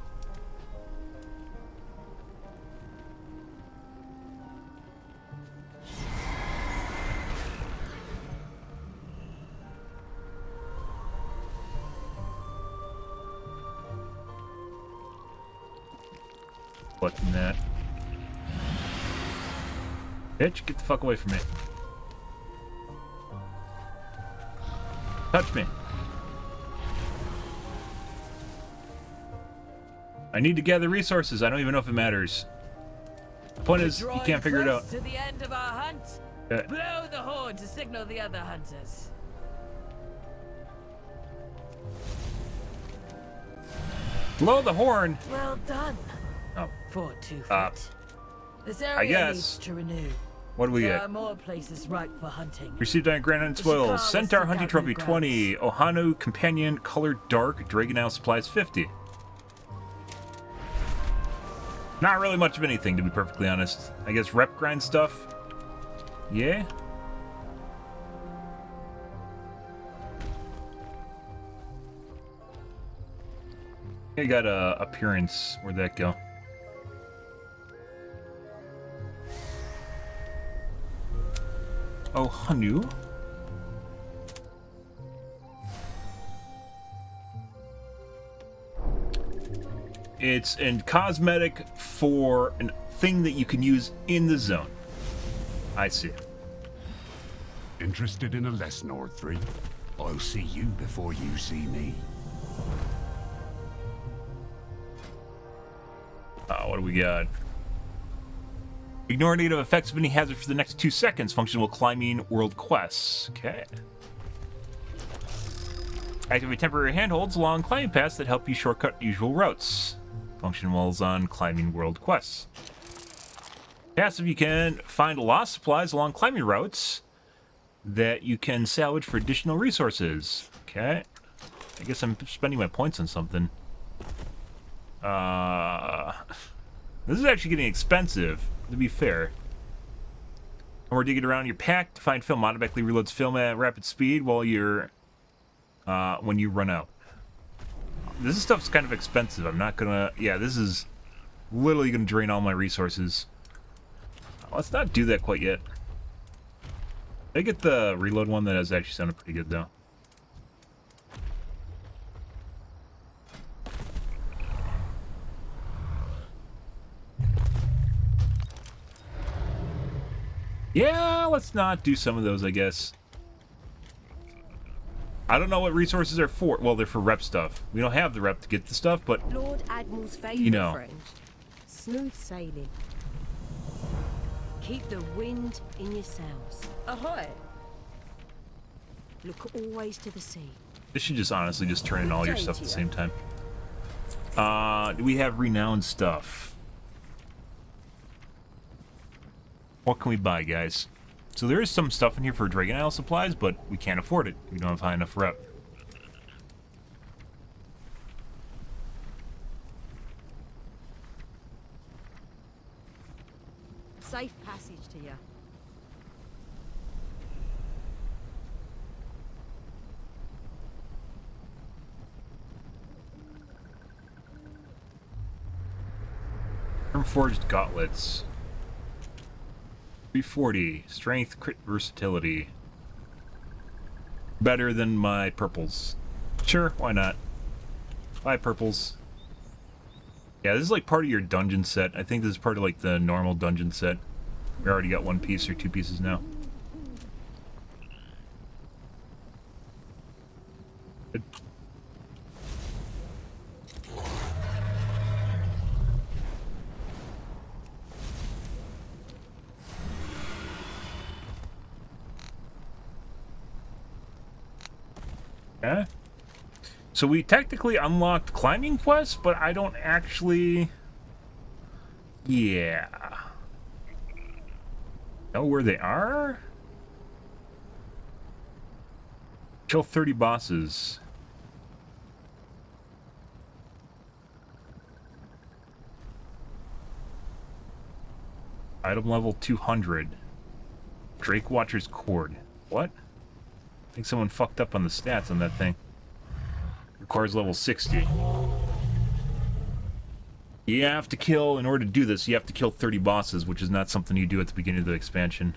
Collecting that. Bitch, get the fuck away from me. Touch me. I need to gather resources. I don't even know if it matters. The point is, you can't figure it out. To the end of our hunt, Blow the horn to signal the other hunters. Blow the horn. Well done. Oh. For 2 feet. This area I guess. needs to renew. What do we There get? are more places ripe for hunting. Received on Granite Spoils. Centaur Hunting Trophy 20. Ohanu Companion Color Dark. Dragon Ale Supplies 50. Not really much of anything, to be perfectly honest. I guess rep grind stuff. Yeah. I got appearance. Where'd that go? Oh, Hanu. It's a cosmetic for a thing that you can use in the zone. I see. Interested in a lesson or three? I'll see you before you see me. What do we got? Ignore negative effects of any hazard for the next 2 seconds. Function while climbing world quests. Okay. Activate temporary handholds along climbing paths that help you shortcut usual routes. Function while on climbing world quests. Passive, you can find lost supplies along climbing routes that you can salvage for additional resources. Okay. I guess I'm spending my points on something. This is actually getting expensive, to be fair. Or dig it around your pack to find film. Automatically reloads film at rapid speed while you're when you run out. This stuff's kind of expensive. I'm not gonna. Yeah, this is literally gonna drain all my resources. Let's not do that quite yet. I get the reload one that has actually sounded pretty good though. Yeah, let's not do some of those, I guess. I don't know what resources are for. Well, they're for rep stuff. We don't have the rep to get the stuff, but Lord Admiral's favourite you know. friend. Smooth sailing. Keep the wind in your sails. Ahoy! Look always to the sea. This should just honestly just turn in all your stuff at the same time. Do we have renowned stuff? What can we buy, guys? So there is some stuff in here for Dragon Isle supplies, but we can't afford it. We don't have high enough rep. Safe passage to you. Forged gauntlets. 340. Strength, crit, versatility. Better than my purples. Sure, why not? Buy purples. Yeah, this is like part of your dungeon set. I think this is part of like the normal dungeon set. We already got 1 piece or 2 pieces now. Good. Okay. So we technically unlocked climbing quests, but I don't actually... Yeah. Know where they are? Kill 30 bosses. Item level 200. Drake Watcher's Cord. What? I think someone fucked up on the stats on that thing. Requires level 60. You have to kill, in order to do this, you have to kill 30 bosses, which is not something you do at the beginning of the expansion.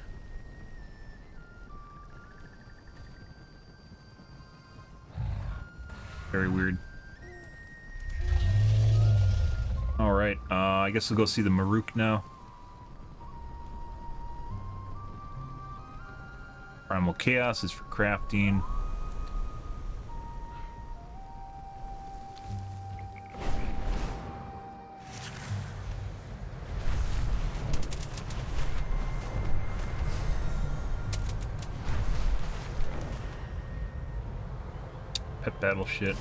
Very weird. Alright, I guess we'll go see the Maruk now. Primal Chaos is for crafting. pet battle shit.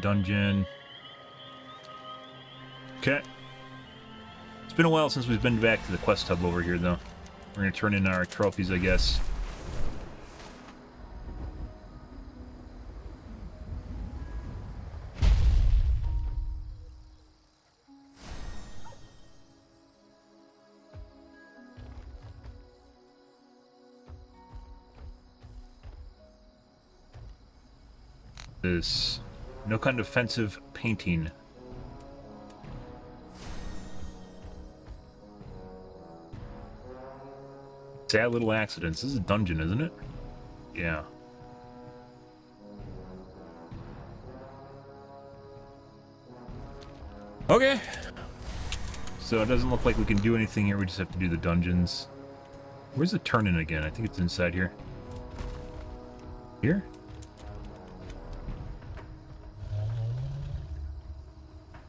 Dungeon. Okay. It's been a while since we've been back to the quest hub over here, though. We're gonna turn in our trophies, I guess. This no kind of offensive painting. Sad little accidents. This is a dungeon, isn't it? Yeah. Okay. So it doesn't look like we can do anything here. We just have to do the dungeons. Where's the turn-in again? I think it's inside here. Here?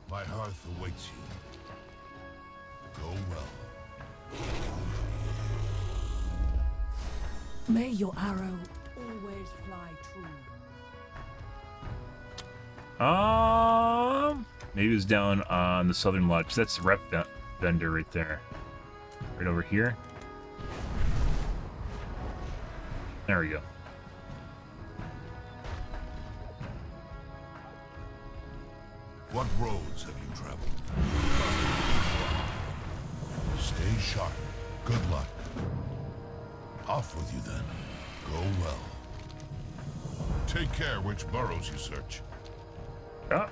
My hearth awaits you. Go well. May your arrow always fly true. Maybe it was down on the southern lodge. That's the rep vendor right there. Right over here. There we go. What roads have you traveled? Stay sharp. Good luck. Off with you then. Go well. Take care which burrows you search. Yeah.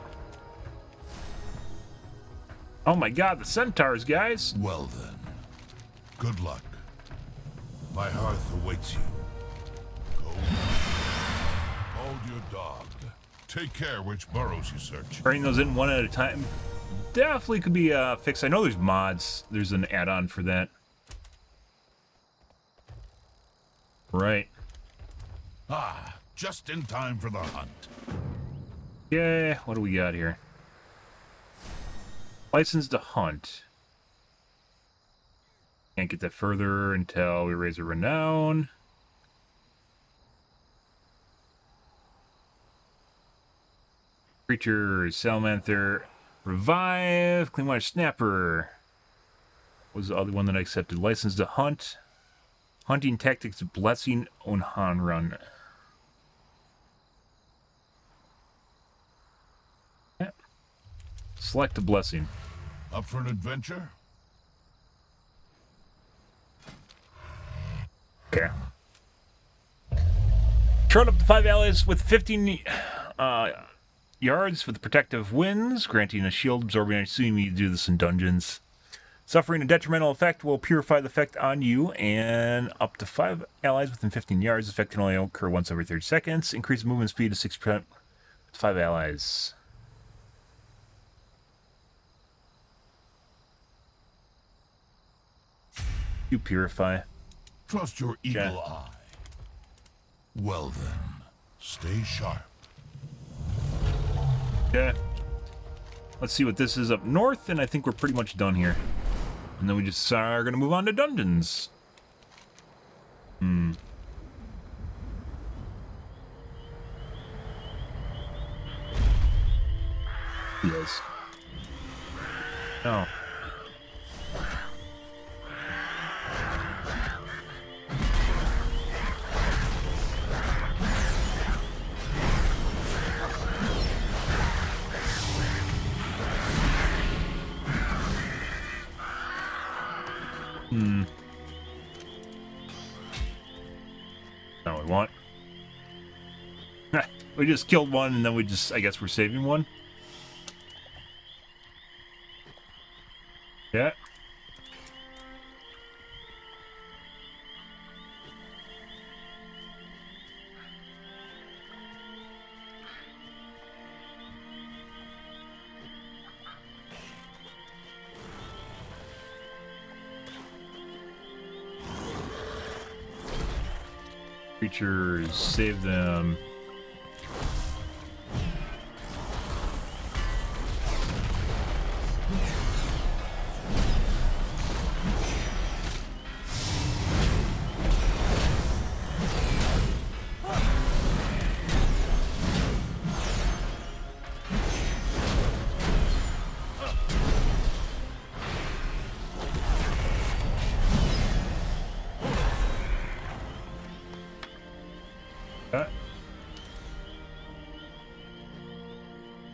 Oh my god, the centaurs, guys! Well then. Good luck. My hearth awaits you. Go well. Hold your dog. Take care which burrows you search. Bring those in one at a time. Definitely could be fixed. I know there's mods. There's an add-on for that. Right. Ah, just in time for the hunt. Yeah, what do we got here? License to hunt. Can't get that further until we raise a renown. Creature, salamander, revive, clean water snapper. What was the other one that I accepted? License to hunt. Hunting tactics, blessing, Onhan run. Yeah. Select a blessing. Up for an adventure? Okay. Turn up to 5 allies with 15 yards with protective winds, granting a shield absorbing. I assume you do this in dungeons. Suffering a detrimental effect will purify the effect on you, and up to 5 allies within 15 yards. This effect can only occur once every 30 seconds. Increase movement speed to 6% with 5 allies. You purify. Trust your eagle eye. Well then, stay sharp. Yeah. Let's see what this is up north, and I think we're pretty much done here. And then we just are going to move on to dungeons. Yes. No. Not what we want. We just killed one, and then we just, I guess we're saving one. Yeah. Creatures, save them.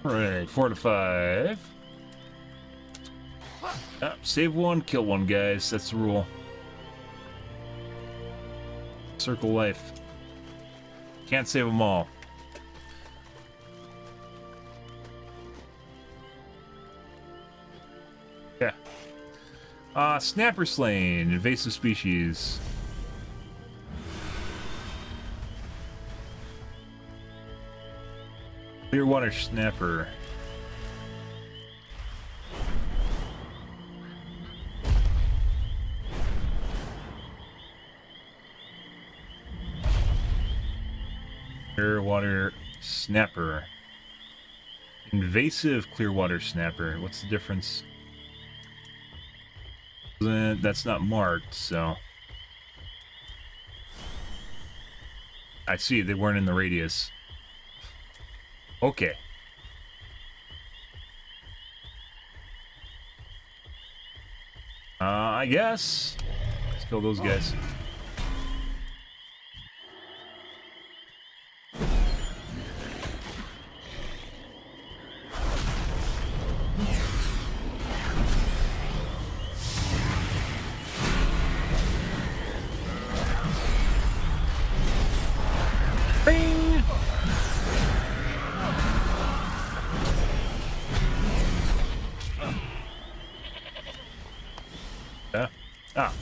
Alright, 4 to 5. Save one, kill one, guys. That's the rule. Circle life. Can't save them all. Yeah. Snapper slain, invasive species. Clearwater snapper. Clearwater snapper. Invasive clearwater snapper. What's the difference? That's not marked, so. I see, they weren't in the radius. Okay. I guess. Let's kill those guys. Bing! Ah.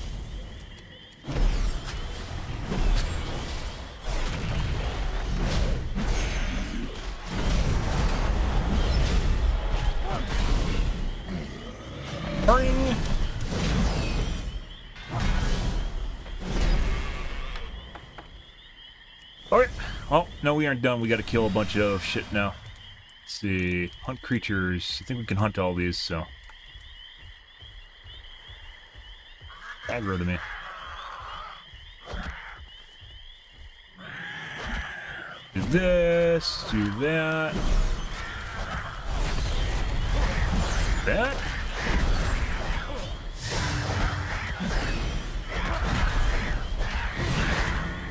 Bing! Alright. Oh, no, we aren't done. We gotta kill a bunch of shit now. Let's see. Hunt creatures. I think we can hunt all these, so. Aggro to me. Do this, do that. That.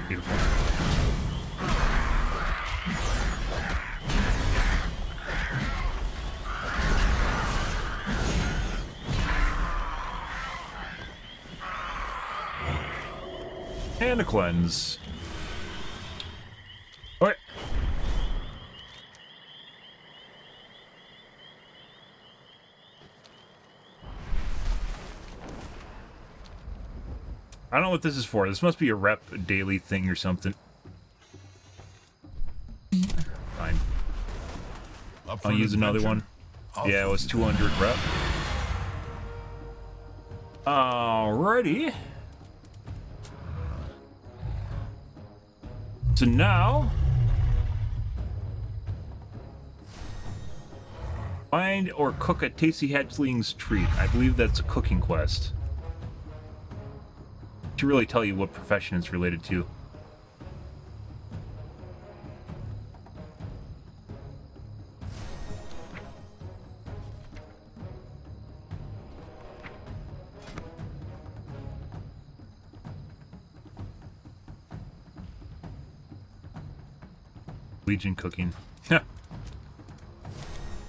Beautiful. And a cleanse. Alright. I don't know what this is for. This must be a rep daily thing or something. Fine. I'll use another one. Yeah, it was 200 rep. Alrighty. So now, find or cook a tasty hatchling's treat. I believe that's a cooking quest. To really tell you what profession it's related to. Legion cooking.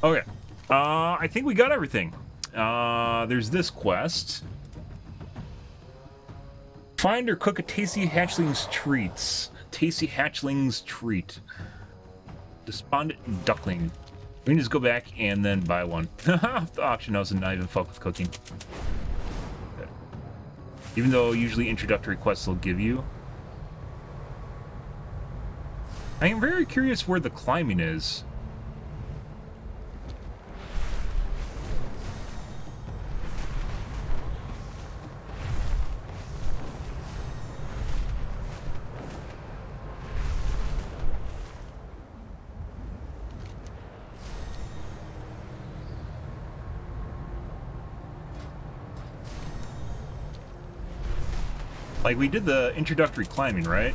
Okay. I think we got everything. There's this quest. Find or cook a tasty hatchling's treats. Tasty hatchling's treat. Despondent duckling. We can just go back and then buy one. The auction house and not even fuck with cooking. Even though usually introductory quests will give you. I am very curious where the climbing is. Like, we did the introductory climbing, right?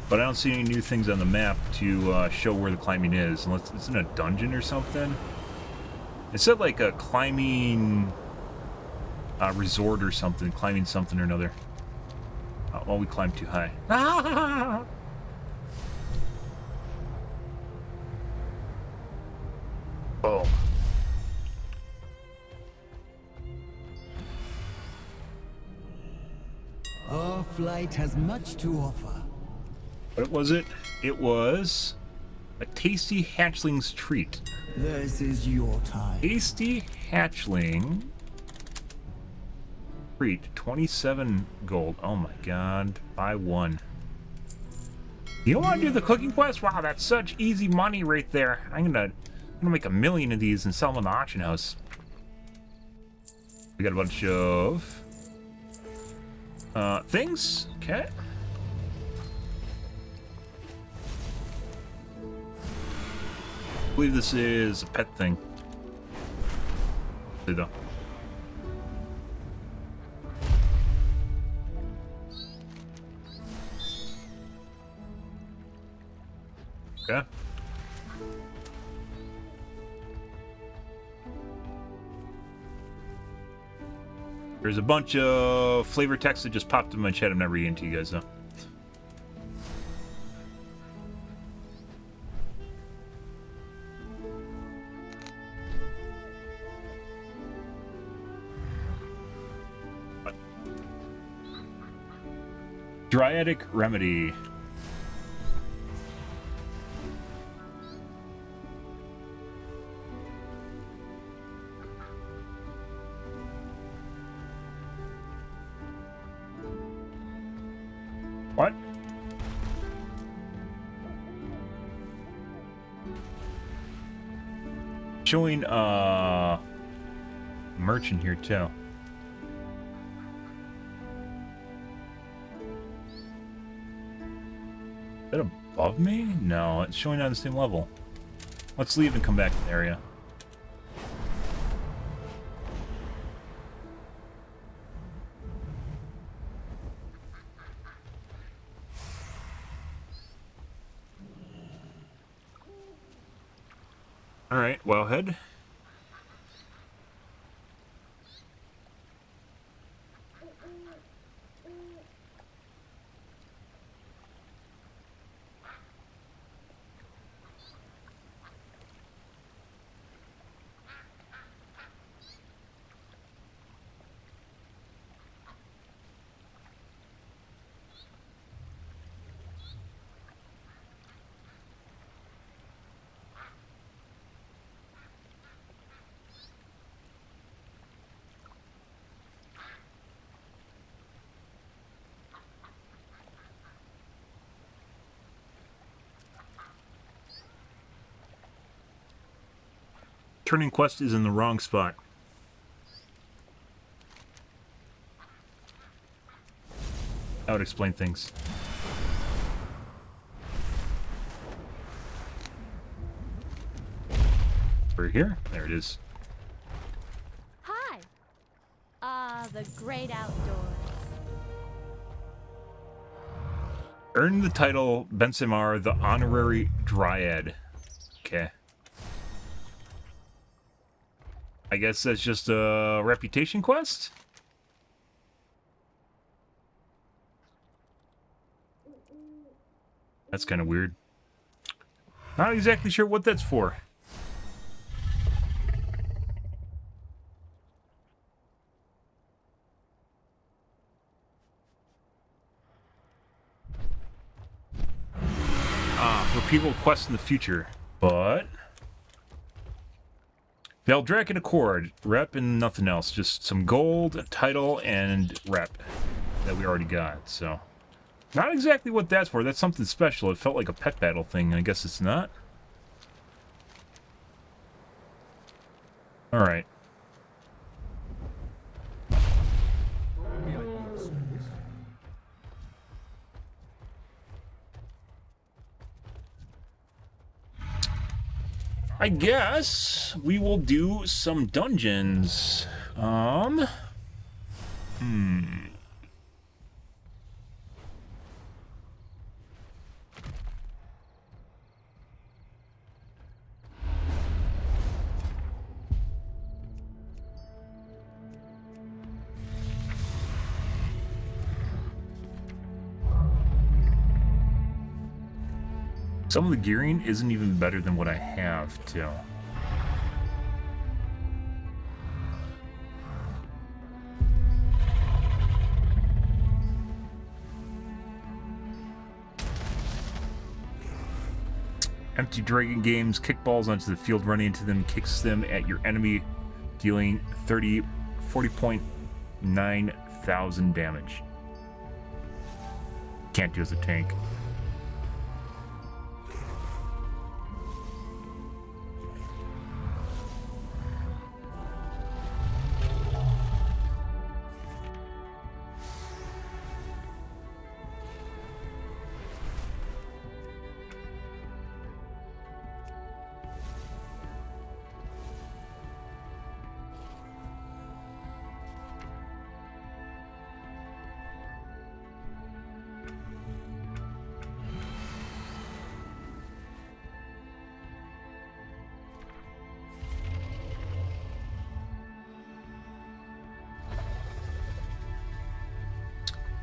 But I don't see any new things on the map to show where the climbing is. Unless it's in a dungeon or something. It said like a climbing resort or something. Climbing something or another. Well, we climbed too high. Oh. Our flight has much to offer. What was it? It was a tasty hatchling's treat. This is your time. Tasty hatchling treat. 27 gold. Oh my god. Buy one. You don't want to do the cooking quest? Wow, that's such easy money right there. I'm gonna make 1 million of these and sell them in the auction house. We got a bunch of things. Okay. I believe this is a pet thing. See though. Okay. There's a bunch of flavor text that just popped in my chat. I'm not reading to you guys though. Dryatic remedy. What? Showing merchant here too. Is that above me? No, it's showing on the same level. Let's leave and come back to the area. Alright, wellhead. Turning quest is in the wrong spot. That would explain things. We're here. There it is. Hi. The great outdoors. Earn the title Bensimar, the honorary dryad. Okay. I guess that's just a reputation quest? That's kind of weird. Not exactly sure what that's for. For people questing the future, but Valdraken Accord, rep and nothing else. Just some gold, a title, and rep that we already got, so. Not exactly what that's for. That's something special. It felt like a pet battle thing, and I guess it's not. Alright. I guess we will do some dungeons. Some of the gearing isn't even better than what I have, too. Empty dragon games, kick balls onto the field, running into them, kicks them at your enemy, dealing 40.9 thousand damage. Can't do as a tank.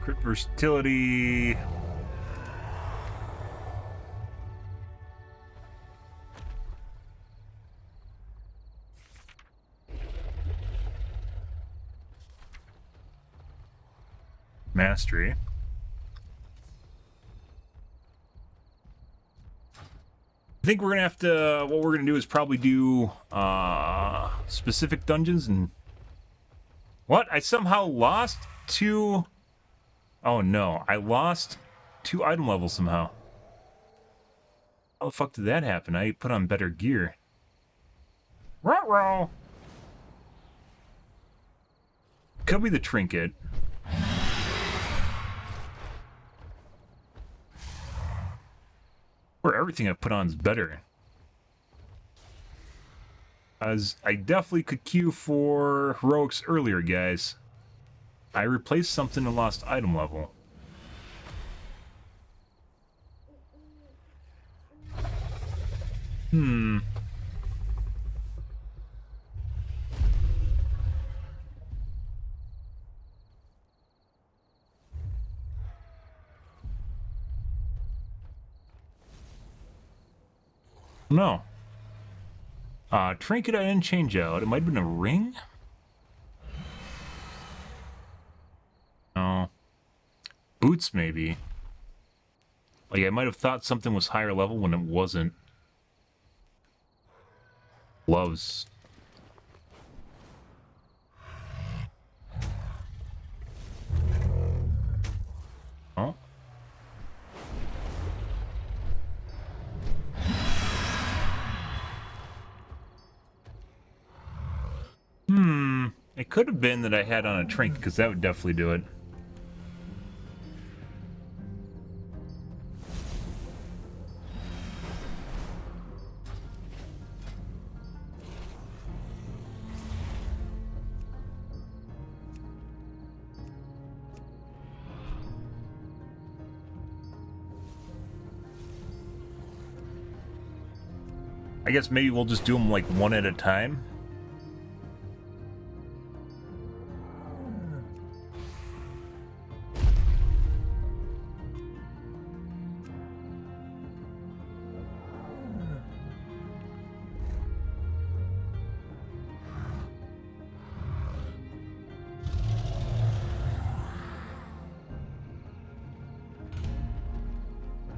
Crit versatility. Mastery. I think we're gonna have to, what we're gonna do is probably do specific dungeons. And what? I somehow lost 2. Oh no, I lost 2 item levels somehow. How the fuck did that happen? I put on better gear. Ruh-roh. Could be the trinket. Or everything I put on is better. As I definitely could queue for heroics earlier, guys. I replaced something and lost item level. No. Trinket I didn't change out. It might have been a ring? No. Boots, maybe. Like, I might have thought something was higher level when it wasn't. Gloves. Oh. It could have been that I had on a trinket, because that would definitely do it. I guess maybe we'll just do them like one at a time.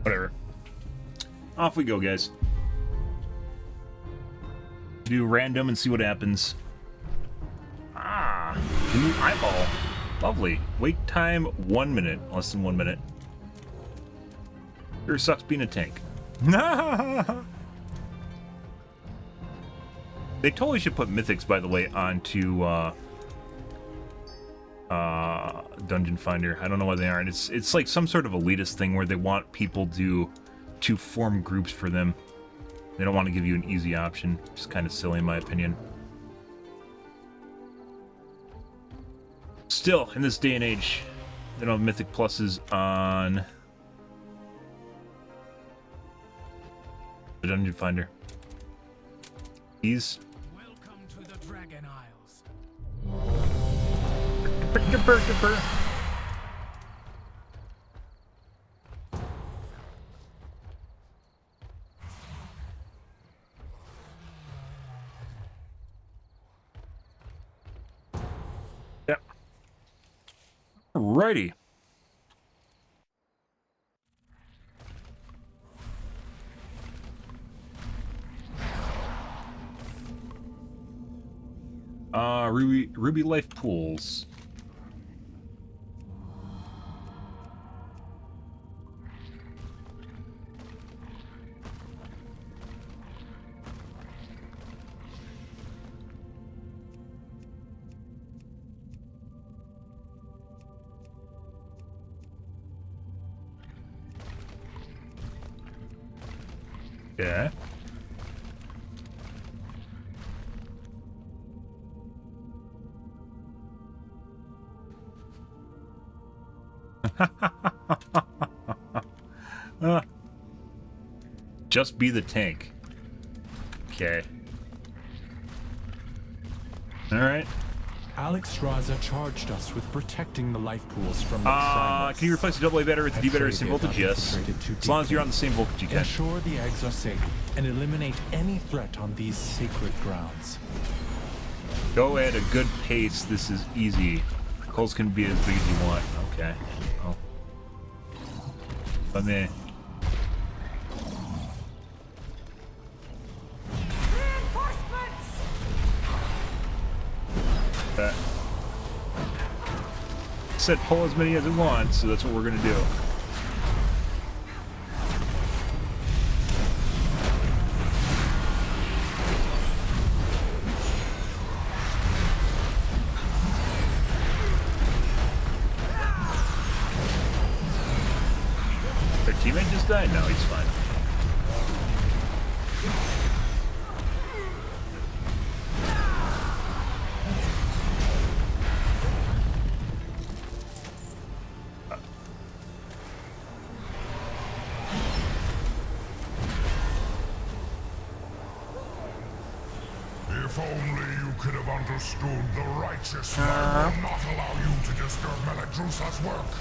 Whatever. Off we go, guys. Do random and see what happens. Ah, new eyeball. Lovely. Wait time 1 minute. Less than 1 minute. Sure sucks being a tank. They totally should put mythics, by the way, onto Dungeon Finder. I don't know why they aren't. It's like some sort of elitist thing where they want people to form groups for them. They don't want to give you an easy option. It's kind of silly in my opinion. Still, in this day and age, they don't have mythic pluses on the Dungeon Finder. Welcome to the Dragon Isles. Alrighty. Ruby life pools. Yeah. Just be the tank. Okay. Alright. Alex Raza charged us with protecting the life pools from the Extremis. Can you replace the AA battery with the D battery at the same voltage? Yes. As long as you're on the same voltage, you can. Ensure the eggs are safe and eliminate any threat on these sacred grounds. Go at a good pace. This is easy. Coals can be as big as you want. Okay. Oh. Let me. Said pull as many as it wants, so that's what we're gonna do. Their teammate just died? No, he's fine. If only you could have understood the righteous man will not allow you to disturb Meladrusa's work.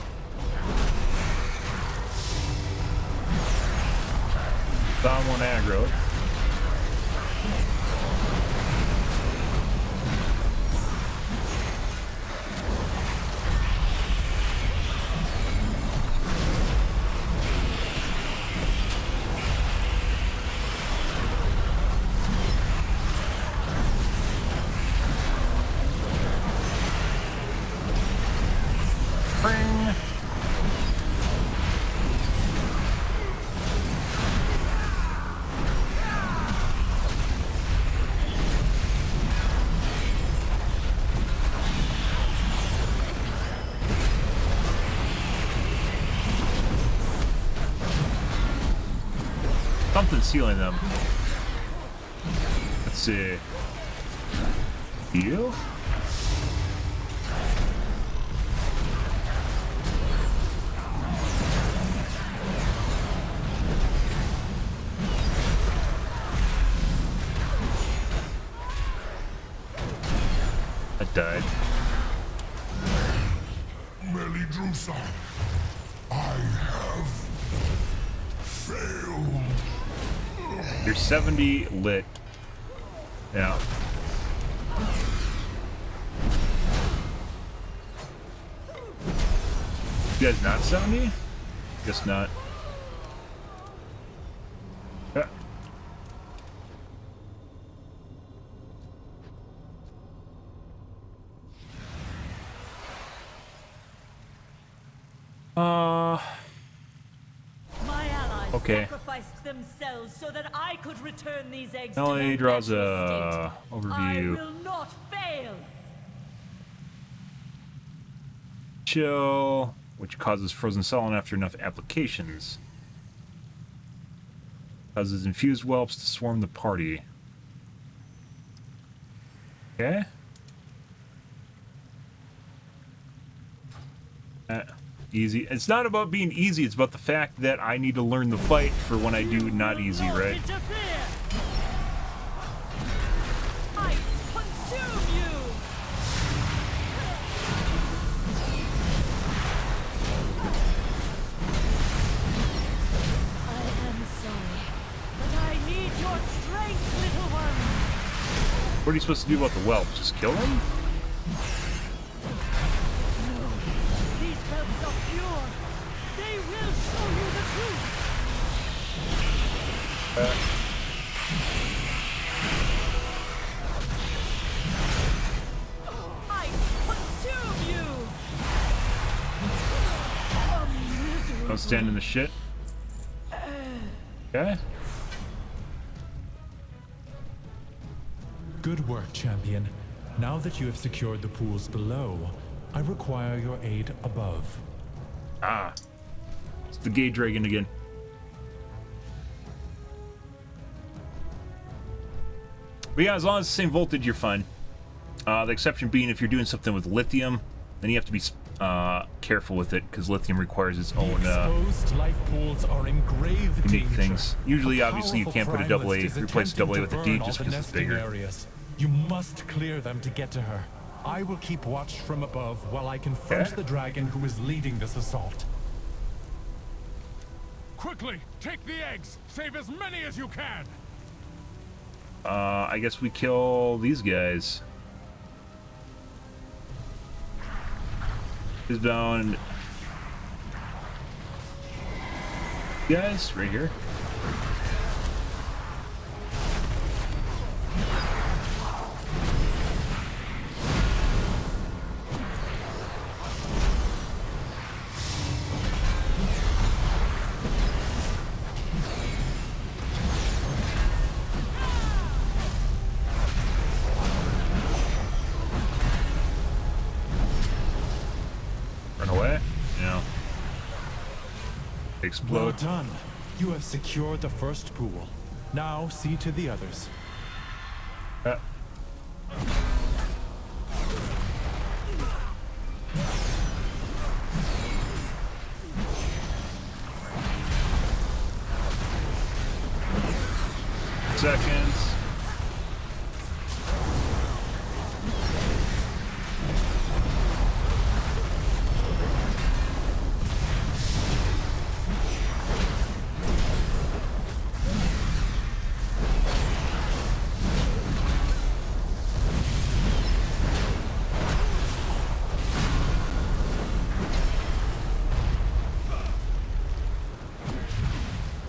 Someone aggro. Something's sealing them. Let's see. Heal? I died. Meladrusa, I have failed. You're 70 lit. Yeah. You guys not 70? Guess not. Yeah. My allies okay. sacrificed themselves so that I could return these eggs Now to he their draws natural a state. overview. I will not fail. Chill, which causes frozen solid after enough applications. Causes infused whelps to swarm the party. Okay. Easy. It's not about being easy, it's about the fact that I need to learn the fight for when I do not easy, right? I consume you. I am sorry, but I need your strength, little one. What are you supposed to do about the whelps? Just kill them? No. These I consume you! Don't stand in the shit. Okay. Good work, champion. Now that you have secured the pools below, I require your aid above. Ah. It's the gay dragon again. But yeah, as long as it's the same voltage, you're fine. The exception being if you're doing something with lithium, then you have to be careful with it, because lithium requires its own Exposed life pools are in grave unique danger. things. Usually, A obviously, you can't put a powerful double A, primalist is replace a double A with a attempting D to just burn all because it's the nesting bigger. areas. You must clear them to get to her. I will keep watch from above while I confront the dragon who is leading this assault. Quickly, take the eggs. Save as many as you can. I guess we kill these guys. He's down. Guys, right here. Run away? No. Explode. Well done. You have secured the first pool. Now see to the others. Seconds.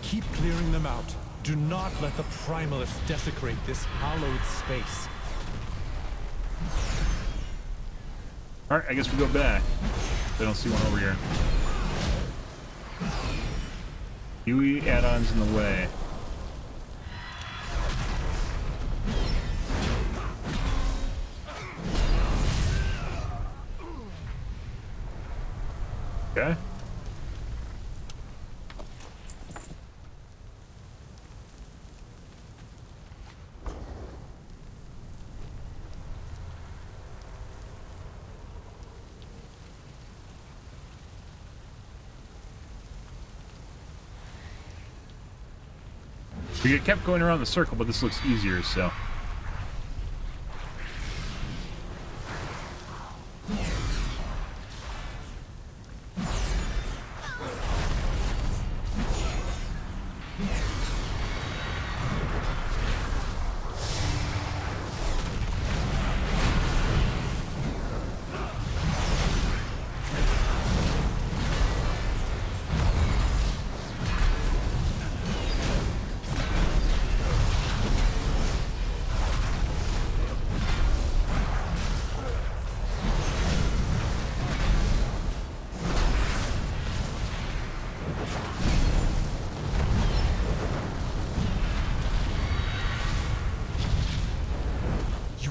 Keep clearing them out. Do not let the primalists desecrate this hallowed space. Alright, I guess we go back. I don't see one over here. UE add-ons in the way. Okay. We kept going around the circle, but this looks easier, so.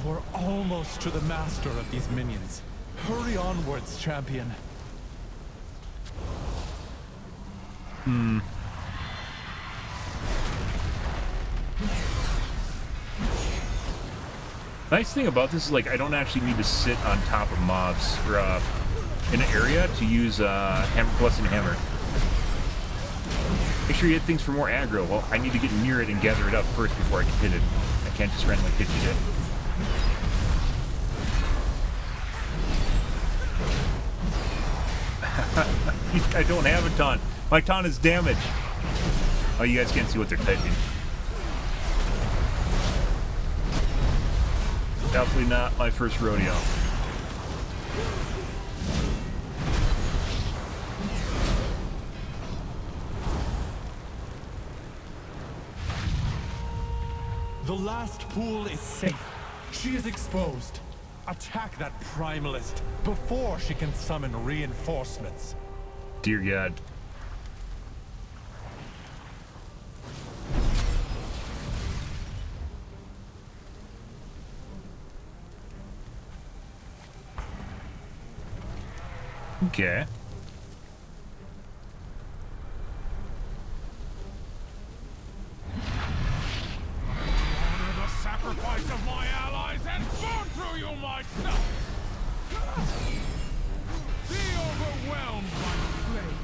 We're almost to the master of these minions. Hurry onwards, champion. Nice thing about this is, like, I don't actually need to sit on top of mobs or in an area to use Blessing Hammer. Make sure you hit things for more aggro. Well, I need to get near it and gather it up first before I can hit it. I can't just randomly hit shit. I don't have a taunt. My taunt is damaged. Oh, you guys can't see what they're typing. Definitely not my first rodeo. The last pool is safe. She is exposed. Attack that primalist before she can summon reinforcements. Dear God. Okay. Honor the sacrifice of my allies and burn through you myself! Be overwhelmed by the flame.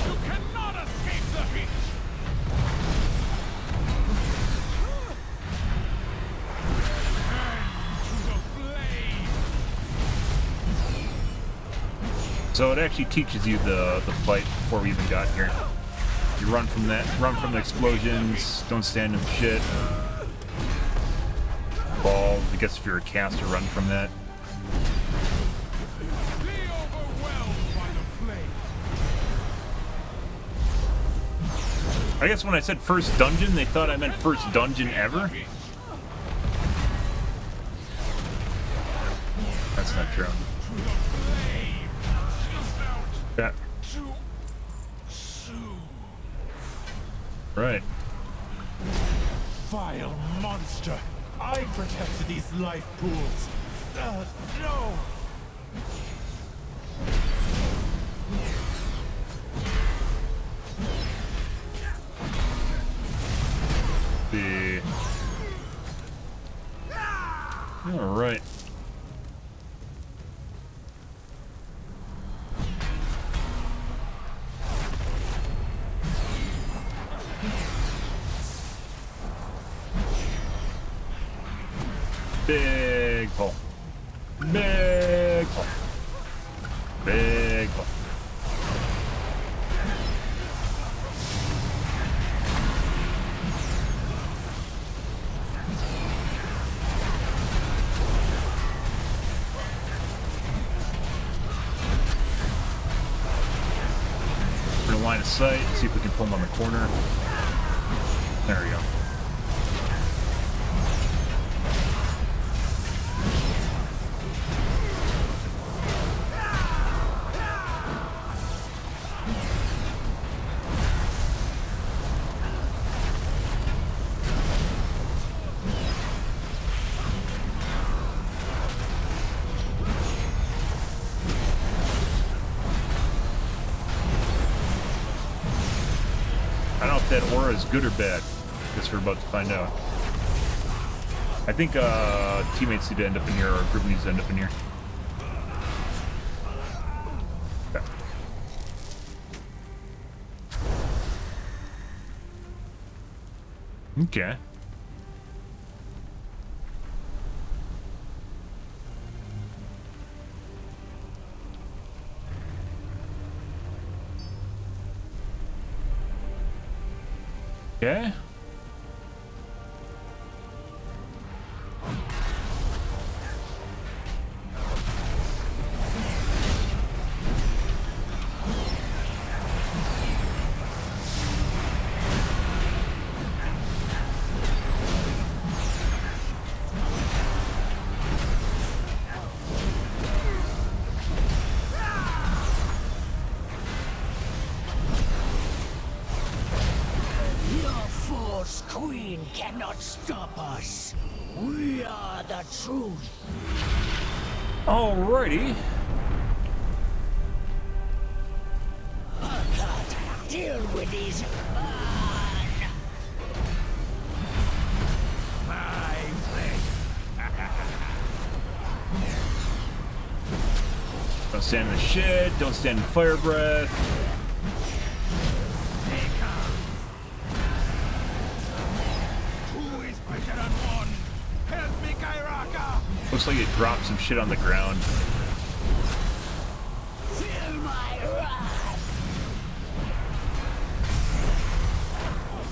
You cannot escape the heat! So it actually teaches you the fight before we even got here. You run from that, run from the explosions, don't stand in the shit. Balls, I guess if you're a caster, run from that. I guess when I said first dungeon, they thought I meant first dungeon ever. That's not true. Yeah. Right. Vile monster! I protected these life pools. No! All right. Big pull. Big pull. Big pull. We're in line of sight. See if we can pull him on the corner. There we go. That aura is good or bad. Guess we're about to find out. I think teammates need to end up in here, or group needs to end up in here. Okay. Okay. Queen cannot stop us. We are the truth. Alrighty. Deal with these. My friend. Don't stand in the shit. Don't stand in fire breath. Looks like it dropped some shit on the ground. Feel my wrath.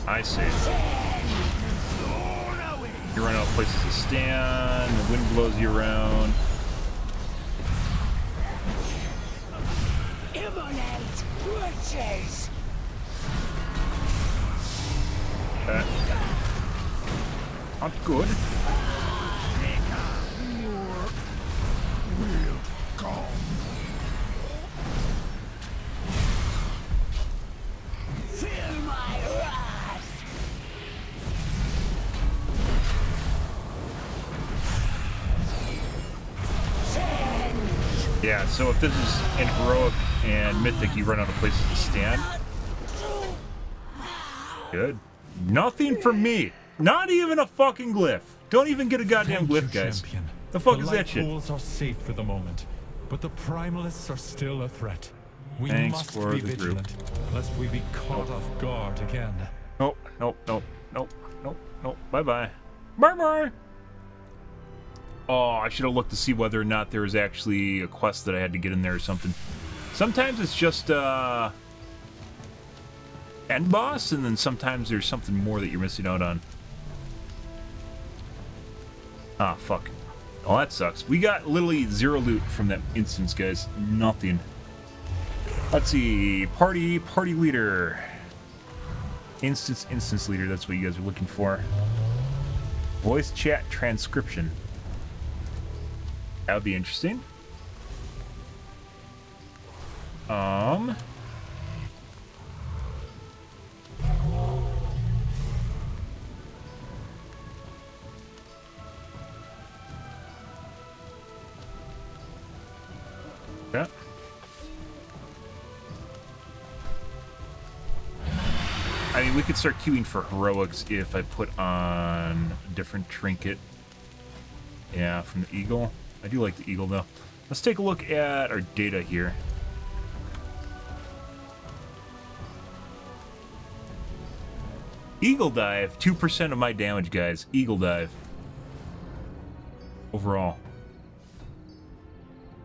I see. You run out of places to stand, the wind blows you around. Imminent riches. good. Feel my wrath! Yeah, so if this is in heroic and mythic, you run out of places to stand. Good. Nothing from me. Not even a fucking glyph. Don't even get a goddamn glyph, guys. The fuck is that shit? The light pools are safe for the moment, but the primalists are still a threat. We Thanks must for be the group. vigilant, lest we be caught off guard again. Nope, nope, nope, nope, nope, nope. Bye-bye. Bye-bye. Oh, I should have looked to see whether or not there was actually a quest that I had to get in there or something. Sometimes it's just, end boss, and then sometimes there's something more that you're missing out on. Ah, fuck. Oh, that sucks. We got literally zero loot from that instance, guys. Nothing. Let's see. Party leader. Instance leader. That's what you guys are looking for. Voice chat transcription. That would be interesting. Yeah. I mean, we could start queuing for heroics if I put on a different trinket. Yeah, from the eagle. I do like the eagle, though. Let's take a look at our data here. Eagle dive, 2% of my damage, guys. Eagle dive. Overall.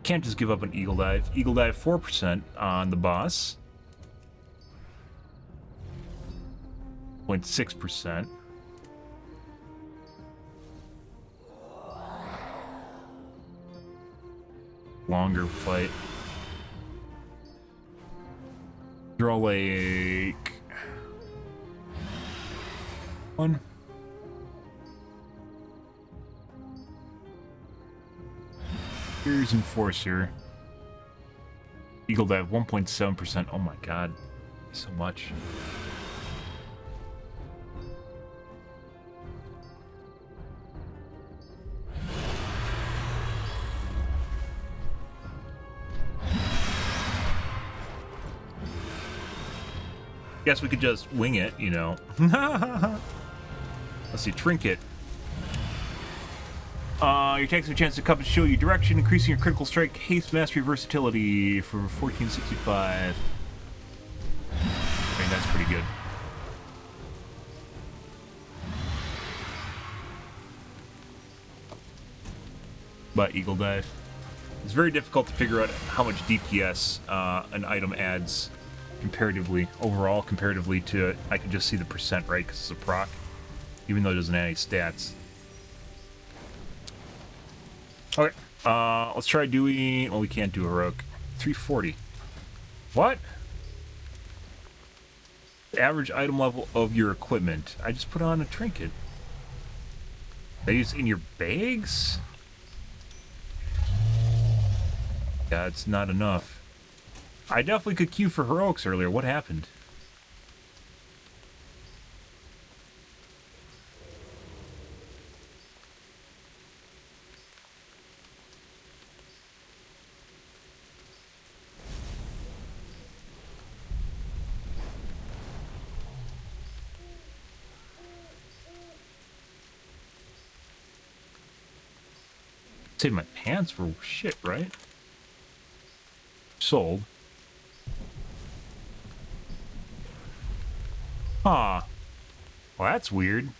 Can't just give up an eagle dive. Eagle dive, 4% on the boss. 0.6%. Longer fight. Draw Lake. 1. Here's Enforcer. Eagle Dive, 1.7%. Oh my god. So much. Guess we could just wing it, you know. Let's see, trinket. Your attacks have a chance to compass show you direction, increasing your critical strike, haste, mastery, versatility for 1465. I mean, that's pretty good. But Eagle Dive. It's very difficult to figure out how much DPS an item adds comparatively, overall, comparatively to, I can just see the percent, right, because it's a proc, even though it doesn't add any stats. Okay, let's try doing, well, we can't do heroic. 340. What? Average item level of your equipment. I just put on a trinket. They use in your bags? Yeah, it's not enough. I definitely could queue for heroics earlier. What happened? Save my pants for shit, right? Sold. Huh. Well, that's weird.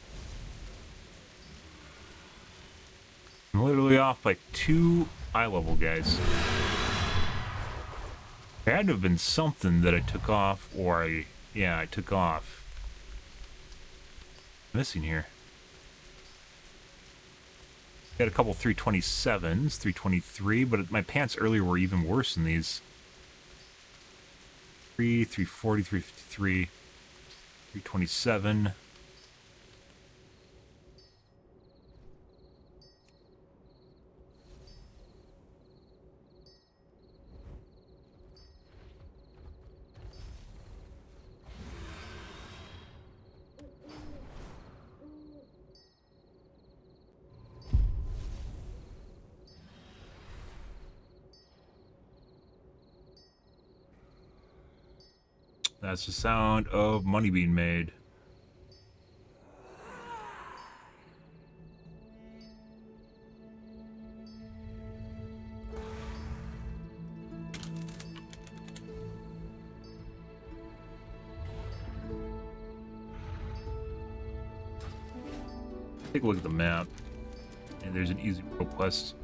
I'm literally off by 2 eye level, guys. There had to have been something that I took off, or I took off. Missing here. Got a couple 327s, 323, but my pants earlier were even worse than these. 340, 353, 327. That's the sound of money being made. Take a look at the map. And there's an easy world quest.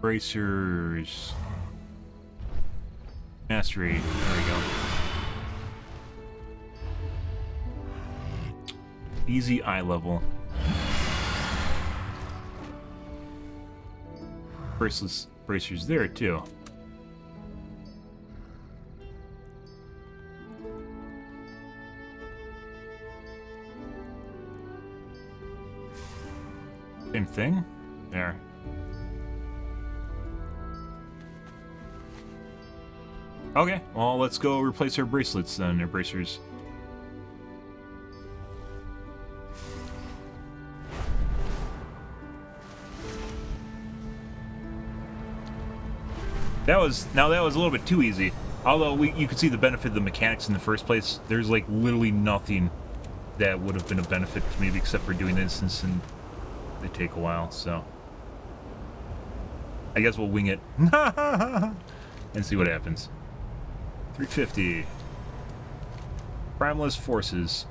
Bracers. Mastery. There we go. Easy eye level. Bracers there too. Same thing. There. Okay, well, let's go replace our bracelets then, our bracers. That was a little bit too easy. Although you could see the benefit of the mechanics in the first place. There's like literally nothing that would have been a benefit to me except for doing instance, and they take a while, so I guess we'll wing it and see what happens. 350. Primalist forces.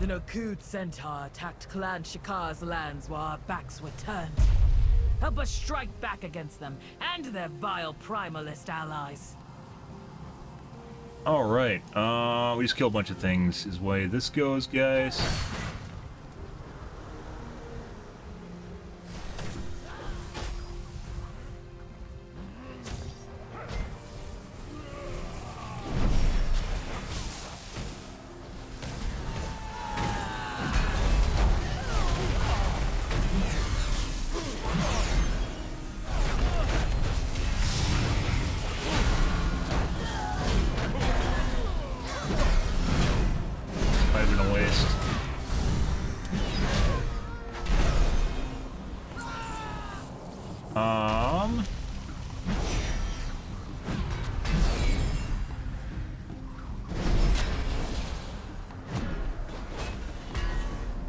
The Nokud Centaur attacked Clan Shikar's lands while our backs were turned. Help us strike back against them and their vile primalist allies. Alright, we just killed a bunch of things is the way this goes, guys.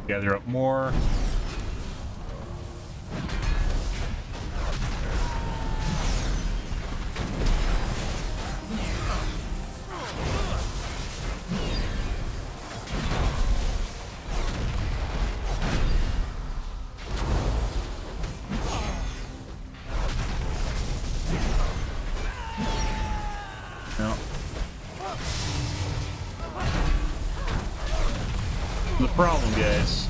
Gather up more. No. The problem, guys,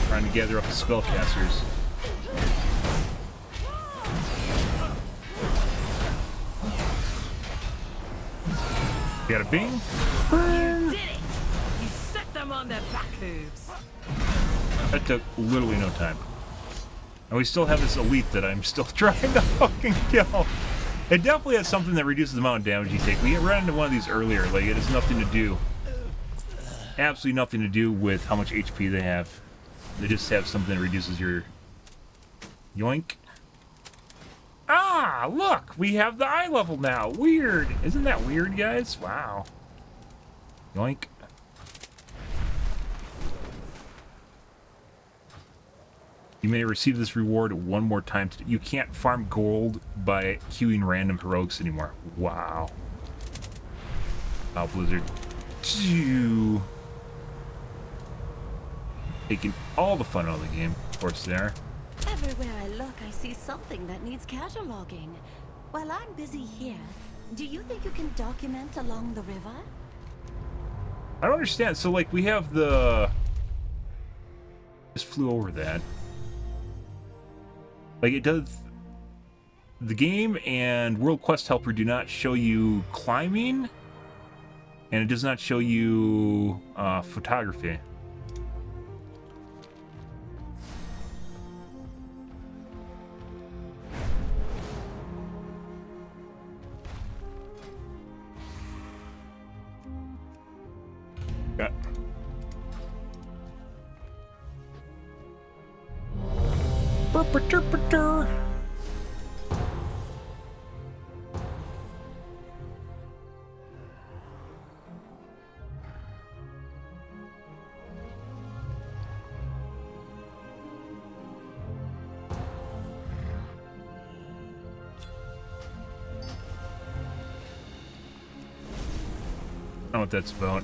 trying to gather up the spellcasters. Got a bing? You did it! You set them on their back hooves. That took literally no time. And we still have this elite that I'm still trying to fucking kill. It definitely has something that reduces the amount of damage you take. We ran into one of these earlier. Like, it has nothing to do. Absolutely nothing to do with how much HP they have. They just have something that reduces your... Yoink. Ah, look! We have the eye level now. Weird. Isn't that weird, guys? Wow. Yoink. You may receive this reward one more time. You can't farm gold by queuing random heroics anymore. Wow. Wow, Blizzard. Taking all the fun out of the game, of course, there. Everywhere I look, I see something that needs cataloging. While I'm busy here, do you think you can document along the river? I don't understand. So, like, we have the... Just flew over that. Like, it does... The game and World Quest Helper do not show you climbing, and it does not show you photography. know what that's about.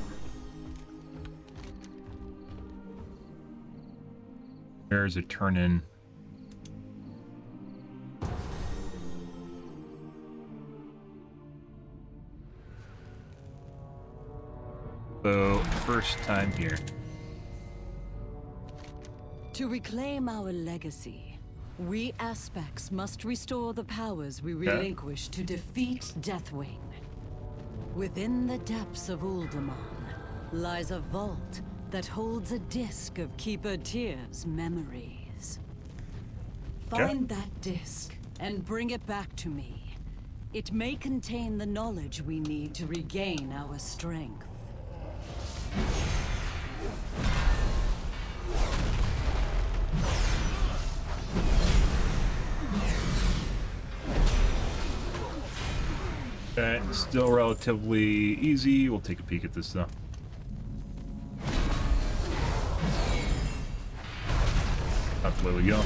There's a turn in. So, first time here. To reclaim our legacy, we aspects must restore the powers we Yeah. relinquished to defeat Deathwing. Within the depths of Uldaman lies a vault that holds a disc of Keeper Tyr's memories. Find that disc and bring it back to me. It may contain the knowledge we need to regain our strength. Okay, still relatively easy. We'll take a peek at this though. That's the way we go.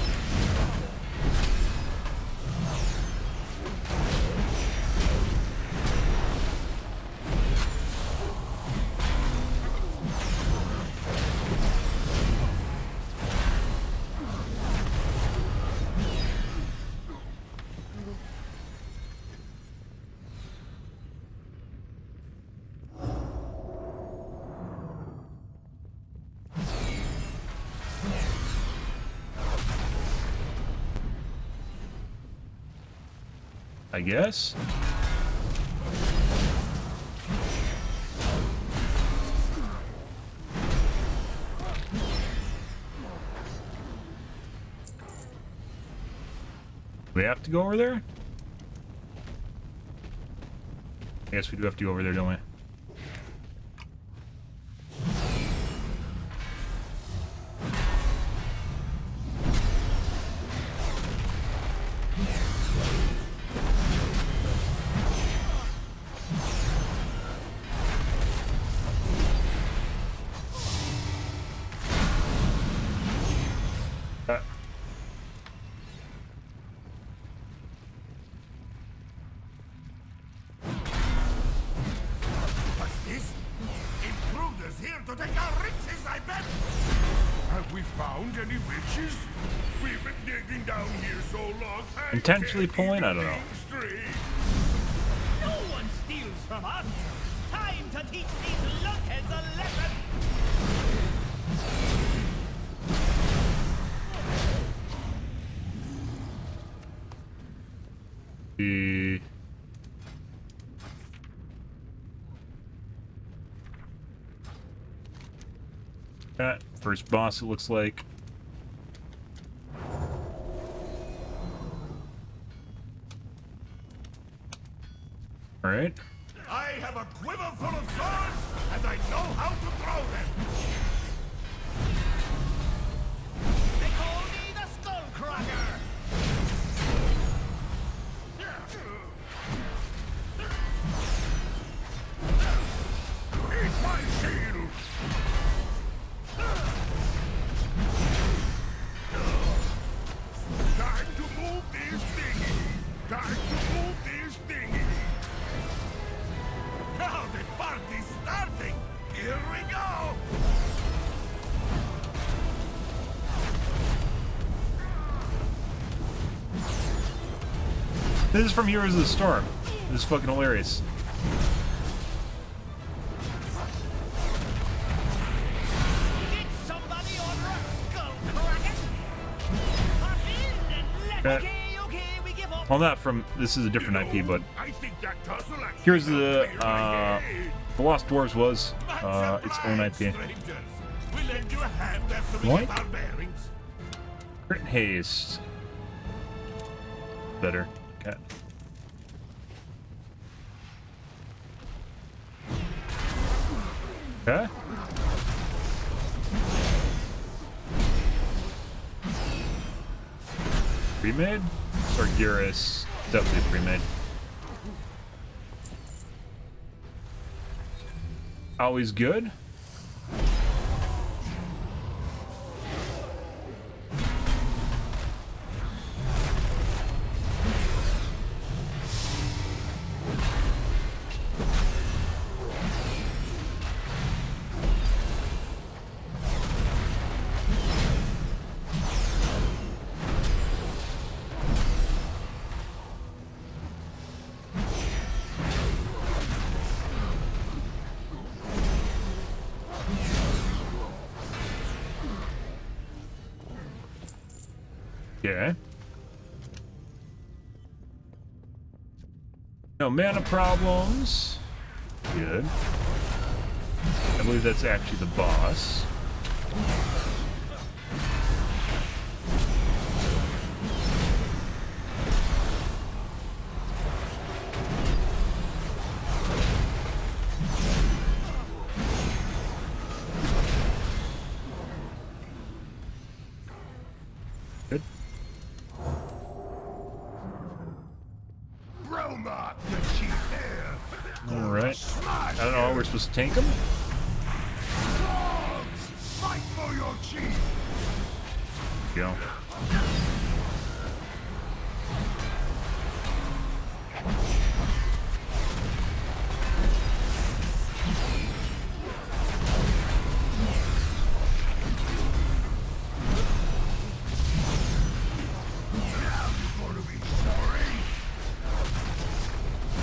I guess. We have to go over there? I guess we do have to go over there, don't we? Intentionally pulling? I don't know. No one steals from us. Time to teach these lunkheads a lesson. First boss, it looks like. All right. I have a quiver full of swords, and I know how to throw them. They call me the Skullcracker. Eat my shield. Time to move this thingy. Time to move this thingy. Now the party's starting! Here we go! This is from Heroes of the Storm. This is fucking hilarious. Did somebody order a Skullcracker? Hop in and let okay, we give up. Well, not from. This is a different IP, but I think that tussle actually here's the Lost Dwarves was its own IP. We'll lend you a hand after we What? get our bearings. Crit haste. Better. Okay. Okay. Pre-made? Sargeras. Definitely pre-made. Always good. Okay. No mana problems. Good. I believe that's actually the boss. Good. Alright. I don't know how we're supposed to tank him. Fight for your chief. Go.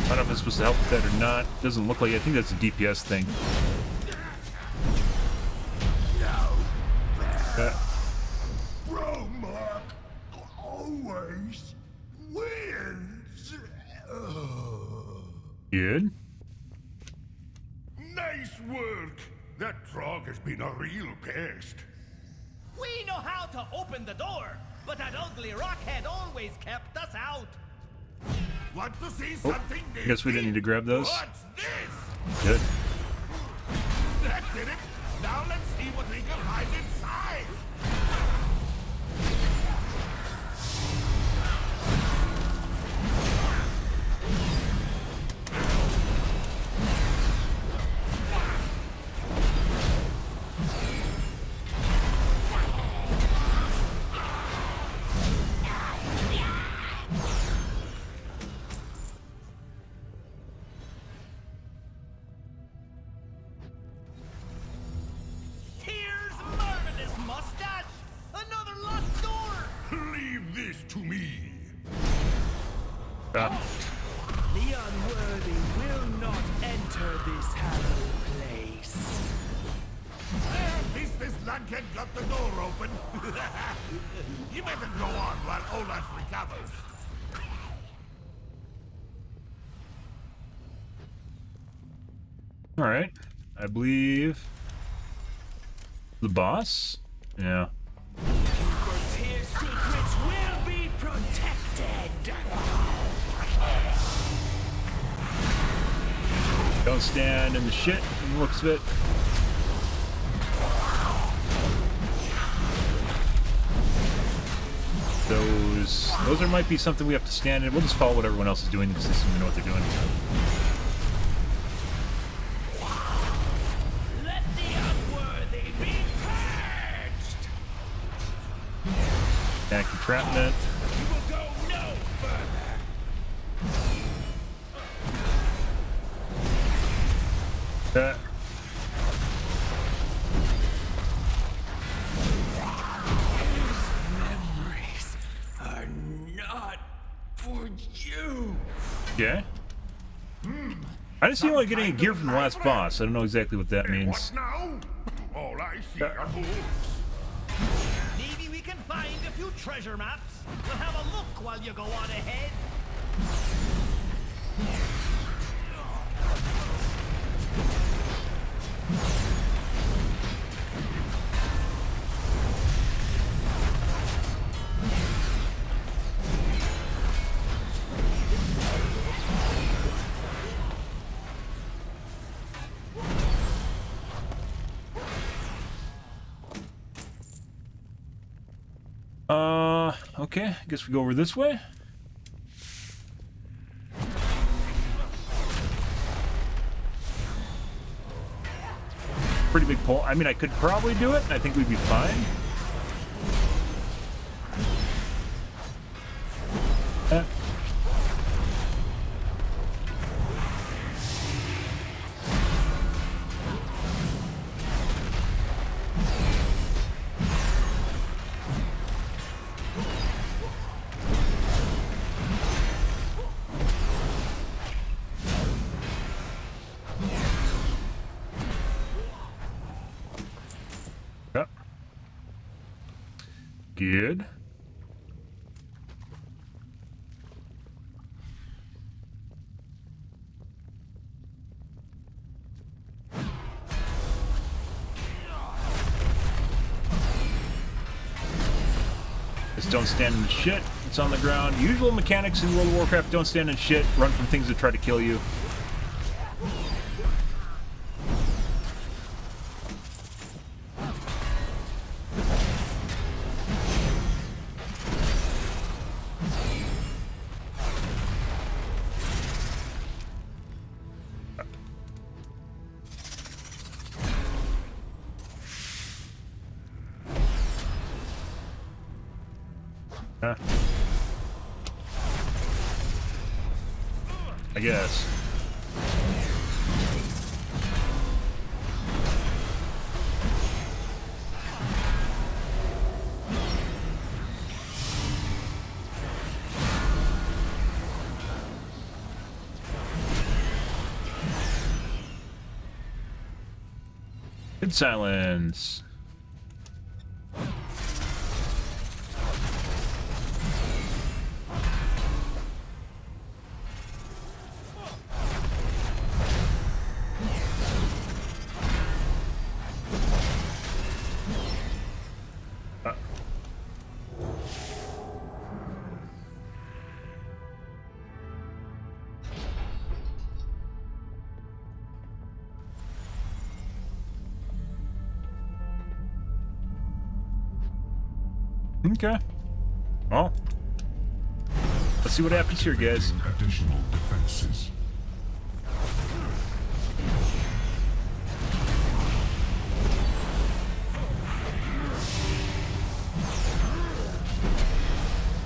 I don't know if it's supposed to help with that or not. Doesn't look like it. I think that's a DPS thing. Romark always wins. Good. Nice work. That frog has been a real pest. We know how to open the door, but that ugly rockhead always kept us out. Want to see Oh, something I guess we didn't need to grab those. What's this? Good. That did it. Now let's see what we can find inside. Here's Marvin's mustache! Another locked door! Leave this to me. The unworthy will not enter this hallowed place. At least this lunkhead got the door open. You better go on while Olaf recovers. Alright. I believe the boss? Yeah. Frontier's secrets will be protected. Don't stand in the shit from the looks of it. Those might be something we have to stand in. We'll just follow what everyone else is doing because they seem to know what they're doing. Let the unworthy be purged! Back entrapment. You will go no further! Memories are not for you. Yeah. I didn't see you only getting any gear from the last boss. I don't know exactly what that means. What now? All I see are wolves. Maybe we can find a few treasure maps. We'll have a look while you go on ahead. Okay, I guess we go over this way. Pretty big pull. I mean, I could probably do it. I think we'd be fine. Good. Just don't stand in shit. It's on the ground. Usual mechanics in World of Warcraft: don't stand in shit, run from things that try to kill you. I guess. Good silence. Okay. Well, let's see what happens here, guys. Additional defenses.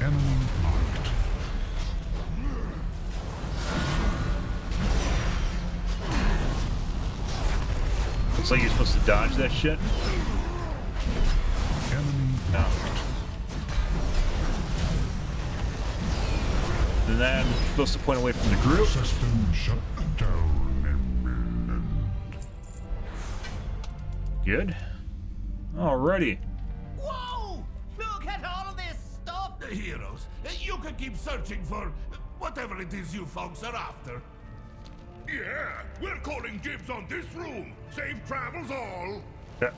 Enemy marked. Looks like you're supposed to dodge that shit. Enemy marked. And then supposed to point away from the group. System shut down. Good. Alrighty. Whoa! Look at all of this stuff! The heroes, you can keep searching for whatever it is you folks are after. Yeah, we're calling dibs on this room. Safe travels all. Yeah.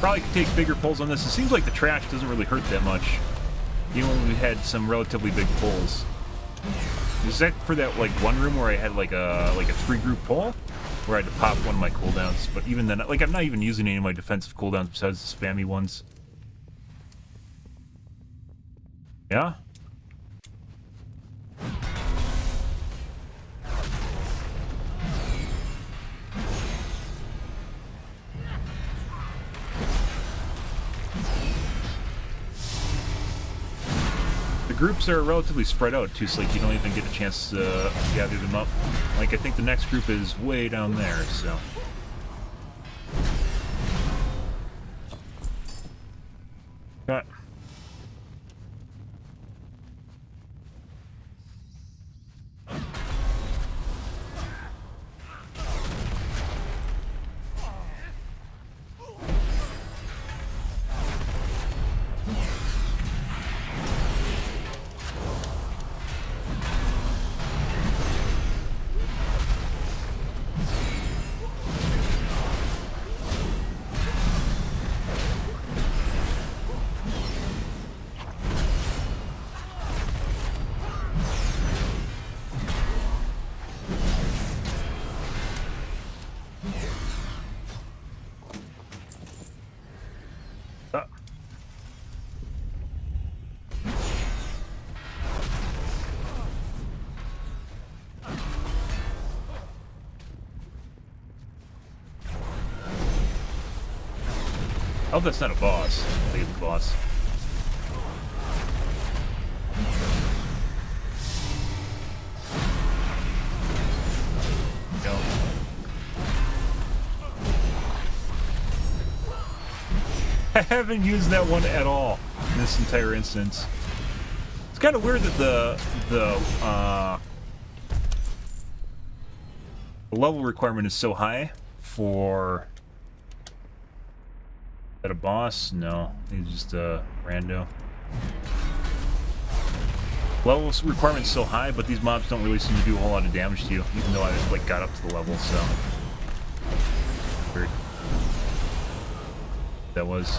Probably could take bigger pulls on this. It seems like the trash doesn't really hurt that much, even when we had some relatively big pulls. Is that for that like one room where I had like a 3-group pull, where I had to pop one of my cooldowns? But even then, like, I'm not even using any of my defensive cooldowns besides the spammy ones. Yeah. Groups are relatively spread out too, so like you don't even get a chance to gather them up. Like I think the next group is way down there, so. Got. I hope that's not a boss. I think it's a boss. Go. I haven't used that one at all in this entire instance. It's kind of weird that the level requirement is so high for... Is that a boss? No, he's just a rando. Level requirement's so high, but these mobs don't really seem to do a whole lot of damage to you, even though I like got up to the level, so. Weird. That was.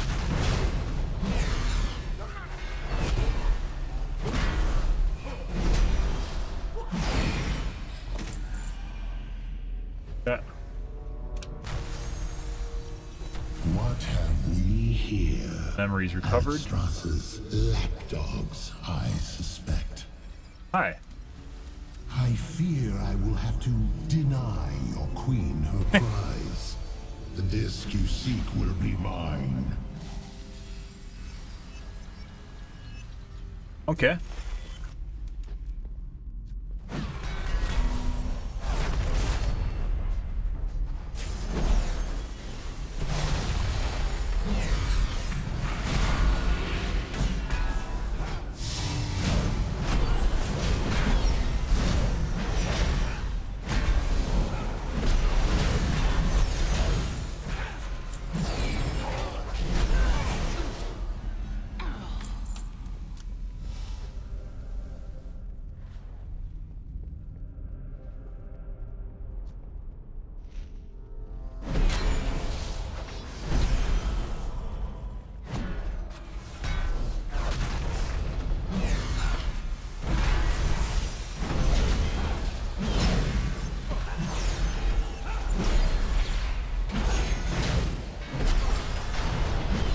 Yeah. What have we here? Memories recovered. Strasse's lapdogs, I suspect. Hi. I fear I will have to deny your queen her prize. The disc you seek will be mine. Okay.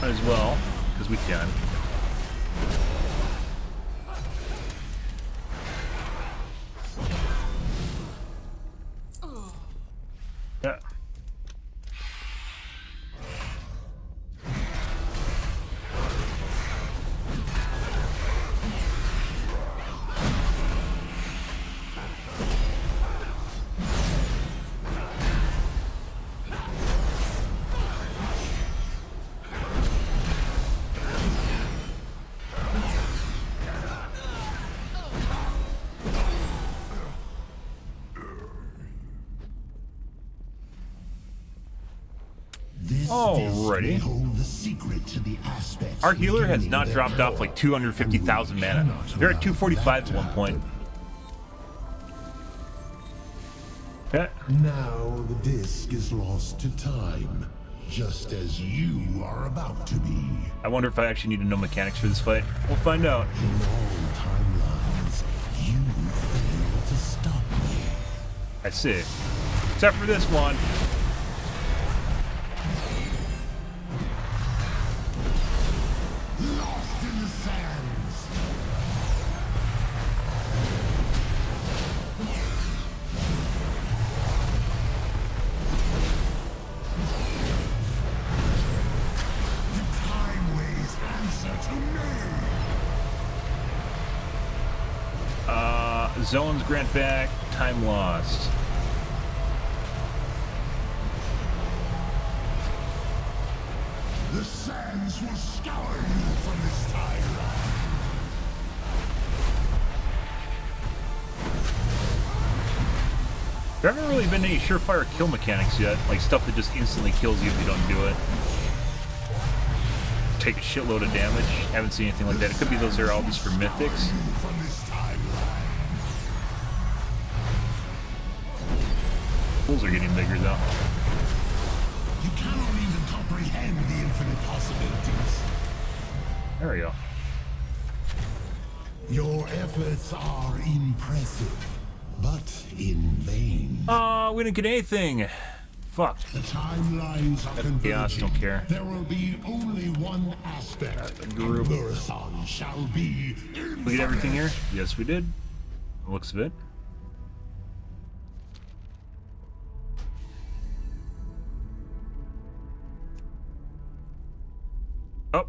As well, because we can. Yeah. Alrighty. Our healer has not dropped off like 250,000 mana. They're at 245 at one point. Okay. Now the disc is lost to time, just as you are about to be. I wonder if I actually need to know mechanics for this fight. We'll find out. In all timelines, you failed to stop me. I see. Except for this one. Lost in the sands. The time ways answer to me. Zones grant back, time lost. The sands will scour you from this timeline. There haven't really been any surefire kill mechanics yet, like stuff that just instantly kills you if you don't do it. Take a shitload of damage. Haven't seen anything like that. It could be those are all just for mythics. From this timeline. Pools are getting bigger though. You cannot even comprehend the infinite possibilities. There we go. Your efforts are impressive, but in vain. We didn't get anything. Fuck. The timelines are That's chaos, don't care. There will be only one aspect. Group. Marathon shall be. We get everything here? Yes, we did. Looks of it. Oh,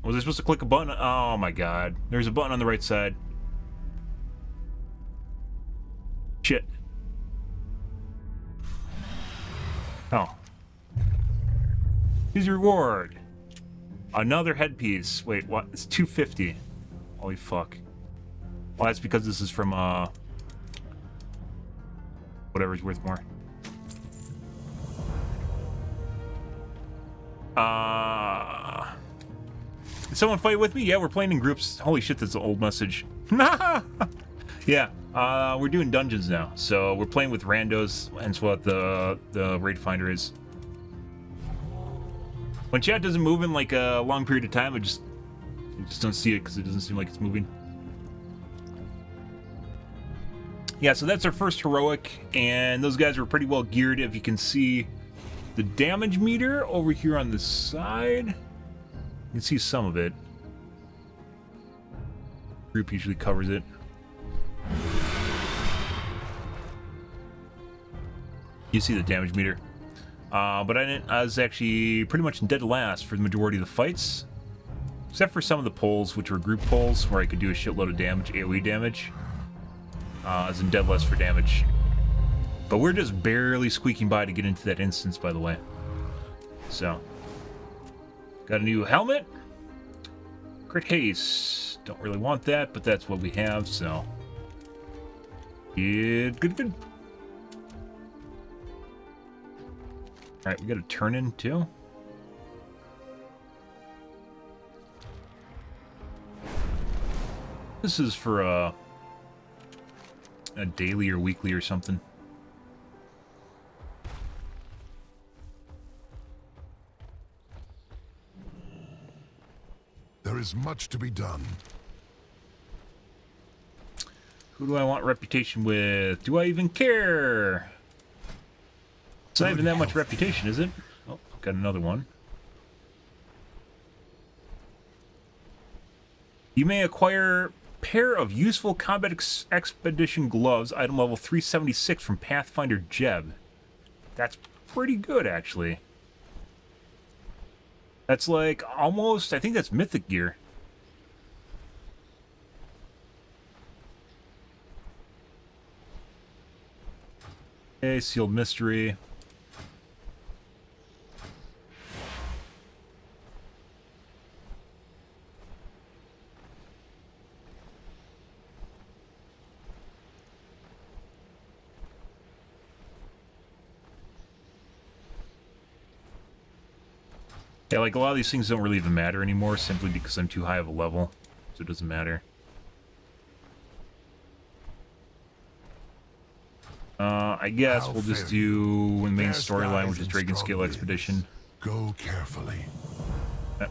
was I supposed to click a button? Oh my god. There's a button on the right side. Shit. Oh. Here's your reward. Another headpiece. Wait, what? It's 250. Holy fuck. Well, that's because this is from, whatever's worth more. Did someone fight with me? Yeah, we're playing in groups. Holy shit, that's an old message. Yeah, we're doing dungeons now, so we're playing with randos, hence what the raid finder is. When chat doesn't move in like a long period of time, you just don't see it because it doesn't seem like it's moving. Yeah, so that's our first heroic, and those guys were pretty well geared. If you can see the damage meter over here on the side, you can see some of it. Group usually covers it. You see the damage meter. But I was actually pretty much in dead last for the majority of the fights. Except for some of the pulls, which were group pulls, where I could do a shitload of damage, AoE damage. I was in dead last for damage. But we're just barely squeaking by to get into that instance, by the way. So. Got a new helmet. Crit haste. Don't really want that, but that's what we have, so. Good. Alright, we got a turn in too. This is for a daily or weekly or something. There is much to be done. Who do I want reputation with? Do I even care? It's not even that much reputation, is it? Oh, got another one. You may acquire pair of useful combat expedition gloves, item level 376 from Pathfinder Jeb. That's pretty good, actually. That's like almost, I think that's mythic gear. Okay, sealed mystery. Yeah, like a lot of these things don't really even matter anymore, simply because I'm too high of a level, so it doesn't matter. I guess we'll just do the main storyline, which is Dragon Scale Expedition. Go carefully. But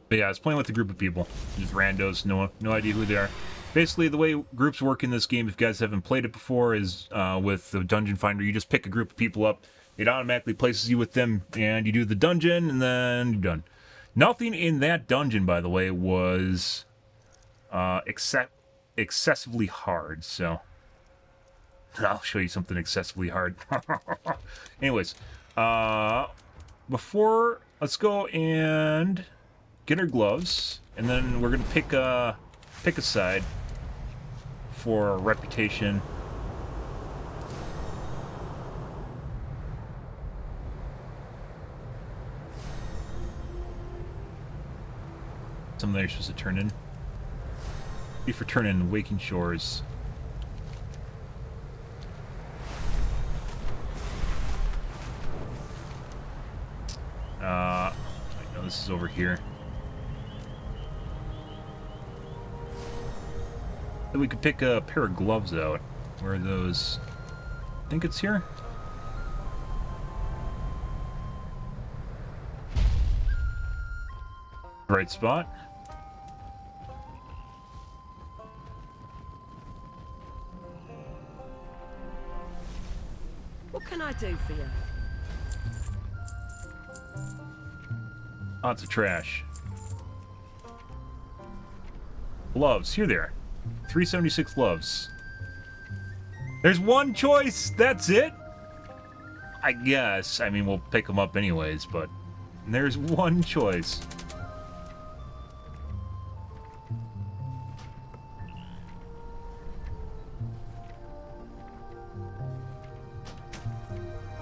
yeah, I was playing with a group of people, just randos, no idea who they are. Basically, the way groups work in this game, if you guys haven't played it before, is with the Dungeon Finder, you just pick a group of people up, it automatically places you with them, and you do the dungeon, and then you're done. Nothing in that dungeon, by the way, was excessively hard, so I'll show you something excessively hard. Anyways, before, let's go and get our gloves, and then we're gonna pick a side for reputation. Something they're supposed to turn in. Be for turn in Waking Shores. I know this is over here. Then we could pick a pair of gloves out. Where are those? I think it's here. Right spot. What can I do for you? Lots of trash. Gloves. Here they are. 376 gloves. There's one choice. That's it. I guess. I mean, we'll pick them up anyways, but there's one choice.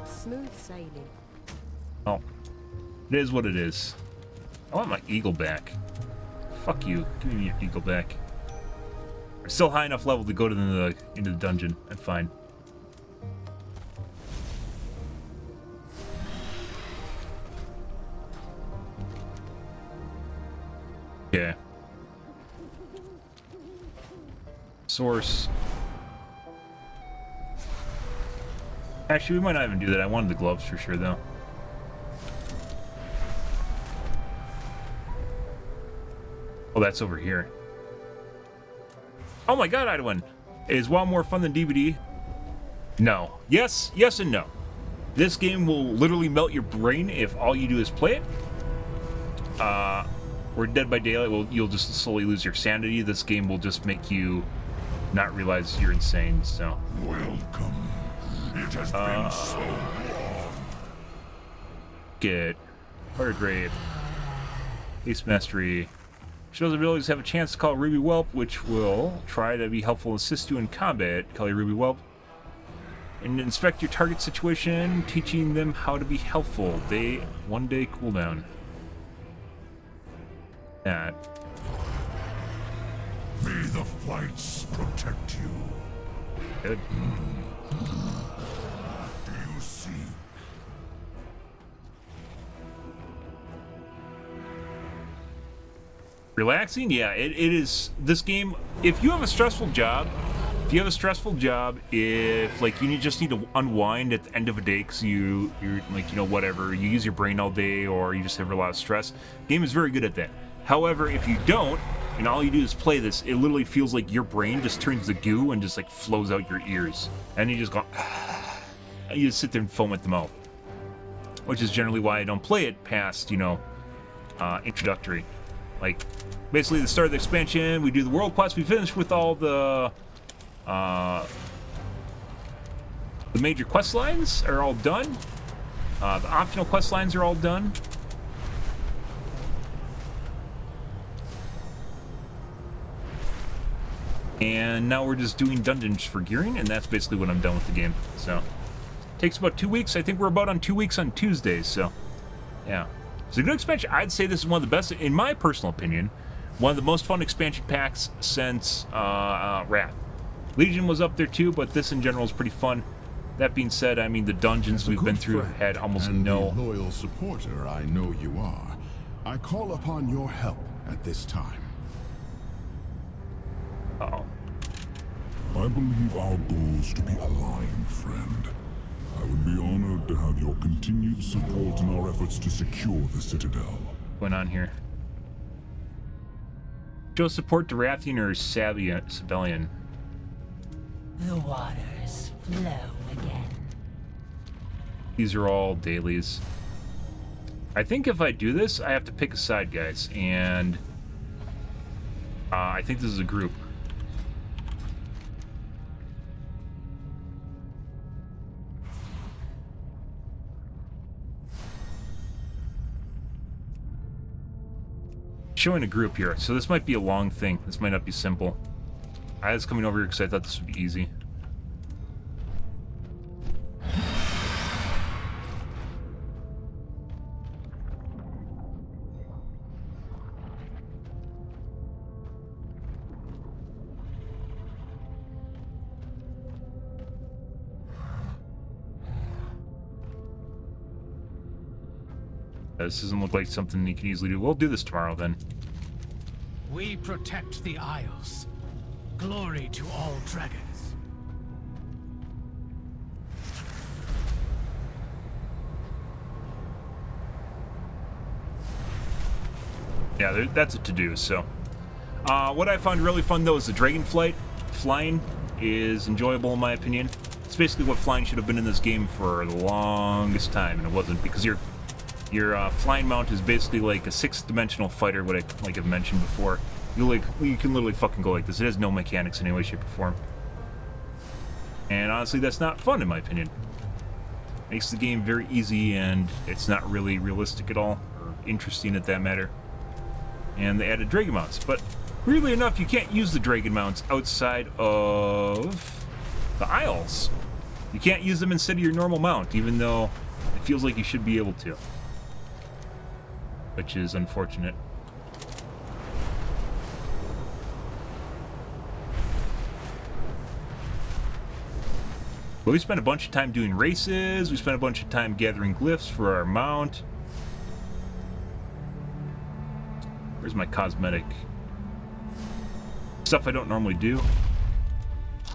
Smooth sailing. Oh. It is what it is. I want my eagle back. Fuck you. Give me your eagle back. I'm still high enough level to go to into the dungeon. I'm fine. Okay. Source. Actually, we might not even do that. I wanted the gloves for sure, though. Oh, that's over here. Oh my god, Idwin! Is WoW more fun than DVD? No. Yes, yes, and no. This game will literally melt your brain if all you do is play it. Or Dead by Daylight, you'll just slowly lose your sanity. This game will just make you not realize you're insane, so. Welcome. It has been so long. Get Firegrave. Ace Mastery. Shows abilities have a chance to call Ruby Whelp, which will try to be helpful and assist you in combat. Call your Ruby Whelp. And inspect your target situation, teaching them how to be helpful. 1 day cooldown. That. May the flights protect you. Good. Do you see? Relaxing? Yeah, it is. This game, if you have a stressful job, if like you just need to unwind at the end of a day because you're like, you know, whatever, you use your brain all day or you just have a lot of stress, game is very good at that. However, if you don't, and all you do is play this, it literally feels like your brain just turns to goo and just like flows out your ears. And you just go, and you just sit there and foam at the mouth. Which is generally why I don't play it past, you know, introductory. Like, basically the start of the expansion, we do the world quest, we finish with all the major quest lines are all done. The optional quest lines are all done. And now we're just doing dungeons for gearing, and that's basically when I'm done with the game. So, takes about 2 weeks. I think we're about on 2 weeks on Tuesdays, so, yeah. It's a good expansion. I'd say this is one of the best, in my personal opinion, one of the most fun expansion packs since Wrath. Legion was up there too, but this in general is pretty fun. That being said, I mean, the dungeons we've been through had almost no... the loyal supporter I know you are, I call upon your help at this time. Uh-oh. I believe our goals to be aligned, friend. I would be honored to have your continued support in our efforts to secure the Citadel. What's going on here? Show support to Rathian or Sabellian? The waters flow again. These are all dailies. I think if I do this, I have to pick a side, guys, and I think this is a group. Showing a group here, so this might be a long thing. This might not be simple. I was coming over here because I thought this would be easy. This doesn't look like something you can easily do. We'll do this tomorrow then. We protect the Isles. Glory to all dragons. Yeah, that's a to-do, so. What I found really fun, though, is the dragonflight. Flying is enjoyable, in my opinion. It's basically what flying should have been in this game for the longest time, and it wasn't, because your flying mount is basically like a 6th-dimensional fighter, what I've mentioned before. You can literally fucking go like this. It has no mechanics in any way, shape, or form. And honestly, that's not fun, in my opinion. Makes the game very easy, and it's not really realistic at all, or interesting at that matter. And they added dragon mounts, but weirdly enough, you can't use the dragon mounts outside of the Isles. You can't use them instead of your normal mount, even though it feels like you should be able to. Which is unfortunate. But we spent a bunch of time doing races, we spent a bunch of time gathering glyphs for our mount. Here's my cosmetic stuff I don't normally do.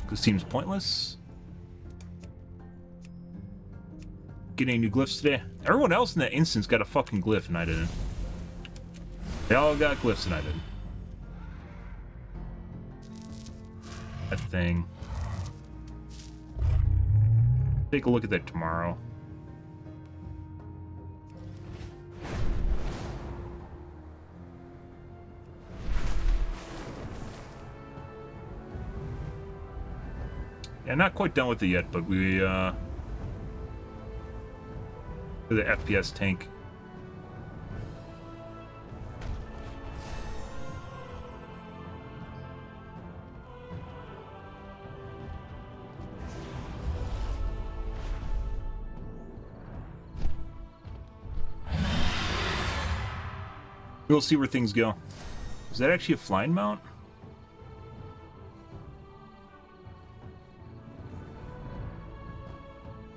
This seems pointless. Get any new glyphs today? Everyone else in that instance got a fucking glyph and I didn't. They all got glyphs and I didn't. That thing. Take a look at that tomorrow. Yeah, not quite done with it yet, but we, the FPS tank. We'll see where things go. Is that actually a flying mount?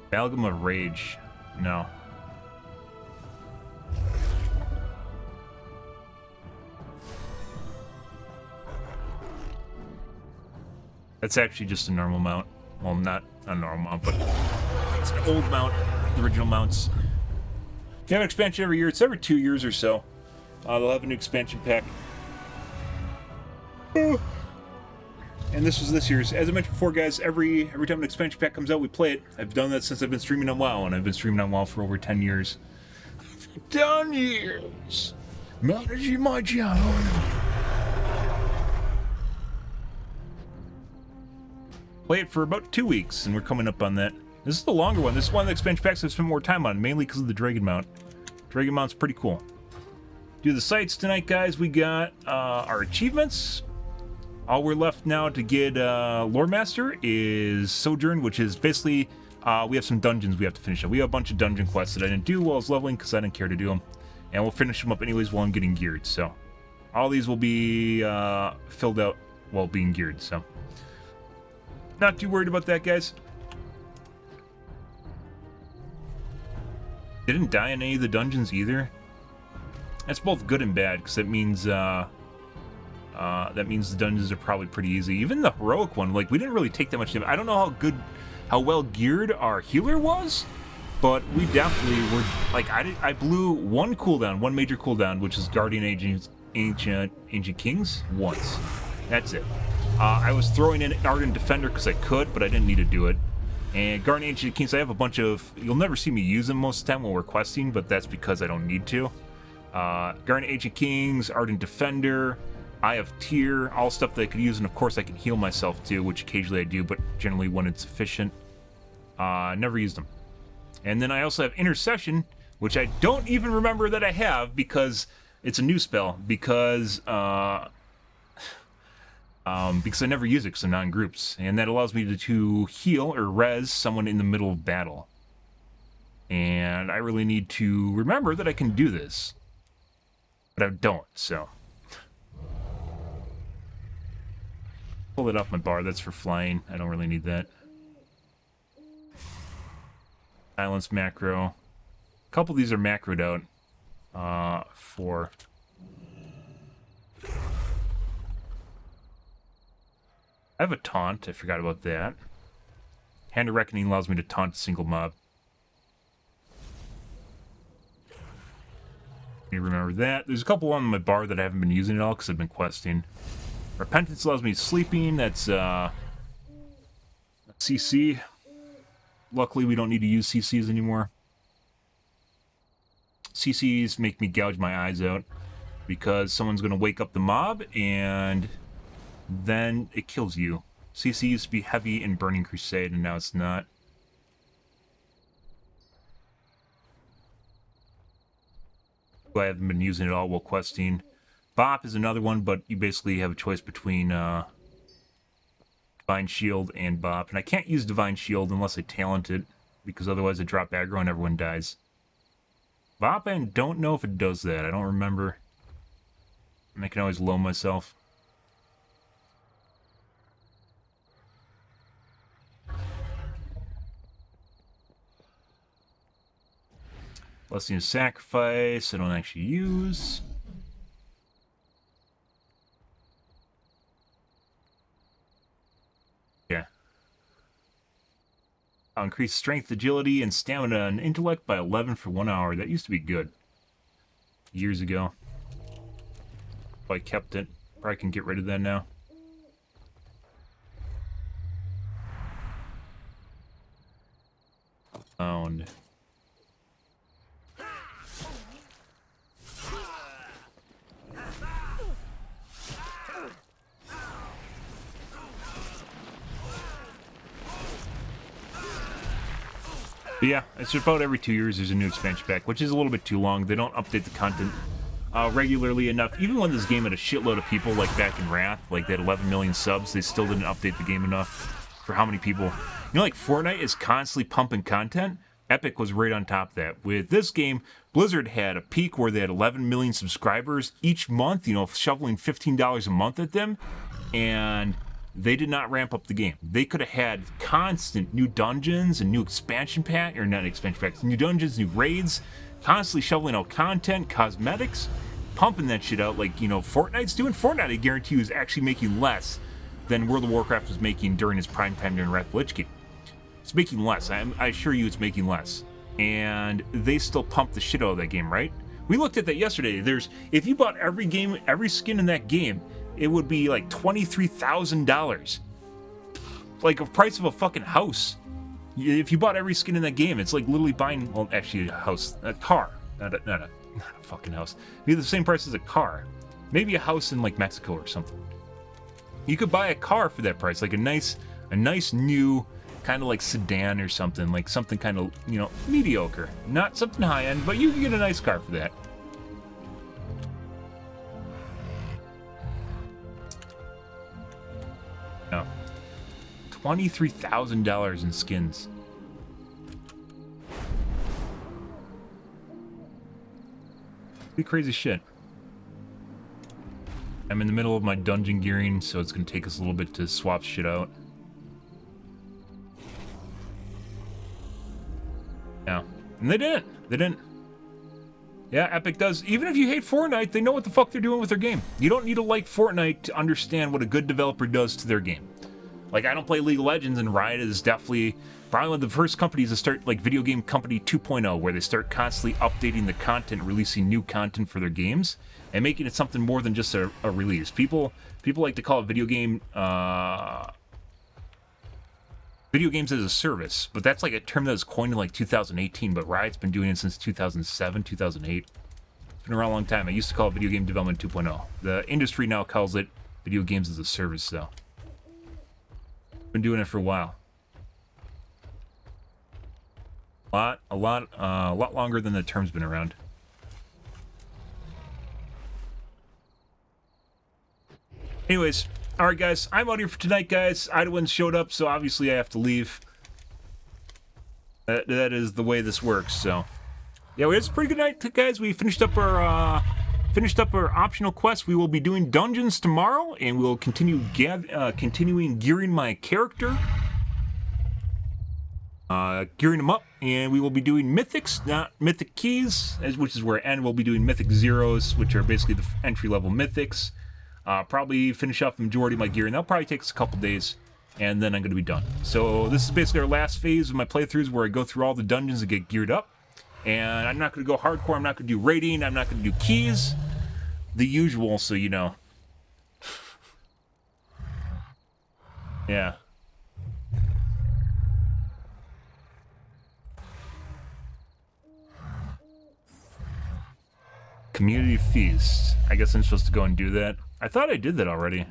Amalgam of Rage. No. That's actually just a normal mount. Well, not a normal mount, but it's an old mount. The original mounts. You have an expansion every year. It's every 2 years or so. They'll have a new expansion pack. And this was this year's. As I mentioned before, guys, every time an expansion pack comes out, we play it. I've done that since I've been streaming on WoW, and I've been streaming on WoW for over 10 years. 10 years! Managing my channel. Play it for about 2 weeks, and we're coming up on that. This is the longer one. This is one of the expansion packs I've spent more time on, mainly because of the Dragon Mount. Dragon Mount's pretty cool. Do the sites tonight, guys. We got our achievements. All we're left now to get Lore Master is Sojourn, which is basically, we have some dungeons we have to finish up. We have a bunch of dungeon quests that I didn't do while I was leveling because I didn't care to do them. And we'll finish them up anyways while I'm getting geared. So all these will be filled out while being geared. So not too worried about that, guys. Didn't die in any of the dungeons either. That's both good and bad because that means the dungeons are probably pretty easy. Even the heroic one, like, we didn't really take that much damage. I don't know how well geared our healer was, but we definitely were, like, I blew one major cooldown, which is Guardian Ancient Kings once. That's it. I was throwing in Ardent Defender because I could, but I didn't need to do it. And Guardian Ancient Kings, I have a bunch of, you'll never see me use them most of the time when we're questing, but that's because I don't need to. Guardian Ancient Kings, Ardent Defender, Eye of Tyr, all stuff that I could use, and of course I can heal myself too, which occasionally I do, but generally when it's sufficient. Never used them. And then I also have Intercession, which I don't even remember that I have because it's a new spell, because I never use it because I'm not in groups, and that allows me to heal or res someone in the middle of battle. And I really need to remember that I can do this. But I don't, so. Pull it off my bar, that's for flying. I don't really need that. Silence macro. A couple of these are macroed out for. I have a taunt, I forgot about that. Hand of Reckoning allows me to taunt a single mob. You remember that. There's a couple on my bar that I haven't been using at all because I've been questing. Repentance allows me sleeping. That's CC. Luckily, we don't need to use CCs anymore. CCs make me gouge my eyes out because someone's going to wake up the mob and then it kills you. CC used to be heavy in Burning Crusade and now it's not. I haven't been using it all while questing. Bop is another one, but you basically have a choice between Divine Shield and Bop. And I can't use Divine Shield unless I talent it, because otherwise I drop aggro and everyone dies. Bop, I don't know if it does that. I don't remember. And I can always low myself. Blessing of Sacrifice, I don't actually use. Increase strength, agility, and stamina and intellect by 11 for 1 hour. That used to be good. Years ago. I kept it. Probably can get rid of that now. Found. But yeah, it's about every 2 years there's a new expansion pack, which is a little bit too long. They don't update the content regularly enough. Even when this game had a shitload of people, like back in Wrath, like they had 11 million subs, they still didn't update the game enough for how many people. You know, like Fortnite is constantly pumping content. Epic was right on top of that. With this game, Blizzard had a peak where they had 11 million subscribers each month, you know, shoveling $15 a month at them, and they did not ramp up the game. They could have had constant new dungeons and new expansion pack, or not expansion packs, new dungeons, new raids, constantly shoveling out content, cosmetics, pumping that shit out like, you know, Fortnite's doing. Fortnite, I guarantee you, is actually making less than World of Warcraft was making during its prime time during Wrath of the Lich King. It's making less. I assure you it's making less. And they still pump the shit out of that game, right? We looked at that yesterday. If you bought every skin in that game, it would be like $23,000. Like a price of a fucking house. If you bought every skin in that game, it's like literally buying, well, actually a car. Not a fucking house. It'd be the same price as a car. Maybe a house in like Mexico or something. You could buy a car for that price, like a nice new kind of like sedan or something, like something kind of, you know, mediocre. Not something high end, but you can get a nice car for that. No. $23,000 in skins. Pretty crazy shit. I'm in the middle of my dungeon gearing, so it's going to take us a little bit to swap shit out. Yeah. And they didn't. Yeah, Epic does. Even if you hate Fortnite, they know what the fuck they're doing with their game. You don't need to like Fortnite to understand what a good developer does to their game. Like, I don't play League of Legends, and Riot is definitely probably one of the first companies to start, like, Video Game Company 2.0, where they start constantly updating the content, releasing new content for their games, and making it something more than just a release. People like to call it video games as a service, but that's like a term that was coined in like 2018, but Riot's been doing it since 2007, 2008. It's been around a long time. I used to call it Video Game Development 2.0. The industry now calls it Video Games as a Service, though. Been doing it for a while. A lot longer than the term's been around. Anyways, alright guys, I'm out here for tonight, guys. Idawin showed up, so obviously I have to leave. That is the way this works, so. Yeah, it's a pretty good night, guys. We finished up our optional quest. We will be doing dungeons tomorrow, and we'll continue continuing gearing my character. Gearing them up, and we will be doing mythics, not mythic keys, which is where I end. We'll be doing mythic zeros, which are basically the entry-level mythics. Probably finish off the majority of my gear, and that'll probably take us a couple days, and then I'm going to be done. So this is basically our last phase of my playthroughs, where I go through all the dungeons and get geared up. And I'm not going to go hardcore, I'm not going to do raiding, I'm not going to do keys. The usual, so you know. Yeah. Community feast. I guess I'm supposed to go and do that. I thought I did that already.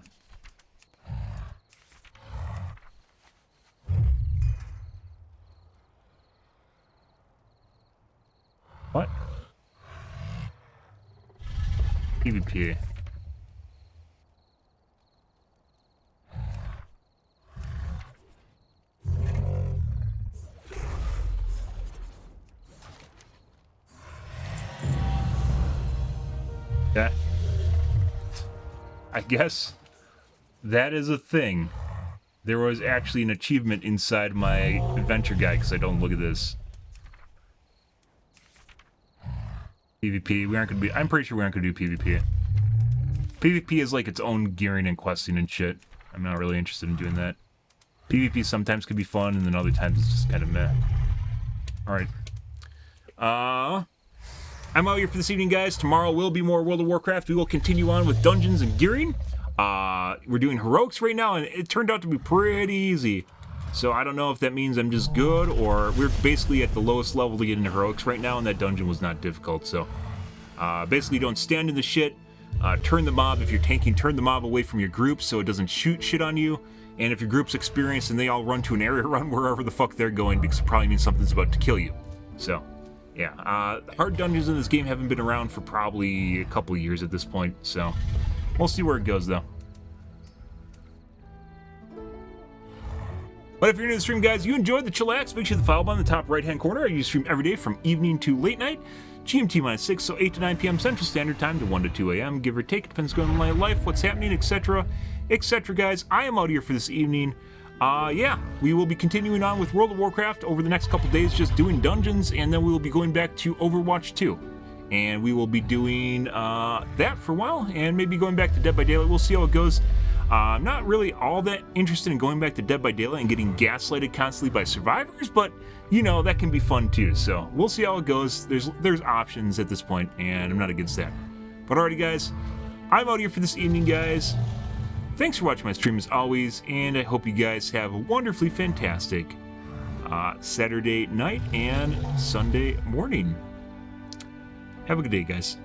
What? PvP. That, I guess that is a thing. There was actually an achievement inside my adventure guide, because I don't look at this. PvP, we aren't gonna be, I'm pretty sure we aren't gonna do PvP. PvP is like its own gearing and questing and shit. I'm not really interested in doing that. PvP sometimes could be fun, and then other times it's just kind of meh. Alright. I'm out here for this evening, guys. Tomorrow will be more World of Warcraft. We will continue on with dungeons and gearing. We're doing heroics right now, and it turned out to be pretty easy. So I don't know if that means I'm just good, or we're basically at the lowest level to get into heroics right now, and that dungeon was not difficult. So basically don't stand in the shit. Turn the mob, if you're tanking, turn the mob away from your group so it doesn't shoot shit on you. And if your group's experienced and they all run to an area, run wherever the fuck they're going, because it probably means something's about to kill you. So, yeah. Hard dungeons in this game haven't been around for probably a couple of years at this point, so we'll see where it goes, though. But if you're new to the stream, guys, you enjoyed the chillax, make sure the follow button in the top right-hand corner. I stream every day from evening to late night. GMT-6, so 8 to 9 p.m. Central Standard Time to 1 to 2 a.m. Give or take, depends on my life, what's happening, etc. Etc. Guys, I am out here for this evening. Yeah, we will be continuing on with World of Warcraft over the next couple days, just doing dungeons, and then we will be going back to Overwatch 2. And we will be doing that for a while, and maybe going back to Dead by Daylight. We'll see how it goes. I'm not really all that interested in going back to Dead by Daylight and getting gaslighted constantly by survivors, but, you know, that can be fun too. So we'll see how it goes. There's options at this point, and I'm not against that. But alrighty, guys, I'm out here for this evening, guys. Thanks for watching my stream as always, and I hope you guys have a wonderfully fantastic Saturday night and Sunday morning. Have a good day, guys.